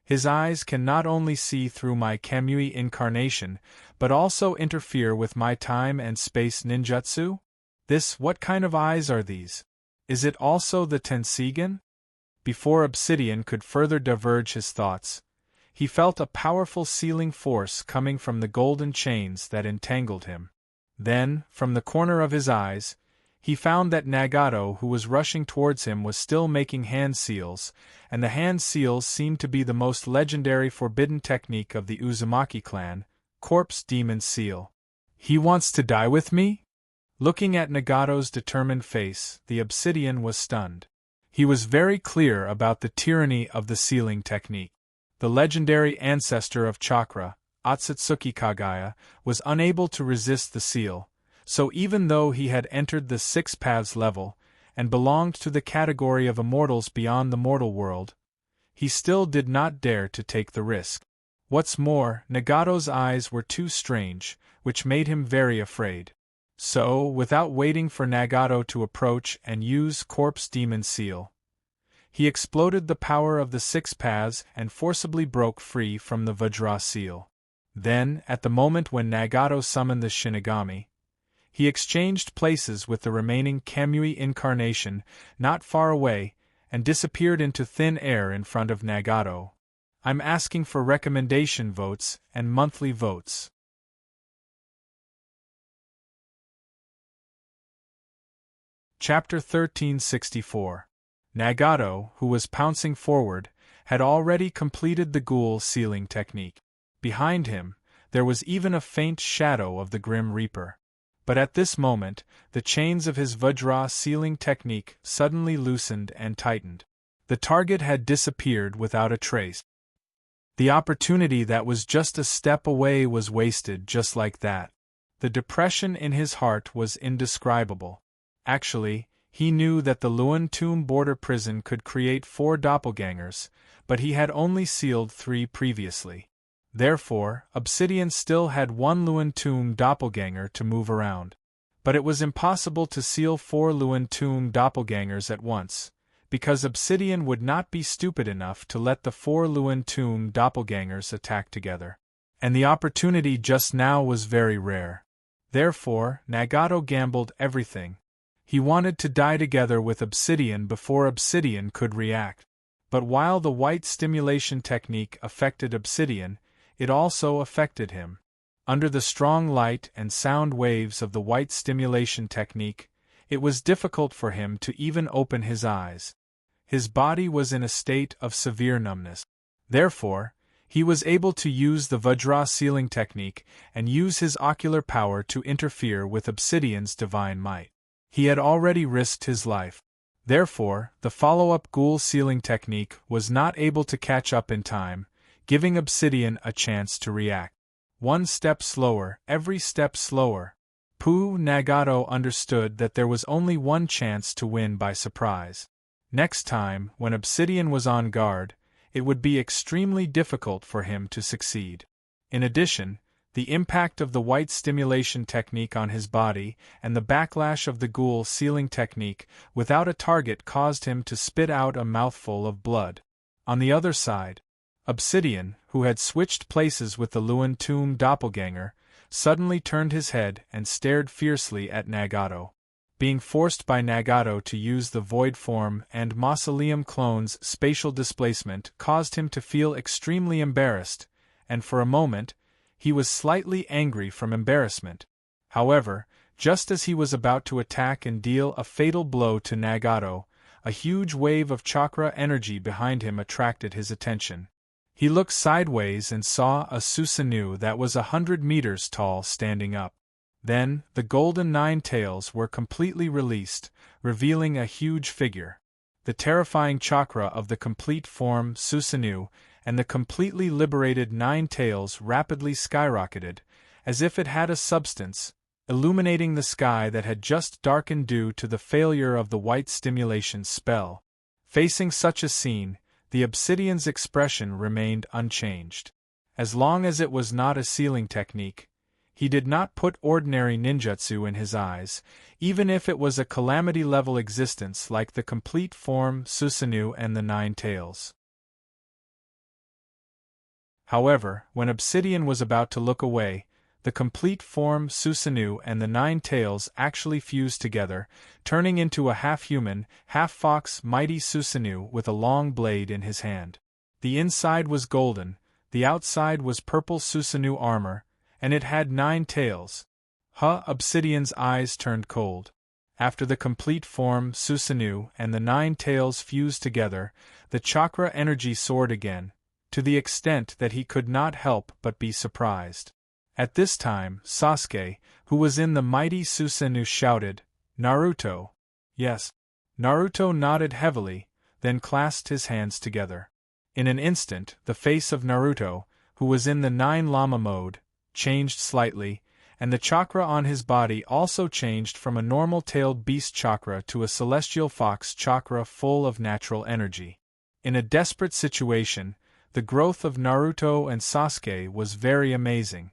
[SPEAKER 1] His eyes can not only see through my Kamui incarnation, but also interfere with my time and space ninjutsu? What kind of eyes are these? Is it also the Tenseigan? Before Obsidian could further diverge his thoughts, he felt a powerful sealing force coming from the golden chains that entangled him. Then, from the corner of his eyes, he found that Nagato, who was rushing towards him, was still making hand seals, and the hand seals seemed to be the most legendary forbidden technique of the Uzumaki clan, Corpse Demon Seal. He wants to die with me? Looking at Nagato's determined face, the Obsidian was stunned. He was very clear about the tyranny of the sealing technique. The legendary ancestor of chakra, Otsutsuki Kagaya, was unable to resist the seal. So even though he had entered the Six Paths level, and belonged to the category of immortals beyond the mortal world, he still did not dare to take the risk. What's more, Nagato's eyes were too strange, which made him very afraid. So, without waiting for Nagato to approach and use Corpse Demon Seal, he exploded the power of the Six Paths and forcibly broke free from the Vajra Seal. Then, at the moment when Nagato summoned the Shinigami, he exchanged places with the remaining Kamui incarnation not far away and disappeared into thin air in front of Nagato. I'm asking for recommendation votes and monthly votes. Chapter 1364. Nagato, who was pouncing forward, had already completed the ghoul sealing technique. Behind him, there was even a faint shadow of the Grim Reaper. But at this moment, the chains of his Vajra sealing technique suddenly loosened and tightened. The target had disappeared without a trace. The opportunity that was just a step away was wasted just like that. The depression in his heart was indescribable. Actually, he knew that the Luan Tomb border prison could create 4 doppelgangers, but he had only sealed 3 previously. Therefore, Obsidian still had 1 Luan Tomb doppelganger to move around. But it was impossible to seal 4 Luan Tomb doppelgangers at once, because Obsidian would not be stupid enough to let the 4 Luan Tomb doppelgangers attack together. And the opportunity just now was very rare. Therefore, Nagato gambled everything. He wanted to die together with Obsidian before Obsidian could react. But while the white stimulation technique affected Obsidian, it also affected him. Under the strong light and sound waves of the white stimulation technique, it was difficult for him to even open his eyes. His body was in a state of severe numbness. Therefore, he was able to use the Vajra sealing technique and use his ocular power to interfere with Obsidian's divine might. He had already risked his life. Therefore, the follow-up ghoul sealing technique was not able to catch up in time, giving Obsidian a chance to react. 1 step slower, every step slower. Nagato understood that there was only one chance to win by surprise. Next time, when Obsidian was on guard, it would be extremely difficult for him to succeed. In addition, the impact of the white stimulation technique on his body and the backlash of the ghoul sealing technique without a target caused him to spit out a mouthful of blood. On the other side, Obsidian, who had switched places with the Luan Tomb doppelganger, suddenly turned his head and stared fiercely at Nagato. Being forced by Nagato to use the void form and Mausoleum clone's spatial displacement caused him to feel extremely embarrassed, and for a moment, he was slightly angry from embarrassment. However, just as he was about to attack and deal a fatal blow to Nagato, a huge wave of chakra energy behind him attracted his attention. He looked sideways and saw a Susanoo that was 100 meters tall standing up. Then, the golden nine tails were completely released, revealing a huge figure. The terrifying chakra of the complete form Susanoo and the completely liberated nine tails rapidly skyrocketed, as if it had a substance, illuminating the sky that had just darkened due to the failure of the white stimulation spell. Facing such a scene, the Obsidian's expression remained unchanged. As long as it was not a sealing technique, he did not put ordinary ninjutsu in his eyes, even if it was a calamity-level existence like the complete form Susanoo and the nine tails. However, when Obsidian was about to look away, the complete form Susanoo and the nine tails actually fused together, turning into a half-human, half-fox mighty Susanoo with a long blade in his hand. The inside was golden, the outside was purple Susanoo armor, and it had nine tails. Obsidian's eyes turned cold. After the complete form Susanoo and the nine tails fused together, the chakra energy soared again, to the extent that he could not help but be surprised. At this time, Sasuke, who was in the mighty Susanoo, shouted, "Naruto!" Yes. Naruto nodded heavily, then clasped his hands together. In an instant, the face of Naruto, who was in the nine Lama mode, changed slightly, and the chakra on his body also changed from a normal-tailed beast chakra to a celestial fox chakra full of natural energy. In a desperate situation, the growth of Naruto and Sasuke was very amazing.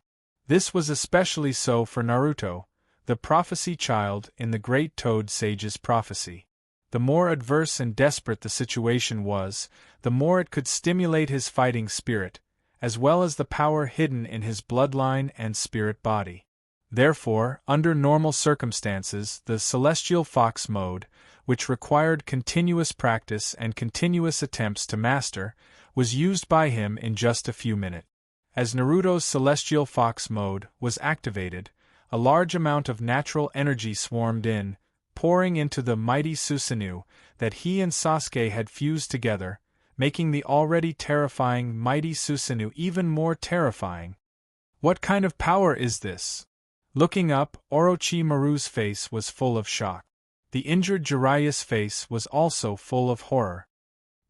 [SPEAKER 1] This was especially so for Naruto, the prophecy child in the Great Toad Sage's prophecy. The more adverse and desperate the situation was, the more it could stimulate his fighting spirit, as well as the power hidden in his bloodline and spirit body. Therefore, under normal circumstances, the Celestial Fox mode, which required continuous practice and continuous attempts to master, was used by him in just a few minutes. As Naruto's Celestial Fox mode was activated, a large amount of natural energy swarmed in, pouring into the mighty Susanoo that he and Sasuke had fused together, making the already terrifying mighty Susanoo even more terrifying. What kind of power is this? Looking up, Orochimaru's face was full of shock. The injured Jiraiya's face was also full of horror.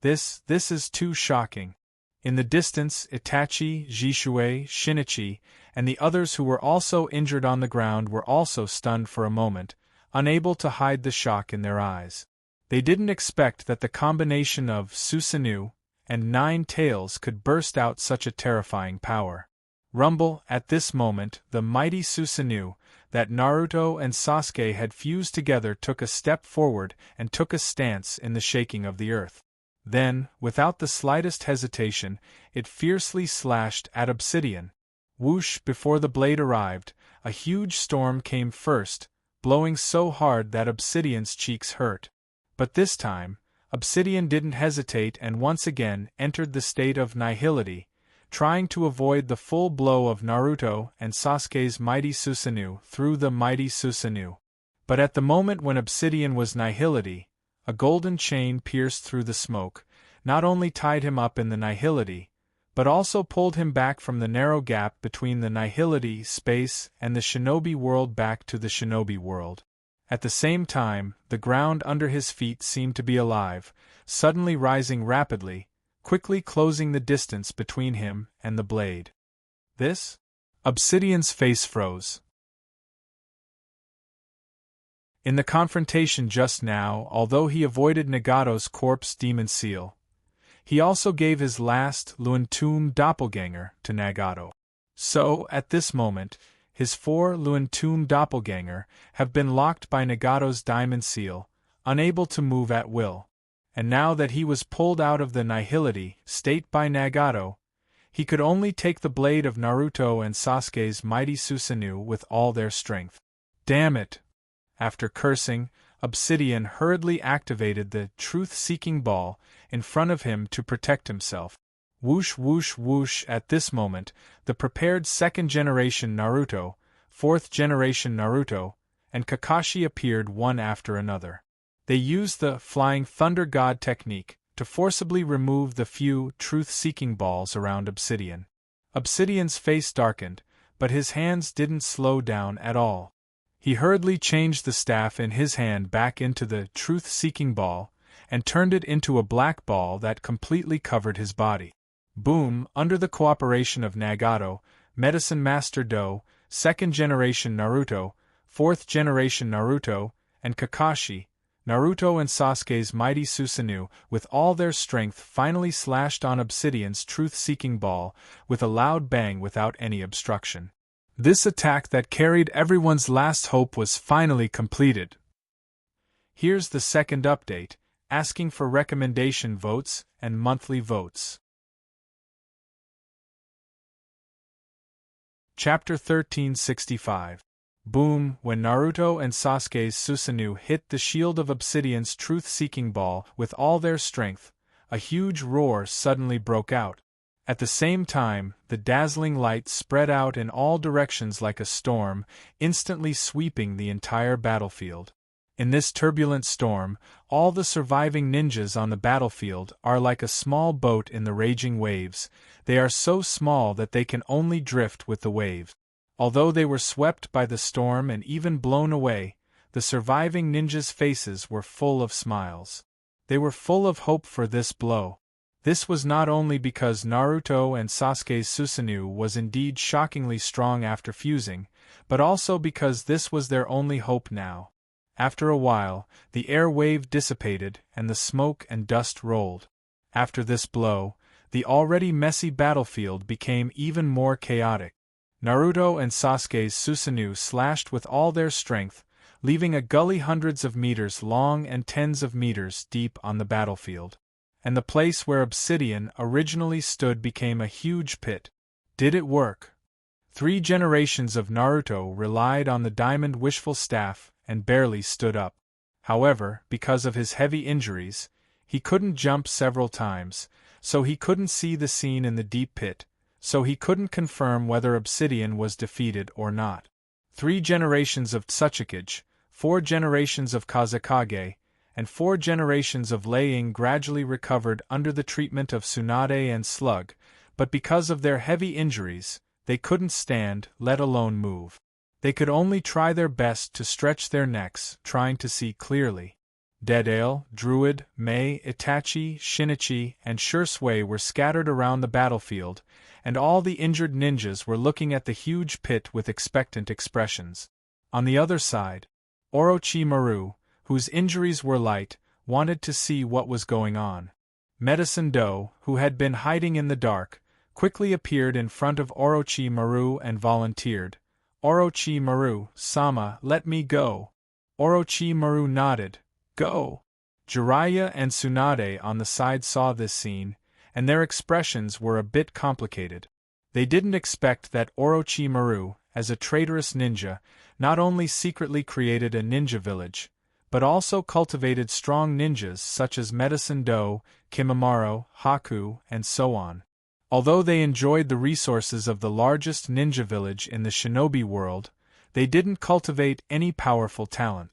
[SPEAKER 1] This is too shocking. In the distance, Itachi, Jishue, Shinichi, and the others who were also injured on the ground were also stunned for a moment, unable to hide the shock in their eyes. They didn't expect that the combination of Susanoo and nine tails could burst out such a terrifying power. Rumble, at this moment, the mighty Susanoo that Naruto and Sasuke had fused together took a step forward and took a stance in the shaking of the earth. Then, without the slightest hesitation, it fiercely slashed at Obsidian. Whoosh! Before the blade arrived, a huge storm came first, blowing so hard that Obsidian's cheeks hurt. But this time, Obsidian didn't hesitate and once again entered the state of nihility, trying to avoid the full blow of Naruto and Sasuke's mighty Susanoo through the mighty Susanoo. But at the moment when Obsidian was nihility, a golden chain pierced through the smoke, not only tied him up in the nihility, but also pulled him back from the narrow gap between the nihility space and the shinobi world back to the shinobi world. At the same time, the ground under his feet seemed to be alive, suddenly rising rapidly, quickly closing the distance between him and the blade. This? Obsidian's face froze. In the confrontation just now, although he avoided Nagato's corpse demon seal, he also gave his last Luantum doppelganger to Nagato. So, at this moment, his 4 Luantum doppelganger have been locked by Nagato's diamond seal, unable to move at will. And now that he was pulled out of the nihility state by Nagato, he could only take the blade of Naruto and Sasuke's mighty Susanoo with all their strength. Damn it! After cursing, Obsidian hurriedly activated the truth-seeking ball in front of him to protect himself. Whoosh whoosh whoosh. At this moment, the prepared 2nd generation Naruto, 4th generation Naruto, and Kakashi appeared one after another. They used the Flying Thunder God technique to forcibly remove the few truth-seeking balls around Obsidian. Obsidian's face darkened, but his hands didn't slow down at all. He hurriedly changed the staff in his hand back into the truth-seeking ball, and turned it into a black ball that completely covered his body. Boom! Under the cooperation of Nagato, Medicine Master Do, 2nd generation Naruto, 4th generation Naruto, and Kakashi, Naruto and Sasuke's mighty Susanoo, with all their strength, finally slashed on Obsidian's truth-seeking ball with a loud bang without any obstruction. This attack that carried everyone's last hope was finally completed. Here's the second update, asking for recommendation votes and monthly votes. Chapter 1365. Boom! When Naruto and Sasuke's Susanoo hit the shield of Obsidian's truth-seeking ball with all their strength, a huge roar suddenly broke out. At the same time, the dazzling light spread out in all directions like a storm, instantly sweeping the entire battlefield. In this turbulent storm, all the surviving ninjas on the battlefield are like a small boat in the raging waves. They are so small that they can only drift with the waves. Although they were swept by the storm and even blown away, the surviving ninjas' faces were full of smiles. They were full of hope for this blow. This was not only because Naruto and Sasuke's Susanoo was indeed shockingly strong after fusing, but also because this was their only hope now. After a while, the air wave dissipated and the smoke and dust rolled. After this blow, the already messy battlefield became even more chaotic. Naruto and Sasuke's Susanoo slashed with all their strength, leaving a gully hundreds of meters long and tens of meters deep on the battlefield. And the place where Obsidian originally stood became a huge pit. Did it work? 3 generations of Naruto relied on the diamond wishful staff and barely stood up. However, because of his heavy injuries, he couldn't jump several times, so he couldn't see the scene in the deep pit, so he couldn't confirm whether Obsidian was defeated or not. 3 generations of Tsuchikage, 4 generations of Kazekage, and 4 generations of Lei gradually recovered under the treatment of Tsunade and Slug, but because of their heavy injuries, they couldn't stand, let alone move. They could only try their best to stretch their necks, trying to see clearly. Deadale, Druid, Mei, Itachi, Shinichi, and Shursui were scattered around the battlefield, and all the injured ninjas were looking at the huge pit with expectant expressions. On the other side, Orochimaru, whose injuries were light, wanted to see what was going on. Medicine Do, who had been hiding in the dark, quickly appeared in front of Orochimaru and volunteered. Orochimaru, Sama, let me go. Orochimaru nodded. Go. Jiraiya and Tsunade on the side saw this scene, and their expressions were a bit complicated. They didn't expect that Orochimaru, as a traitorous ninja, not only secretly created a ninja village, but also cultivated strong ninjas such as Medicine Do, Kimimaro, Haku, and so on. Although they enjoyed the resources of the largest ninja village in the shinobi world, they didn't cultivate any powerful talent.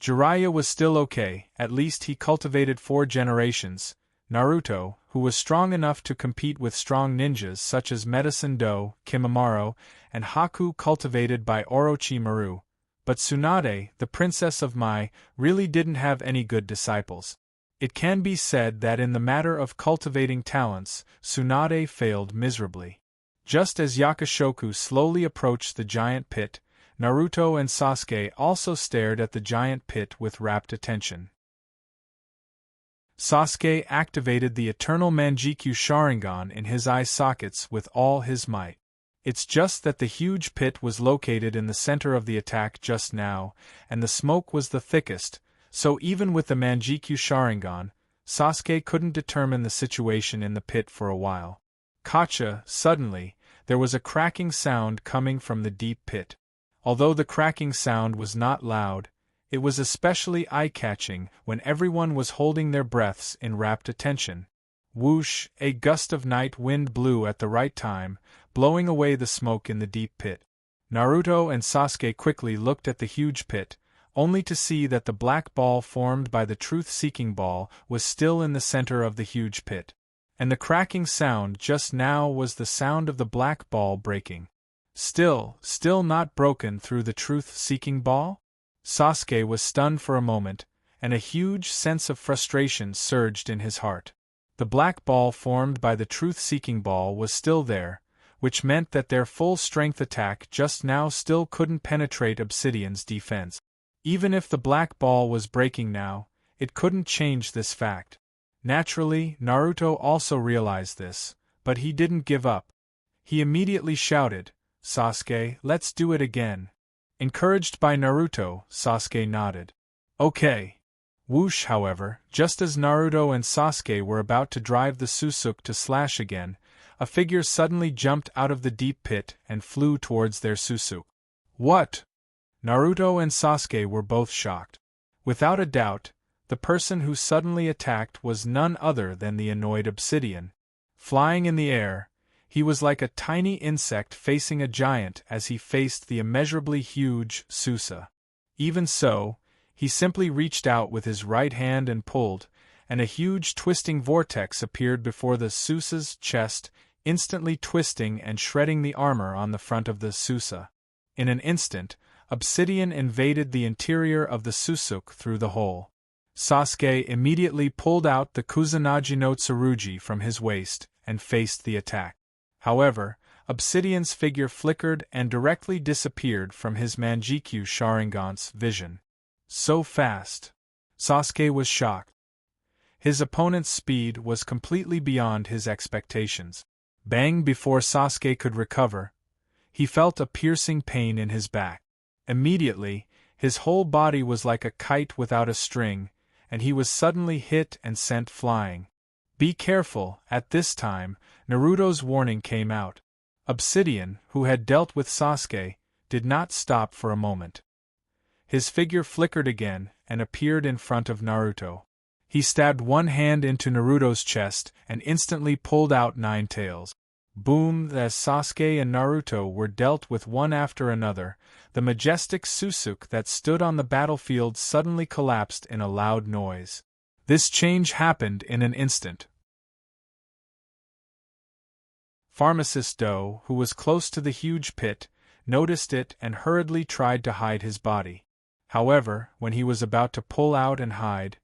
[SPEAKER 1] Jiraiya was still okay, at least he cultivated 4 generations. Naruto, who was strong enough to compete with strong ninjas such as Medicine Do, Kimimaro, and Haku cultivated by Orochimaru. But Tsunade, the Princess of Mai, really didn't have any good disciples. It can be said that in the matter of cultivating talents, Tsunade failed miserably. Just as Yakashoku slowly approached the giant pit, Naruto and Sasuke also stared at the giant pit with rapt attention. Sasuke activated the eternal Manjikyu Sharingan in his eye sockets with all his might. It's just that the huge pit was located in the center of the attack just now, and the smoke was the thickest, so even with the Manjikyu Sharingan, Sasuke couldn't determine the situation in the pit for a while. Gotcha! Suddenly, there was a cracking sound coming from the deep pit. Although the cracking sound was not loud, it was especially eye-catching when everyone was holding their breaths in rapt attention. Whoosh! A gust of night wind blew at the right time, blowing away the smoke in the deep pit. Naruto and Sasuke quickly looked at the huge pit, only to see that the black ball formed by the truth-seeking ball was still in the center of the huge pit. And the cracking sound just now was the sound of the black ball breaking. Still not broken through the truth-seeking ball? Sasuke was stunned for a moment, and a huge sense of frustration surged in his heart. The black ball formed by the truth-seeking ball was still there, which meant that their full-strength attack just now still couldn't penetrate Obsidian's defense. Even if the black ball was breaking now, it couldn't change this fact. Naturally, Naruto also realized this, but he didn't give up. He immediately shouted, "Sasuke, let's do it again." Encouraged by Naruto, Sasuke nodded. Okay. Whoosh, however, just as Naruto and Sasuke were about to drive the Susuke to slash again, a figure suddenly jumped out of the deep pit and flew towards their Susuke. What? Naruto and Sasuke were both shocked. Without a doubt, the person who suddenly attacked was none other than the annoyed Obsidian. Flying in the air, he was like a tiny insect facing a giant as he faced the immeasurably huge Susa. Even so, he simply reached out with his right hand and pulled, and a huge twisting vortex appeared before the Susa's chest, instantly twisting and shredding the armor on the front of the Susa. In an instant, Obsidian invaded the interior of the Susuke through the hole. Sasuke immediately pulled out the Kusanagi no Tsurugi from his waist and faced the attack. However, Obsidian's figure flickered and directly disappeared from his Manjikyu Sharingan's vision. So fast! Sasuke was shocked. His opponent's speed was completely beyond his expectations. Bang! Before Sasuke could recover, he felt a piercing pain in his back. Immediately, his whole body was like a kite without a string, and he was suddenly hit and sent flying. Be careful! At this time, Naruto's warning came out. Obsidian, who had dealt with Sasuke, did not stop for a moment. His figure flickered again and appeared in front of Naruto. He stabbed one hand into Naruto's chest and instantly pulled out 9 tails. Boom! As Sasuke and Naruto were dealt with one after another, the majestic Susuke that stood on the battlefield suddenly collapsed in a loud noise. This change happened in an instant. Pharmacist Do, who was close to the huge pit, noticed it and hurriedly tried to hide his body. However, when he was about to pull out and hide,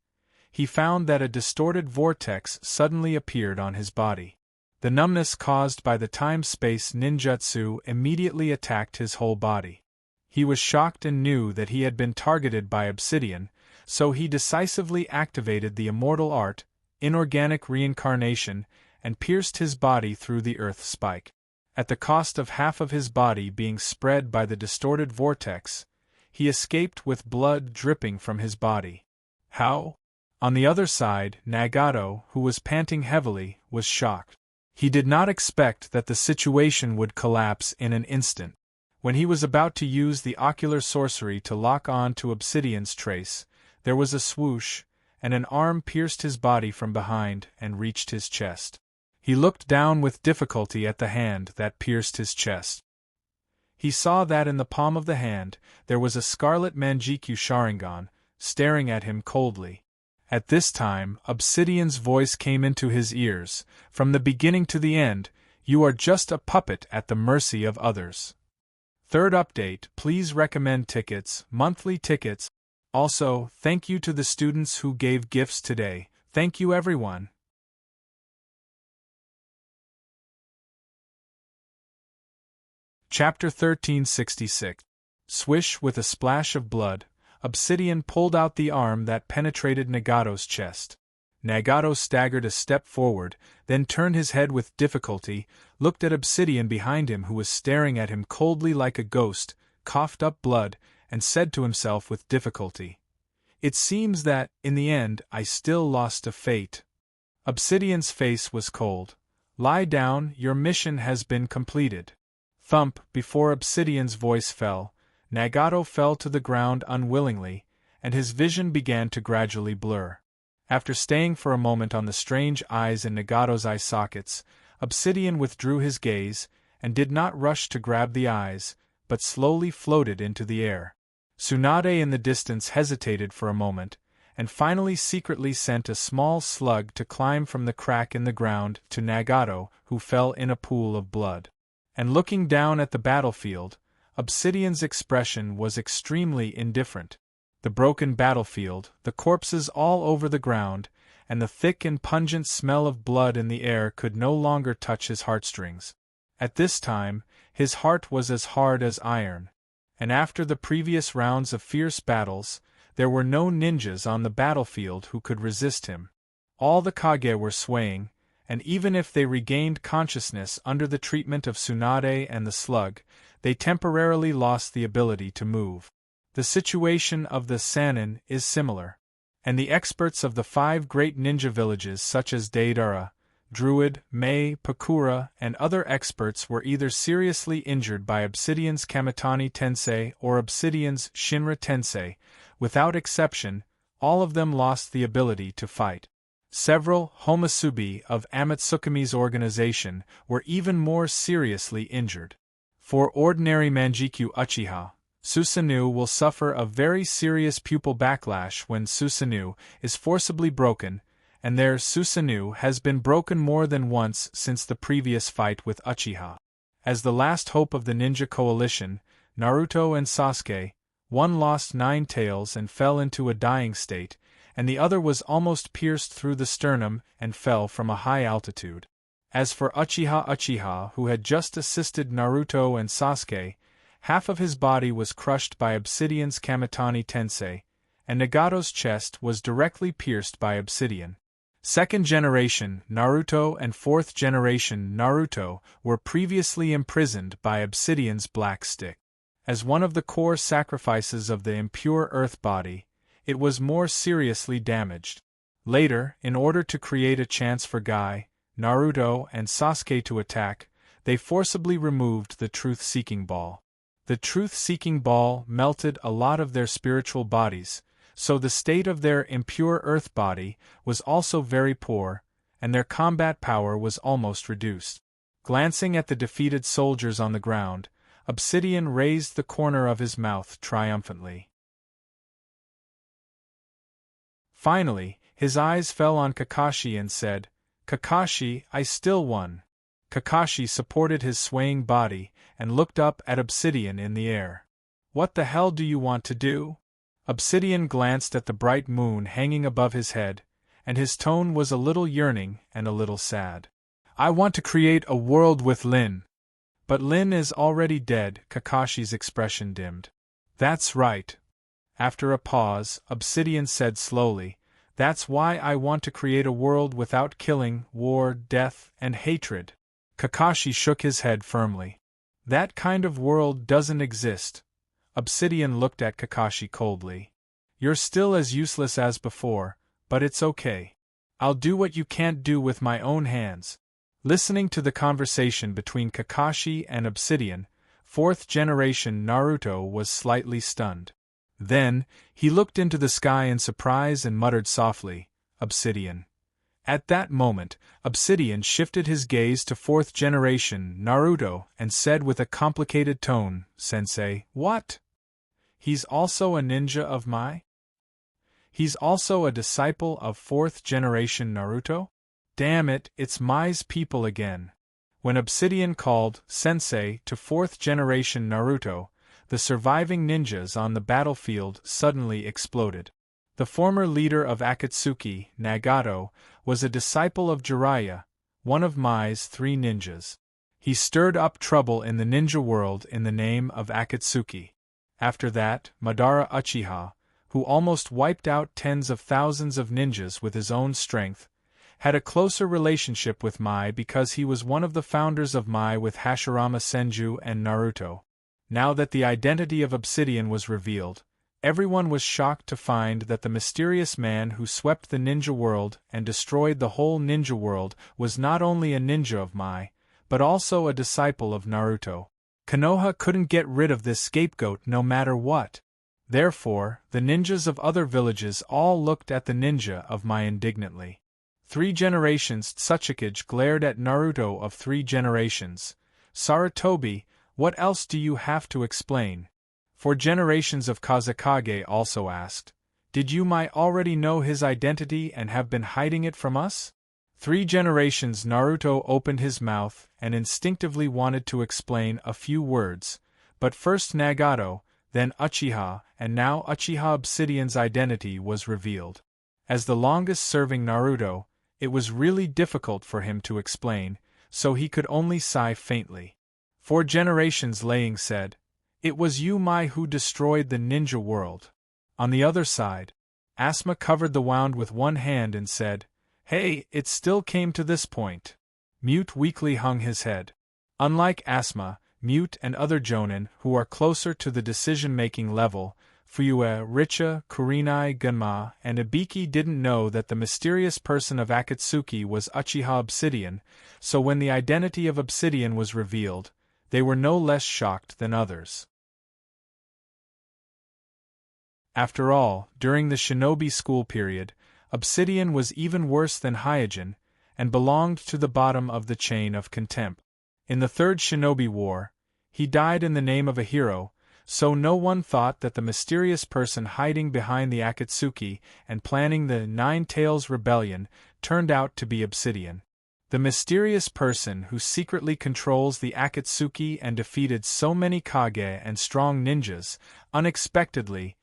[SPEAKER 1] he found that a distorted vortex suddenly appeared on his body. The numbness caused by the time-space ninjutsu immediately attacked his whole body. He was shocked and knew that he had been targeted by Obsidian, so he decisively activated the immortal art, inorganic reincarnation, and pierced his body through the earth spike. At the cost of half of his body being spread by the distorted vortex, he escaped with blood dripping from his body. How? On the other side, Nagato, who was panting heavily, was shocked. He did not expect that the situation would collapse in an instant. When he was about to use the ocular sorcery to lock on to Obsidian's trace, there was a swoosh, and an arm pierced his body from behind and reached his chest. He looked down with difficulty at the hand that pierced his chest. He saw that in the palm of the hand there was a scarlet Manjikyu Sharingan, staring at him coldly. At this time, Obsidian's voice came into his ears. From the beginning to the end, you are just a puppet at the mercy of others. Third update, please recommend tickets, monthly tickets. Also, thank you to the students who gave gifts today. Thank you everyone. Chapter 1366. Swish, with a splash of blood, Obsidian pulled out the arm that penetrated Nagato's chest. Nagato staggered a step forward, then turned his head with difficulty, looked at Obsidian behind him who was staring at him coldly like a ghost, coughed up blood, and said to himself with difficulty, "It seems that, in the end, I still lost to fate." Obsidian's face was cold. "Lie down, your mission has been completed." Thump, before Obsidian's voice fell, Nagato fell to the ground unwillingly, and his vision began to gradually blur. After staying for a moment on the strange eyes in Nagato's eye sockets, Obsidian withdrew his gaze, and did not rush to grab the eyes, but slowly floated into the air. Tsunade in the distance hesitated for a moment, and finally secretly sent a small slug to climb from the crack in the ground to Nagato, who fell in a pool of blood. And looking down at the battlefield, Obsidian's expression was extremely indifferent. The broken battlefield, the corpses all over the ground, and the thick and pungent smell of blood in the air could no longer touch his heartstrings. At this time, his heart was as hard as iron, and after the previous rounds of fierce battles, there were no ninjas on the battlefield who could resist him. All the Kage were swaying, and even if they regained consciousness under the treatment of Tsunade and the slug, they temporarily lost the ability to move. The situation of the Sannin is similar, and the experts of the 5 great ninja villages such as Deidara, Druid, Mei, Pakura, and other experts were either seriously injured by Obsidian's Kamitani Tensei or Obsidian's Shinra Tensei. Without exception, all of them lost the ability to fight. Several Homasubi of Amatsukumi's organization were even more seriously injured. For ordinary Manjikyu Uchiha, Susanoo will suffer a very serious pupil backlash when Susanoo is forcibly broken, and their Susanoo has been broken more than once since the previous fight with Uchiha. As the last hope of the ninja coalition, Naruto and Sasuke, one lost 9 tails and fell into a dying state, and the other was almost pierced through the sternum and fell from a high altitude. As for Uchiha, who had just assisted Naruto and Sasuke, half of his body was crushed by Obsidian's Kamitani Tensei, and Nagato's chest was directly pierced by Obsidian. Second generation Naruto and fourth generation Naruto were previously imprisoned by Obsidian's black stick. As one of the core sacrifices of the impure earth body, it was more seriously damaged. Later, in order to create a chance for Guy, Naruto, and Sasuke to attack, they forcibly removed the truth-seeking ball. The truth-seeking ball melted a lot of their spiritual bodies, so the state of their impure earth body was also very poor, and their combat power was almost reduced. Glancing at the defeated soldiers on the ground, Obsidian raised the corner of his mouth triumphantly. Finally, his eyes fell on Kakashi and said, "Kakashi, I still won." Kakashi supported his swaying body and looked up at Obsidian in the air. "What the hell do you want to do?" Obsidian glanced at the bright moon hanging above his head, and his tone was a little yearning and a little sad. "I want to create a world with Lin." "But Lin is already dead," Kakashi's expression dimmed. "That's right." After a pause, Obsidian said slowly, "That's why I want to create a world without killing, war, death, and hatred." Kakashi shook his head firmly. "That kind of world doesn't exist." Obsidian looked at Kakashi coldly. "You're still as useless as before, but it's okay. I'll do what you can't do with my own hands." Listening to the conversation between Kakashi and Obsidian, fourth generation Naruto was slightly stunned. Then, he looked into the sky in surprise and muttered softly, "Obsidian." At that moment, Obsidian shifted his gaze to fourth generation Naruto and said with a complicated tone, "Sensei, what? He's also a ninja of Mai? He's also a disciple of fourth generation Naruto? Damn it, it's Mai's people again." When Obsidian called Sensei to fourth generation Naruto, the surviving ninjas on the battlefield suddenly exploded. The former leader of Akatsuki, Nagato, was a disciple of Jiraiya, one of Mai's 3 ninjas. He stirred up trouble in the ninja world in the name of Akatsuki. After that, Madara Uchiha, who almost wiped out tens of thousands of ninjas with his own strength, had a closer relationship with Mai because he was one of the founders of Mai with Hashirama Senju and Naruto. Now that the identity of Obsidian was revealed, everyone was shocked to find that the mysterious man who swept the ninja world and destroyed the whole ninja world was not only a ninja of Mai, but also a disciple of Naruto. Konoha couldn't get rid of this scapegoat no matter what. Therefore, the ninjas of other villages all looked at the ninja of Mai indignantly. 3 generations. Tsuchikage glared at Naruto of 3 generations. Sarutobi, what else do you have to explain? 4 generations of Kazekage also asked. Did you Mai already know his identity and have been hiding it from us? 3 generations. Naruto opened his mouth and instinctively wanted to explain a few words, but first Nagato, then Uchiha, and now Uchiha Obsidian's identity was revealed. As the longest-serving Naruto, it was really difficult for him to explain, so he could only sigh faintly. 4 generations. Laying said, "It was you Mai who destroyed the ninja world." On the other side, Asma covered the wound with one hand and said, "Hey, it still came to this point." Mute weakly hung his head. Unlike Asma, Mute and other Jonin who are closer to the decision-making level, Fuyue, Richa, Kurenai, Gunma, and Ibiki didn't know that the mysterious person of Akatsuki was Uchiha Obsidian, so when the identity of Obsidian was revealed, they were no less shocked than others. After all, during the shinobi school period, Obsidian was even worse than Hyojin, and belonged to the bottom of the chain of contempt. In the Third Shinobi War, he died in the name of a hero, so no one thought that the mysterious person hiding behind the Akatsuki and planning the Nine Tails Rebellion turned out to be Obsidian. The mysterious person who secretly controls the Akatsuki and defeated so many Kage and strong ninjas, unexpectedly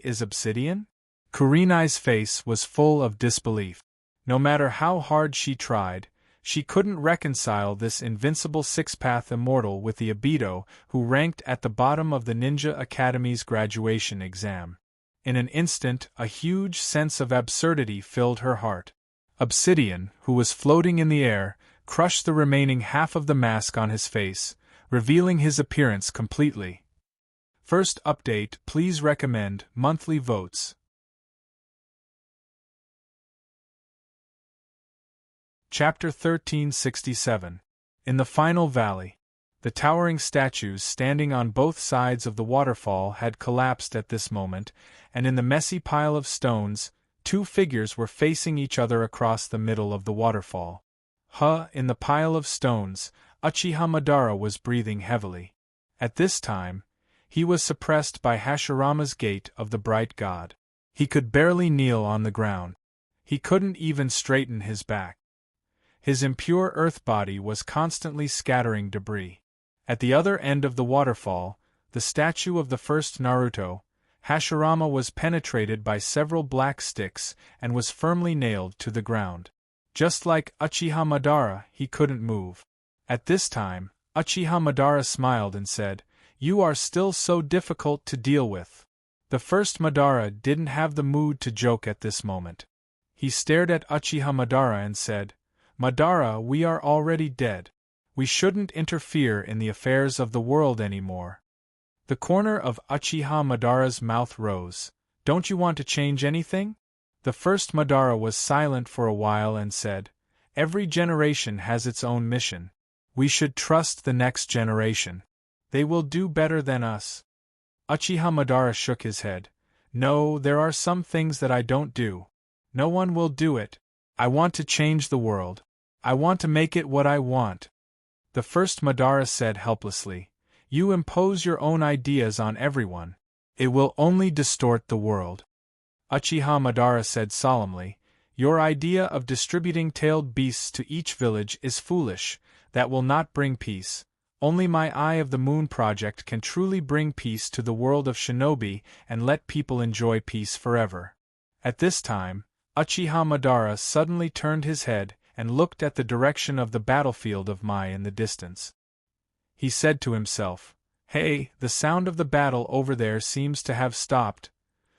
[SPEAKER 1] is Obsidian? Kurenai's face was full of disbelief. No matter how hard she tried, she couldn't reconcile this invincible six-path immortal with the Obito who ranked at the bottom of the Ninja Academy's graduation exam. In an instant, a huge sense of absurdity filled her heart. Obsidian, who was floating in the air, crushed the remaining half of the mask on his face, revealing his appearance completely. First update, please recommend monthly votes. Chapter 1367. In the final valley. The towering statues standing on both sides of the waterfall had collapsed at this moment, and in the messy pile of stones, 2 figures were facing each other across the middle of the waterfall. In the pile of stones, Uchiha Madara was breathing heavily. At this time, he was suppressed by Hashirama's Gate of the Bright God. He could barely kneel on the ground. He couldn't even straighten his back. His impure earth body was constantly scattering debris. At the other end of the waterfall, the statue of the first Naruto, Hashirama was penetrated by several black sticks and was firmly nailed to the ground. Just like Uchiha Madara, he couldn't move. At this time, Uchiha Madara smiled and said, "You are still so difficult to deal with." The first Madara didn't have the mood to joke at this moment. He stared at Uchiha Madara and said, "Madara, we are already dead. We shouldn't interfere in the affairs of the world anymore." The corner of Uchiha Madara's mouth rose. "Don't you want to change anything?" The first Madara was silent for a while and said, "Every generation has its own mission. We should trust the next generation. They will do better than us." Uchiha Madara shook his head. "No, there are some things that I don't do. No one will do it. I want to change the world. I want to make it what I want." The first Madara said helplessly, "You impose your own ideas on everyone. It will only distort the world." Uchiha Madara said solemnly, "Your idea of distributing tailed beasts to each village is foolish. That will not bring peace. Only my Eye of the Moon project can truly bring peace to the world of shinobi and let people enjoy peace forever." At this time, Uchiha Madara suddenly turned his head and looked at the direction of the battlefield of Mai in the distance. He said to himself, Hey, the sound of the battle over there seems to have stopped.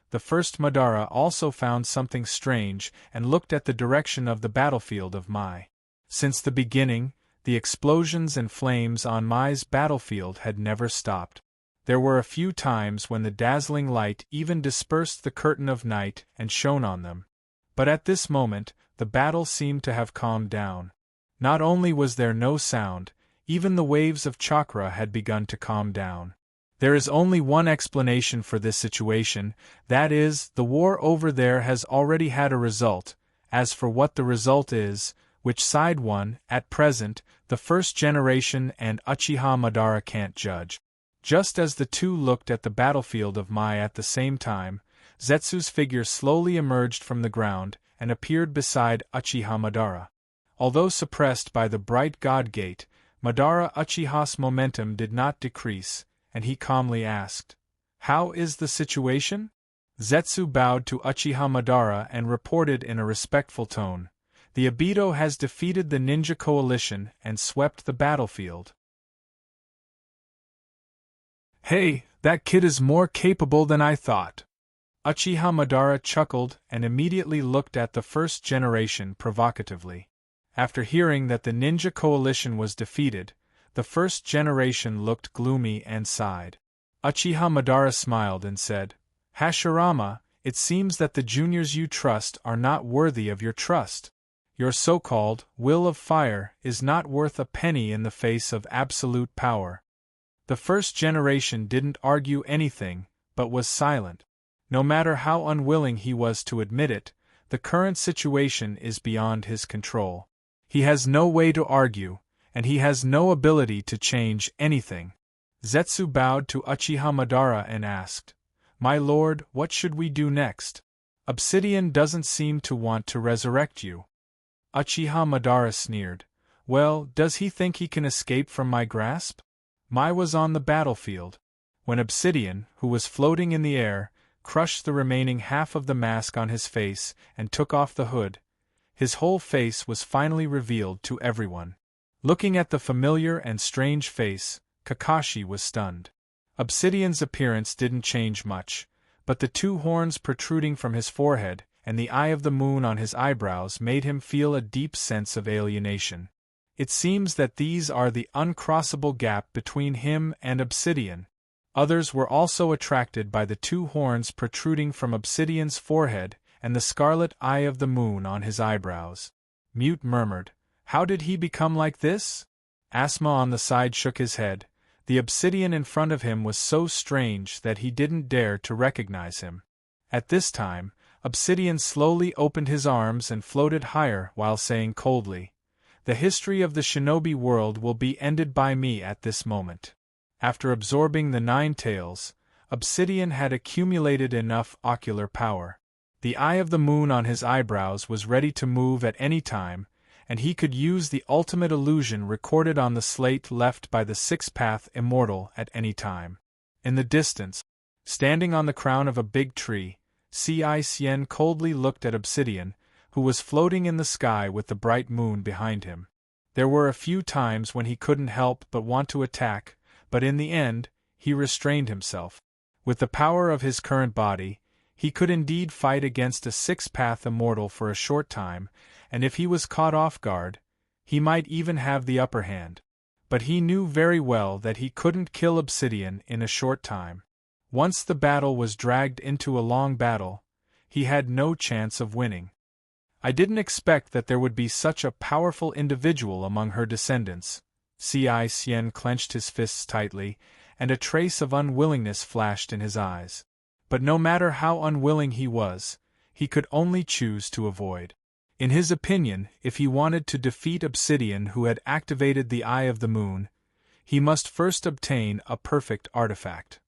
[SPEAKER 1] The first Madara also found something strange and looked at the direction of the battlefield of Mai. Since the beginning, the explosions and flames on Mai's battlefield had never stopped. There were a few times when the dazzling light even dispersed the curtain of night and shone on them. But at this moment, the battle seemed to have calmed down. Not only was there no sound, even the waves of chakra had begun to calm down. There is only one explanation for this situation, that is, the war over there has already had a result. As for what the result is, which side won, at present, the first generation and Uchiha Madara can't judge. Just as the two looked at the battlefield of Mai at the same time, Zetsu's figure slowly emerged from the ground and appeared beside Uchiha Madara. Although suppressed by the bright God Gate, Madara Uchiha's momentum did not decrease, and he calmly asked, "How is the situation?" Zetsu bowed to Uchiha Madara and reported in a respectful tone, "The Obito has defeated the ninja coalition and swept the battlefield." "Hey, that kid is more capable than I thought." Uchiha Madara chuckled and immediately looked at the first generation provocatively. After hearing that the ninja coalition was defeated, the first generation looked gloomy and sighed. Uchiha Madara smiled and said, "Hashirama, it seems that the juniors you trust are not worthy of your trust. Your so-called will of fire is not worth a penny in the face of absolute power." The first generation didn't argue anything, but was silent. No matter how unwilling he was to admit it, the current situation is beyond his control. He has no way to argue, and he has no ability to change anything. Zetsu bowed to Uchiha Madara and asked, "My lord, what should we do next? Obsidian doesn't seem to want to resurrect you." Uchiha Madara sneered, "Well, does he think he can escape from my grasp?" Mai was on the battlefield. When Obsidian, who was floating in the air, crushed the remaining half of the mask on his face and took off the hood, his whole face was finally revealed to everyone. Looking at the familiar and strange face, Kakashi was stunned. Obsidian's appearance didn't change much, but the two horns protruding from his forehead and the eye of the moon on his eyebrows made him feel a deep sense of alienation. It seems that these are the uncrossable gap between him and Obsidian. Others were also attracted by the two horns protruding from Obsidian's forehead and the scarlet eye of the moon on his eyebrows. Mute murmured, "How did he become like this?" Asma on the side shook his head. The Obsidian in front of him was so strange that he didn't dare to recognize him. At this time, Obsidian slowly opened his arms and floated higher while saying coldly, "The history of the shinobi world will be ended by me at this moment." After absorbing the 9 tails, Obsidian had accumulated enough ocular power. The eye of the moon on his eyebrows was ready to move at any time, and he could use the ultimate illusion recorded on the slate left by the Six-Path Immortal at any time. In the distance, standing on the crown of a big tree, Cien coldly looked at Obsidian, who was floating in the sky with the bright moon behind him. There were a few times when he couldn't help but want to attack, but in the end, he restrained himself. With the power of his current body, he could indeed fight against a Six-Path Immortal for a short time, and if he was caught off guard, he might even have the upper hand. But he knew very well that he couldn't kill Obsidian in a short time. Once the battle was dragged into a long battle, he had no chance of winning. "I didn't expect that there would be such a powerful individual among her descendants." Cien clenched his fists tightly, and a trace of unwillingness flashed in his eyes. But no matter how unwilling he was, he could only choose to avoid. In his opinion, if he wanted to defeat Obsidian who had activated the Eye of the Moon, he must first obtain a perfect artifact.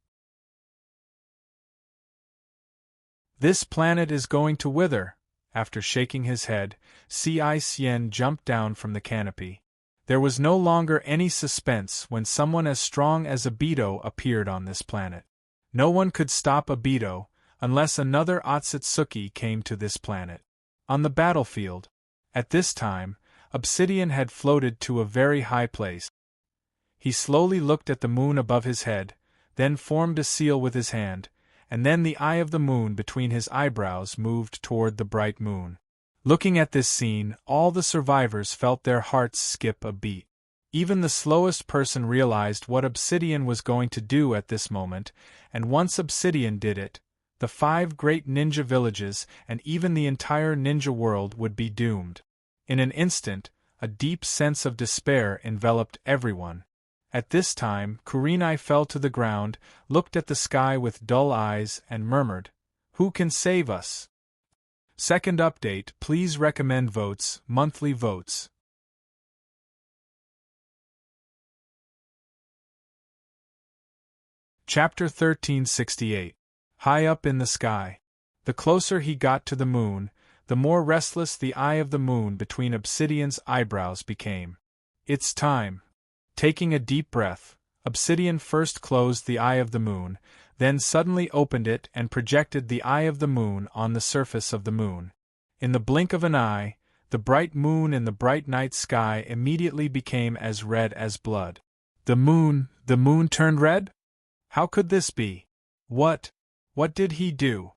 [SPEAKER 1] "This planet is going to wither." After shaking his head, Cien jumped down from the canopy. There was no longer any suspense when someone as strong as Obito appeared on this planet. No one could stop Obito, unless another Otsutsuki came to this planet. On the battlefield, at this time, Obsidian had floated to a very high place. He slowly looked at the moon above his head, then formed a seal with his hand, and then the eye of the moon between his eyebrows moved toward the bright moon. Looking at this scene, all the survivors felt their hearts skip a beat. Even the slowest person realized what Obsidian was going to do at this moment, and once Obsidian did it, the 5 great ninja villages and even the entire ninja world would be doomed. In an instant, a deep sense of despair enveloped everyone. At this time, Kurenai fell to the ground, looked at the sky with dull eyes, and murmured, "Who can save us?" Second update, please recommend votes, monthly votes. Chapter 1368. High up in the sky. The closer he got to the moon, the more restless the eye of the moon between Obsidian's eyebrows became. It's time. Taking a deep breath, Obsidian first closed the eye of the moon, then suddenly opened it and projected the eye of the moon on the surface of the moon. In the blink of an eye, the bright moon in the bright night sky immediately became as red as blood. The moon turned red? How could this be? What did he do?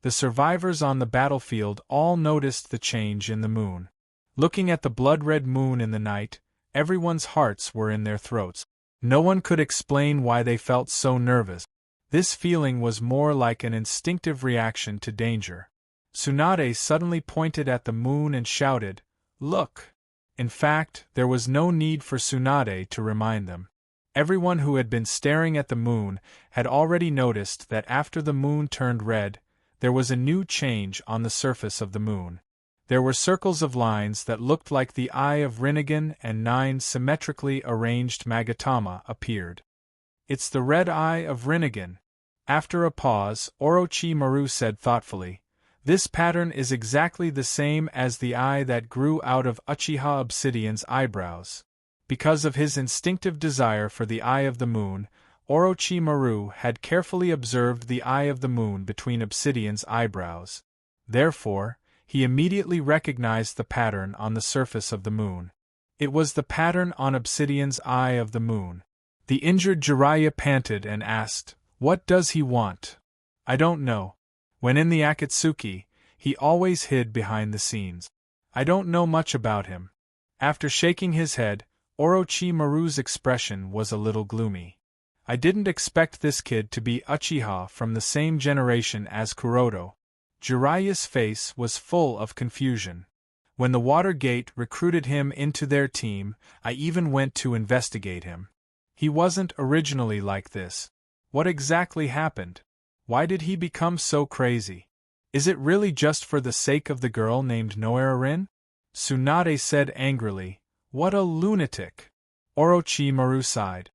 [SPEAKER 1] The survivors on the battlefield all noticed the change in the moon. Looking at the blood-red moon in the night, everyone's hearts were in their throats. No one could explain why they felt so nervous. This feeling was more like an instinctive reaction to danger. Tsunade suddenly pointed at the moon and shouted, "Look!" In fact, there was no need for Tsunade to remind them. Everyone who had been staring at the moon had already noticed that after the moon turned red, there was a new change on the surface of the moon. There were circles of lines that looked like the eye of Rinnegan, and 9 symmetrically arranged Magatama appeared. "It's the red eye of Rinnegan." After a pause, Orochimaru said thoughtfully, "This pattern is exactly the same as the eye that grew out of Uchiha Obsidian's eyebrows." Because of his instinctive desire for the eye of the moon, Orochimaru had carefully observed the eye of the moon between Obsidian's eyebrows. Therefore, he immediately recognized the pattern on the surface of the moon. It was the pattern on Obsidian's eye of the moon. The injured Jiraiya panted and asked, "What does he want?" "I don't know. When in the Akatsuki, he always hid behind the scenes. I don't know much about him." After shaking his head, Orochimaru's expression was a little gloomy. "I didn't expect this kid to be Uchiha from the same generation as Kuroto." Jiraiya's face was full of confusion. "When the Water Gate recruited him into their team, I even went to investigate him. He wasn't originally like this. What exactly happened? Why did he become so crazy? Is it really just for the sake of the girl named Noerarin?" Tsunade said angrily, "What a lunatic!" Orochimaru sighed.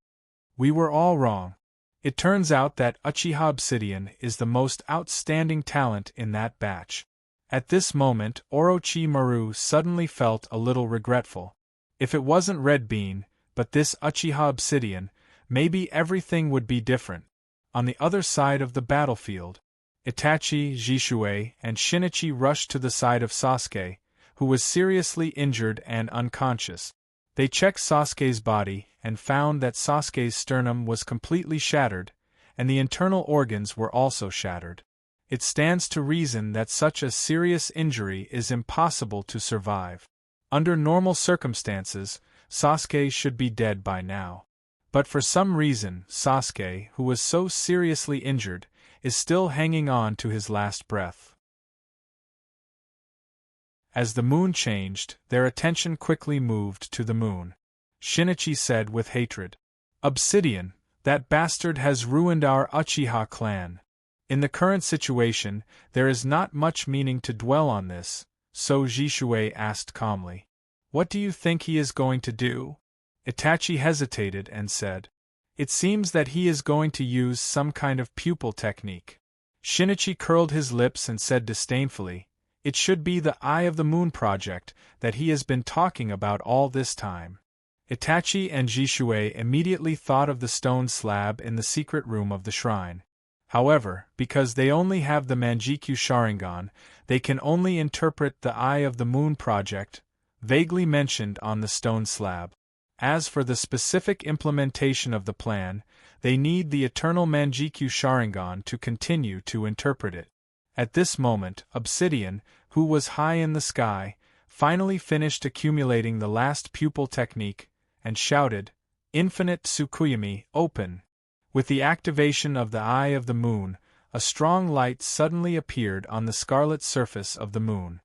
[SPEAKER 1] "We were all wrong. It turns out that Uchiha Obsidian is the most outstanding talent in that batch." At this moment, Orochimaru suddenly felt a little regretful. If it wasn't Red Bean, but this Uchiha Obsidian, maybe everything would be different. On the other side of the battlefield, Itachi, Jishui, and Shinichi rushed to the side of Sasuke, who was seriously injured and unconscious. They checked Sasuke's body and found that Sasuke's sternum was completely shattered, and the internal organs were also shattered. It stands to reason that such a serious injury is impossible to survive. Under normal circumstances, Sasuke should be dead by now. But for some reason, Sasuke, who was so seriously injured, is still hanging on to his last breath. As the moon changed, their attention quickly moved to the moon. Shinichi said with hatred, "Obsidian, that bastard has ruined our Uchiha clan." In the current situation, there is not much meaning to dwell on this, so Jishui asked calmly, "What do you think he is going to do?" Itachi hesitated and said, "It seems that he is going to use some kind of pupil technique." Shinichi curled his lips and said disdainfully, "It should be the Eye of the Moon project that he has been talking about all this time." Itachi and Jishui immediately thought of the stone slab in the secret room of the shrine. However, because they only have the Manjikyu Sharingan, they can only interpret the Eye of the Moon project, vaguely mentioned on the stone slab. As for the specific implementation of the plan, they need the eternal Manjikyu Sharingan to continue to interpret it. At this moment, Obsidian, who was high in the sky, finally finished accumulating the last pupil technique, and shouted, "Infinite Tsukuyami, open!" With the activation of the Eye of the Moon, a strong light suddenly appeared on the scarlet surface of the moon.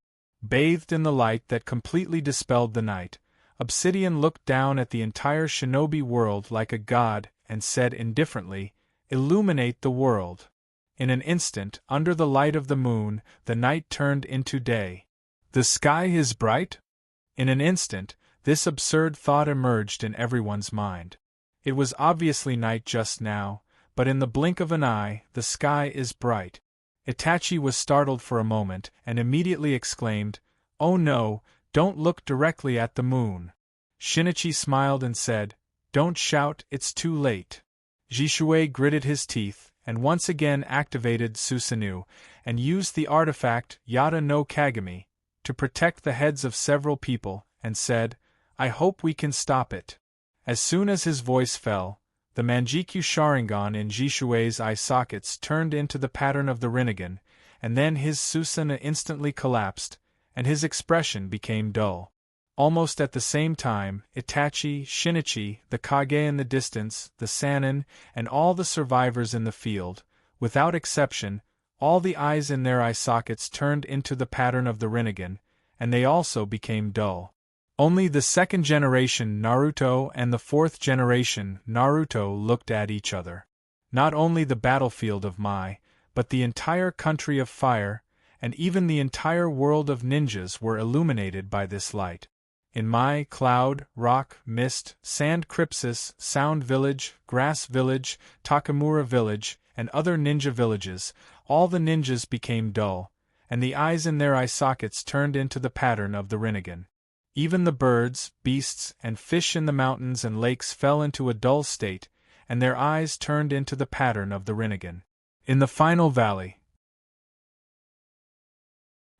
[SPEAKER 1] Bathed in the light that completely dispelled the night, Obsidian looked down at the entire shinobi world like a god and said indifferently, "Illuminate the world." In an instant, under the light of the moon, the night turned into day. "The sky is bright?" In an instant, this absurd thought emerged in everyone's mind. It was obviously night just now, but in the blink of an eye, the sky is bright. Itachi was startled for a moment and immediately exclaimed, "Oh no, don't look directly at the moon." Shinichi smiled and said, "Don't shout, it's too late." Jishui gritted his teeth and once again activated Susanoo and used the artifact Yata no Kagami to protect the heads of several people and said, "I hope we can stop it." As soon as his voice fell, the Manjikyu Sharingan in Jishui's eye sockets turned into the pattern of the Rinnegan, and then his Susanoo instantly collapsed, and his expression became dull. Almost at the same time, Itachi, Shinichi, the Kage in the distance, the Sannin, and all the survivors in the field, without exception, all the eyes in their eye sockets turned into the pattern of the Rinnegan, and they also became dull. Only the second generation Naruto and the fourth generation Naruto looked at each other. Not only the battlefield of Mai, but the entire country of fire, and even the entire world of ninjas were illuminated by this light. In Mai, cloud, rock, mist, sand crypsis, sound village, grass village, Takamura village, and other ninja villages, all the ninjas became dull, and the eyes in their eye sockets turned into the pattern of the Rinnegan. Even the birds, beasts, and fish in the mountains and lakes fell into a dull state, and their eyes turned into the pattern of the Rinnegan. In the final valley,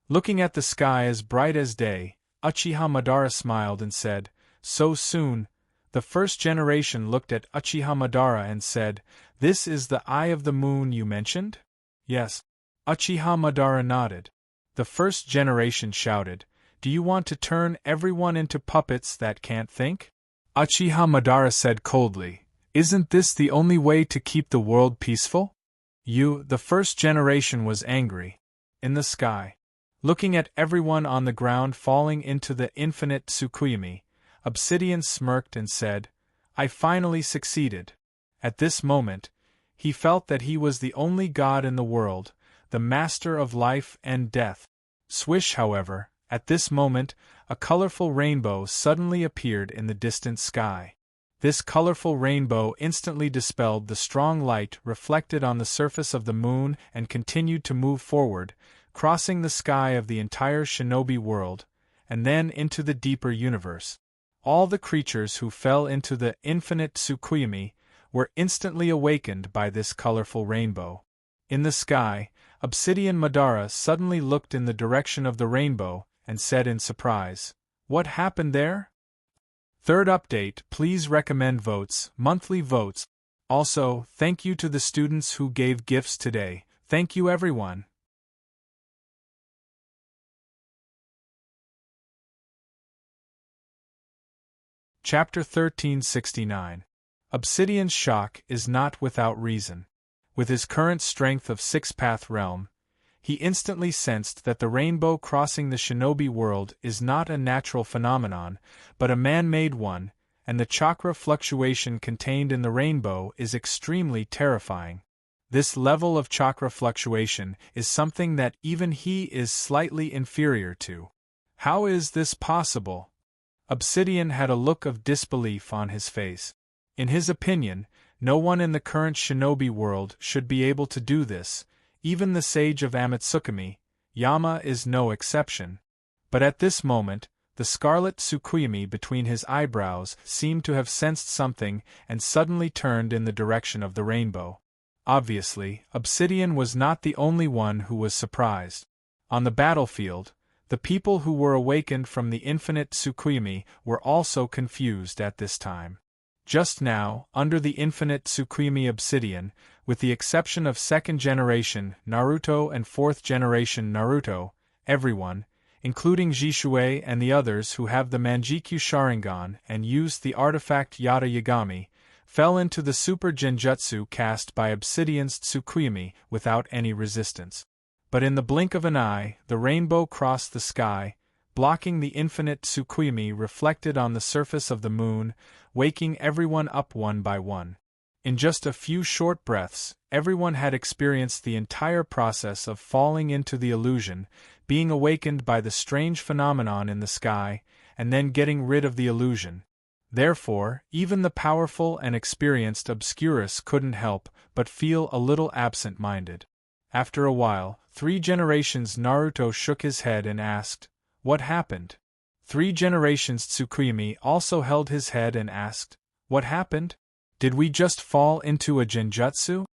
[SPEAKER 1] looking at the sky as bright as day, Uchiha Madara smiled and said, "So soon?" The first generation looked at Uchiha Madara and said, "This is the Eye of the Moon you mentioned?" "Yes." Uchiha Madara nodded. The first generation shouted, "Do you want to turn everyone into puppets that can't think?" Uchiha Madara said coldly, "Isn't this the only way to keep the world peaceful?" The first generation was angry. In the sky, looking at everyone on the ground falling into the infinite Tsukuyami, Obsidian smirked and said, "I finally succeeded." At this moment, he felt that he was the only god in the world, the master of life and death. Swish, however, at this moment, a colorful rainbow suddenly appeared in the distant sky. This colorful rainbow instantly dispelled the strong light reflected on the surface of the moon and continued to move forward, crossing the sky of the entire shinobi world, and then into the deeper universe. All the creatures who fell into the infinite Tsukuyami were instantly awakened by this colorful rainbow. In the sky, Obsidian Madara suddenly looked in the direction of the rainbow and said in surprise, "What happened there?" Third update, please recommend votes, monthly votes. Also, thank you to the students who gave gifts today. Thank you everyone. Chapter 1369. Obsidian's shock is not without reason. With his current strength of Six-Path Realm, he instantly sensed that the rainbow crossing the shinobi world is not a natural phenomenon, but a man-made one, and the chakra fluctuation contained in the rainbow is extremely terrifying. This level of chakra fluctuation is something that even he is slightly inferior to. How is this possible? Obsidian had a look of disbelief on his face. In his opinion, no one in the current shinobi world should be able to do this, even the sage of Amatsukami, Yama is no exception. But at this moment, the scarlet Tsukuyami between his eyebrows seemed to have sensed something and suddenly turned in the direction of the rainbow. Obviously, Obsidian was not the only one who was surprised. On the battlefield, The people who were awakened from the infinite Tsukuyomi were also confused at this time. Just now, under the infinite Tsukuyomi obsidian, with the exception of second generation Naruto and fourth generation Naruto, everyone, including Jishui and the others who have the Manjikyu Sharingan and used the artifact Yata Yagami, fell into the super genjutsu cast by Obsidian's Tsukuyomi without any resistance. But in the blink of an eye, the rainbow crossed the sky, blocking the infinite Tsukuyomi reflected on the surface of the moon, waking everyone up one by one. In just a few short breaths, everyone had experienced the entire process of falling into the illusion, being awakened by the strange phenomenon in the sky, and then getting rid of the illusion. Therefore, even the powerful and experienced Obscurus couldn't help but feel a little absent-minded. After a while, 3 generations Naruto shook his head and asked, "What happened?" 3 generations Tsukuyomi also held his head and asked, "What happened? Did we just fall into a genjutsu?"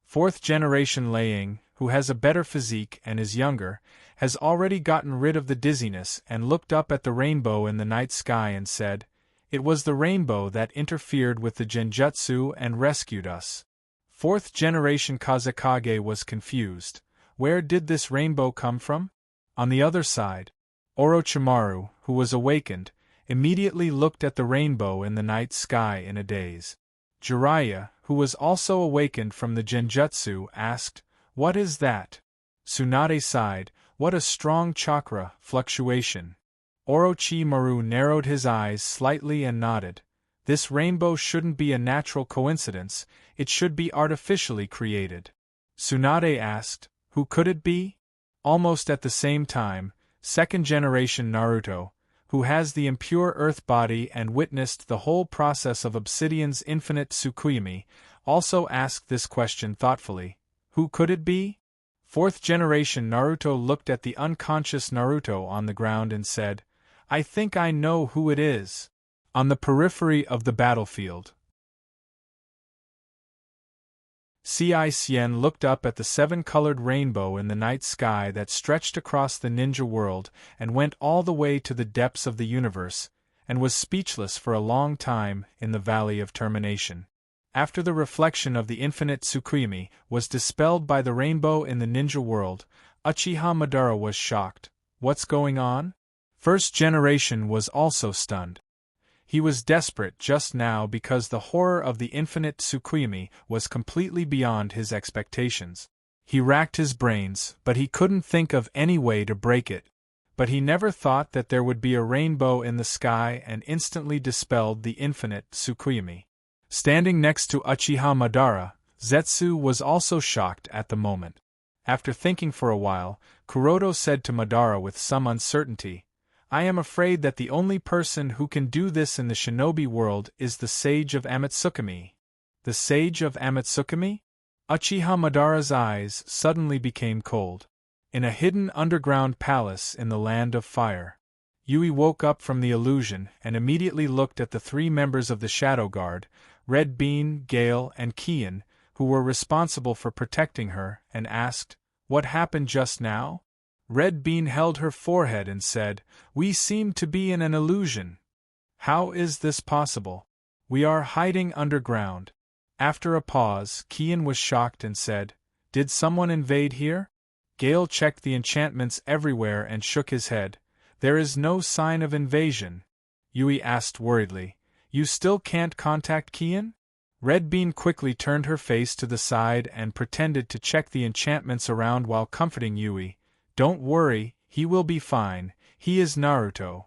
[SPEAKER 1] 4th generation Liang, who has a better physique and is younger, has already gotten rid of the dizziness and looked up at the rainbow in the night sky and said, "It was the rainbow that interfered with the genjutsu and rescued us." 4th generation Kazekage was confused. Where did this rainbow come from? On the other side, Orochimaru, who was awakened, immediately looked at the rainbow in the night sky in a daze. Jiraiya, who was also awakened from the genjutsu, asked, "What is that?" Tsunade sighed, "What a strong chakra fluctuation." Orochimaru narrowed his eyes slightly and nodded. "This rainbow shouldn't be a natural coincidence, it should be artificially created." Tsunade asked, "Who could it be?" Almost at the same time, second generation Naruto, who has the impure earth body and witnessed the whole process of Obsidian's infinite Tsukuyomi, also asked this question thoughtfully. Who could it be? 4th generation Naruto looked at the unconscious Naruto on the ground and said, "I think I know who it is." On the periphery of the battlefield, Tenseigan looked up at the 7-colored rainbow in the night sky that stretched across the ninja world and went all the way to the depths of the universe, and was speechless for a long time in the Valley of Termination. After the reflection of the infinite Tsukuyomi was dispelled by the rainbow in the ninja world, Uchiha Madara was shocked. What's going on? First generation was also stunned. He was desperate just now because the horror of the infinite Tsukuyomi was completely beyond his expectations. He racked his brains, but he couldn't think of any way to break it. But he never thought that there would be a rainbow in the sky and instantly dispelled the infinite Tsukuyomi. Standing next to Uchiha Madara, Zetsu was also shocked at the moment. After thinking for a while, Kuroto said to Madara with some uncertainty, "I am afraid that the only person who can do this in the shinobi world is the Sage of Amatsukami." The Sage of Amatsukami? Uchiha Madara's eyes suddenly became cold. In a hidden underground palace in the Land of Fire. Yui woke up from the illusion and immediately looked at the 3 members of the Shadow Guard, Red Bean, Gale, and Kian, who were responsible for protecting her, and asked, "What happened just now?" Red Bean held her forehead and said, "We seem to be in an illusion." "How is this possible? We are hiding underground." After a pause, Kian was shocked and said, "Did someone invade here?" Gale checked the enchantments everywhere and shook his head. "There is no sign of invasion." Yui asked worriedly, "You still can't contact Kian?" Red Bean quickly turned her face to the side and pretended to check the enchantments around while comforting Yui. "Don't worry, he will be fine, he is Naruto."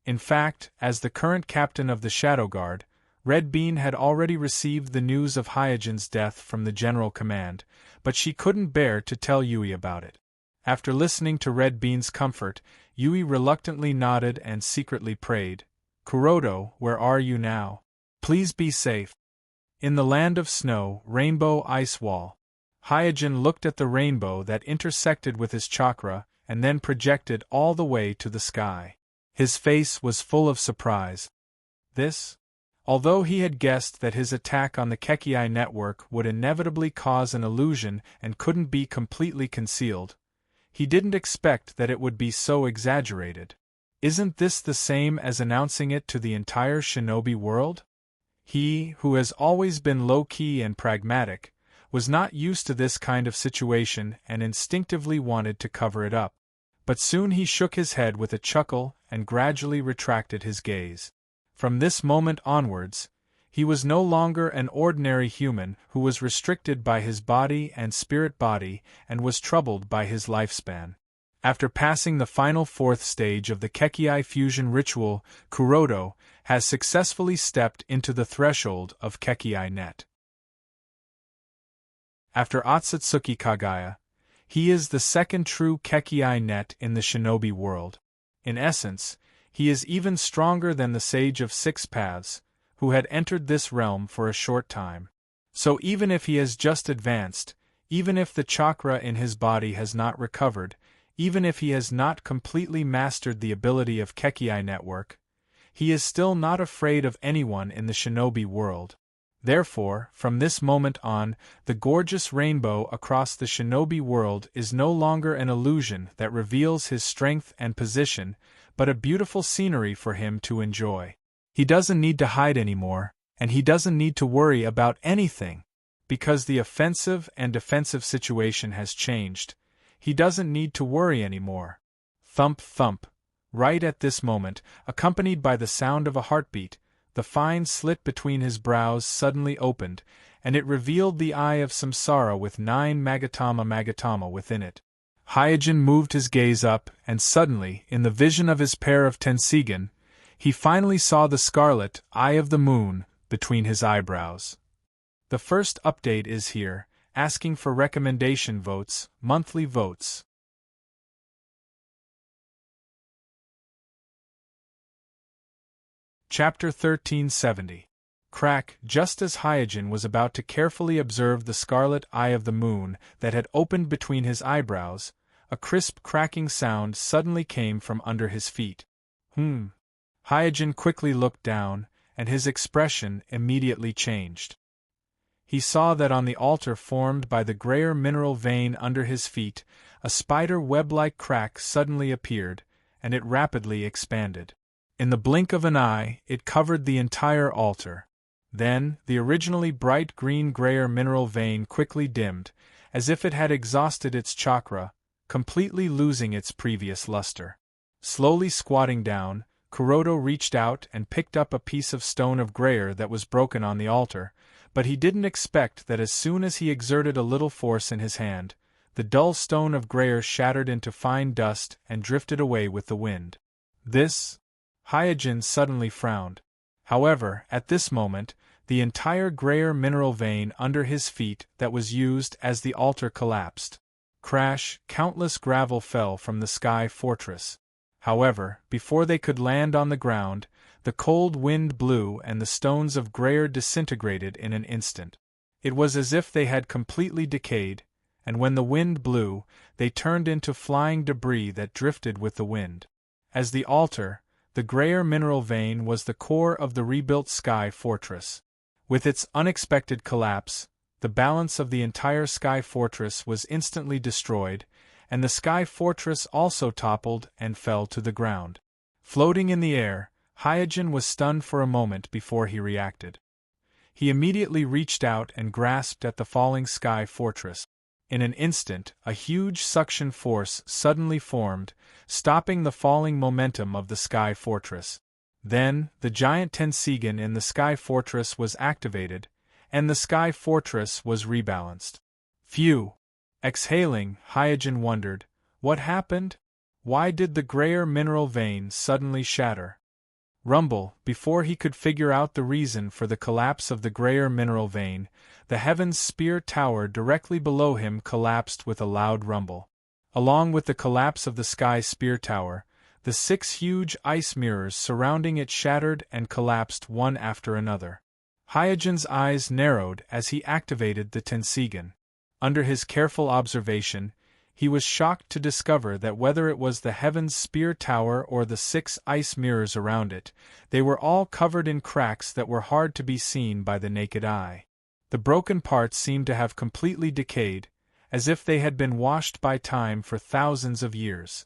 [SPEAKER 1] In fact, as the current captain of the Shadow Guard, Red Bean had already received the news of Hyojin's death from the General Command, but she couldn't bear to tell Yui about it. After listening to Red Bean's comfort, Yui reluctantly nodded and secretly prayed, "Kuroto, where are you now? Please be safe." In the Land of Snow, Rainbow Ice Wall. Hyojin looked at the rainbow that intersected with his chakra and then projected all the way to the sky. His face was full of surprise. This? Although he had guessed that his attack on the Kekii network would inevitably cause an illusion and couldn't be completely concealed, He didn't expect that it would be so exaggerated. Isn't this the same as announcing it to the entire shinobi world? He, who has always been low-key and pragmatic, was not used to this kind of situation and instinctively wanted to cover it up. But soon he shook his head with a chuckle and gradually retracted his gaze. From this moment onwards, he was no longer an ordinary human who was restricted by his body and spirit body and was troubled by his lifespan. After passing the final fourth stage of the Kekii fusion ritual, Kuroto has successfully stepped into the threshold of Kekii net. After Otsutsuki Kagaya, he is the second true Kekii net in the shinobi world. In essence, he is even stronger than the Sage of Six Paths, who had entered this realm for a short time. So even if he has just advanced, even if the chakra in his body has not recovered, even if he has not completely mastered the ability of Kekii network, he is still not afraid of anyone in the shinobi world. Therefore, from this moment on, the gorgeous rainbow across the shinobi world is no longer an illusion that reveals his strength and position, but a beautiful scenery for him to enjoy. He doesn't need to hide anymore, and he doesn't need to worry about anything. Because the offensive and defensive situation has changed, he doesn't need to worry anymore. Thump thump. Right at this moment, accompanied by the sound of a heartbeat, the fine slit between his brows suddenly opened, and it revealed the eye of Samsara with 9 Magatama within it. Hyojin moved his gaze up, and suddenly, in the vision of his pair of Tenseigan, he finally saw the scarlet eye of the moon between his eyebrows. The first update is here, asking for recommendation votes, monthly votes. Chapter 1370. Crack. Just as Hyojin was about to carefully observe the scarlet eye of the moon that had opened between his eyebrows, a crisp cracking sound suddenly came from under his feet. Hyojin quickly looked down, and his expression immediately changed. He saw that on the altar formed by the grayer mineral vein under his feet, a spider web-like crack suddenly appeared, and it rapidly expanded. In the blink of an eye, it covered the entire altar. Then, the originally bright green grayer mineral vein quickly dimmed, as if it had exhausted its chakra, completely losing its previous luster. Slowly squatting down, Kuroto reached out and picked up a piece of stone of grayer that was broken on the altar, but he didn't expect that as soon as he exerted a little force in his hand, the dull stone of grayer shattered into fine dust and drifted away with the wind. This? Hyojin suddenly frowned. However, at this moment, the entire grayer mineral vein under his feet that was used as the altar collapsed. Crash, countless gravel fell from the sky fortress. However, before they could land on the ground, the cold wind blew and the stones of grayer disintegrated in an instant. It was as if they had completely decayed, and when the wind blew, they turned into flying debris that drifted with the wind. As the altar, the grayer mineral vein was the core of the rebuilt sky fortress. With its unexpected collapse, the balance of the entire sky fortress was instantly destroyed, and the sky fortress also toppled and fell to the ground. Floating in the air, Hyojin was stunned for a moment before he reacted. He immediately reached out and grasped at the falling sky fortress. In an instant, a huge suction force suddenly formed, stopping the falling momentum of the sky fortress. Then, the giant Tenseigan in the sky fortress was activated, and the sky fortress was rebalanced. Phew! Exhaling, Hyojin wondered, what happened? Why did the grayer mineral vein suddenly shatter? Rumble, before he could figure out the reason for the collapse of the grayer mineral vein, the Heaven's Spear Tower directly below him collapsed with a loud rumble. Along with the collapse of the Sky Spear Tower, the 6 huge ice mirrors surrounding it shattered and collapsed one after another. Hyojin's eyes narrowed as he activated the Tenseigan. Under his careful observation, he was shocked to discover that whether it was the Heaven's Spear Tower or the 6 ice mirrors around it, they were all covered in cracks that were hard to be seen by the naked eye. The broken parts seemed to have completely decayed, as if they had been washed by time for thousands of years.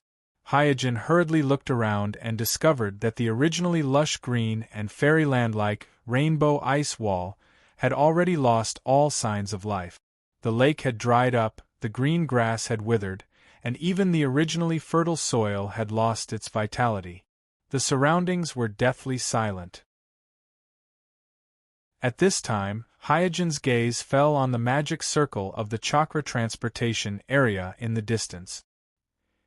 [SPEAKER 1] Hyojin hurriedly looked around and discovered that the originally lush green and fairyland-like rainbow ice wall had already lost all signs of life. The lake had dried up, the green grass had withered, and even the originally fertile soil had lost its vitality. The surroundings were deathly silent. At this time, Hyojin's gaze fell on the magic circle of the chakra transportation area in the distance.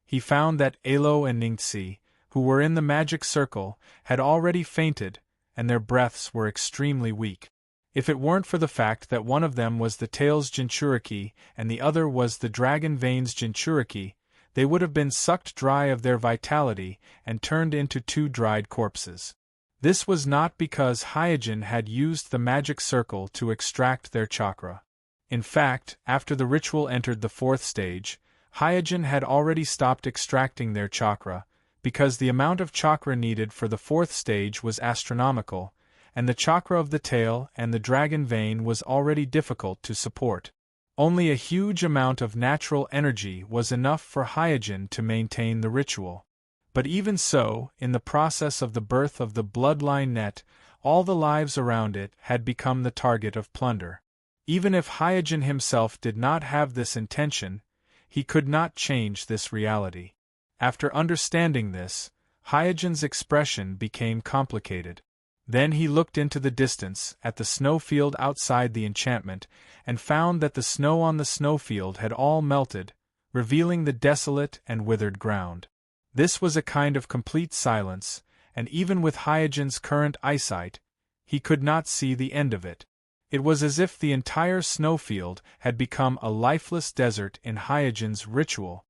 [SPEAKER 1] He found that Alo and Ningxi, who were in the magic circle, had already fainted, and their breaths were extremely weak. If it weren't for the fact that one of them was the Tails Jinchuriki and the other was the Dragon Veins Jinchuriki, they would have been sucked dry of their vitality and turned into two dried corpses. This was not because Hyojin had used the magic circle to extract their chakra. In fact, after the ritual entered the fourth stage, Hyojin had already stopped extracting their chakra, because the amount of chakra needed for the fourth stage was astronomical, and the chakra of the tail and the dragon vein was already difficult to support. Only a huge amount of natural energy was enough for Hyojin to maintain the ritual. But even so, in the process of the birth of the bloodline net, all the lives around it had become the target of plunder. Even if Hyojin himself did not have this intention, he could not change this reality. After understanding this, Hyojin's expression became complicated. Then he looked into the distance, at the snowfield outside the enchantment, and found that the snow on the snowfield had all melted, revealing the desolate and withered ground. This was a kind of complete silence, and even with Hyojin's current eyesight, he could not see the end of it. It was as if the entire snowfield had become a lifeless desert in Hyojin's ritual.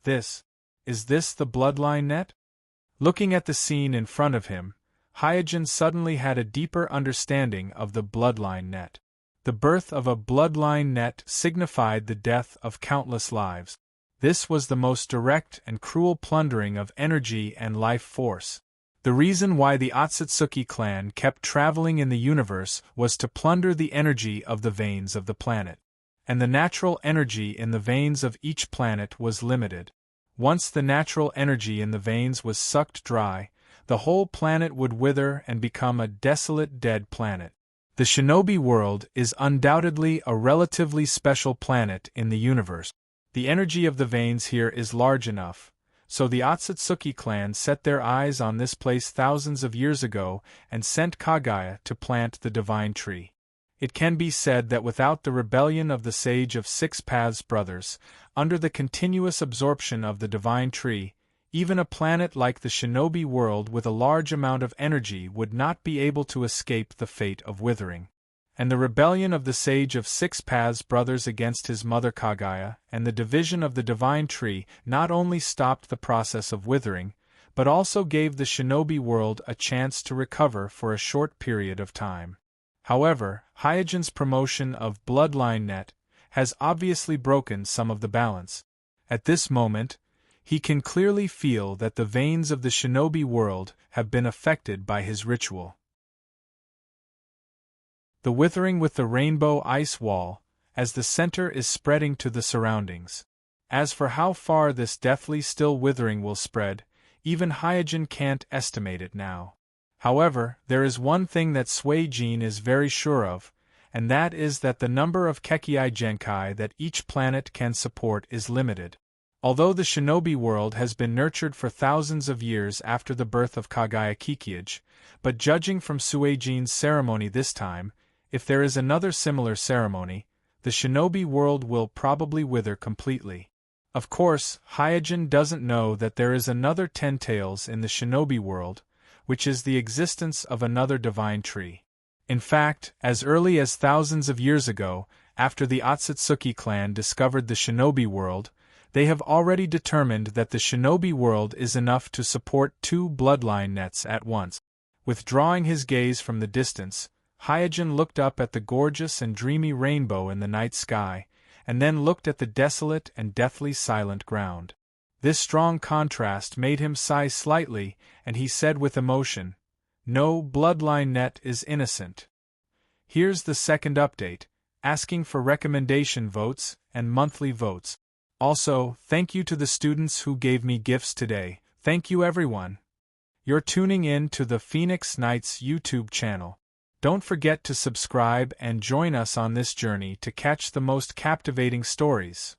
[SPEAKER 1] Is this the bloodline net? Looking at the scene in front of him, Hyojin suddenly had a deeper understanding of the bloodline net. The birth of a bloodline net signified the death of countless lives. This was the most direct and cruel plundering of energy and life force. The reason why the Otsutsuki clan kept traveling in the universe was to plunder the energy of the veins of the planet. And the natural energy in the veins of each planet was limited. Once the natural energy in the veins was sucked dry, the whole planet would wither and become a desolate dead planet. The shinobi world is undoubtedly a relatively special planet in the universe. The energy of the veins here is large enough, so the Otsutsuki clan set their eyes on this place thousands of years ago and sent Kagaya to plant the divine tree. It can be said that without the rebellion of the Sage of Six Paths brothers, under the continuous absorption of the divine tree, even a planet like the shinobi world with a large amount of energy would not be able to escape the fate of withering. And the rebellion of the Sage of Six Paths brothers against his mother Kagaya and the division of the divine tree not only stopped the process of withering, but also gave the shinobi world a chance to recover for a short period of time. However, Hyojin's promotion of bloodline net has obviously broken some of the balance. At this moment, he can clearly feel that the veins of the shinobi world have been affected by his ritual. The withering with the rainbow ice wall, as the center is spreading to the surroundings. As for how far this deathly still withering will spread, even Hyojin can't estimate it now. However, there is one thing that Suijin is very sure of, and that is that the number of Kekii Genkai that each planet can support is limited. Although the shinobi world has been nurtured for thousands of years after the birth of Kagaya Kikiage, but judging from Suijin's ceremony this time, if there is another similar ceremony, the shinobi world will probably wither completely. Of course, Hyojin doesn't know that there is another 10 tails in the shinobi world, which is the existence of another divine tree. In fact, as early as thousands of years ago, after the Otsutsuki clan discovered the shinobi world, they have already determined that the shinobi world is enough to support 2 bloodline nets at once. Withdrawing his gaze from the distance, Hyojin looked up at the gorgeous and dreamy rainbow in the night sky, and then looked at the desolate and deathly silent ground. This strong contrast made him sigh slightly, and he said with emotion, "No bloodline net is innocent. Here's the second update. asking for recommendation votes and monthly votes. Also, thank you to the students who gave me gifts today. Thank you everyone. You're tuning in to the Phoenix Knights YouTube channel. Don't forget to subscribe and join us on this journey to catch the most captivating stories.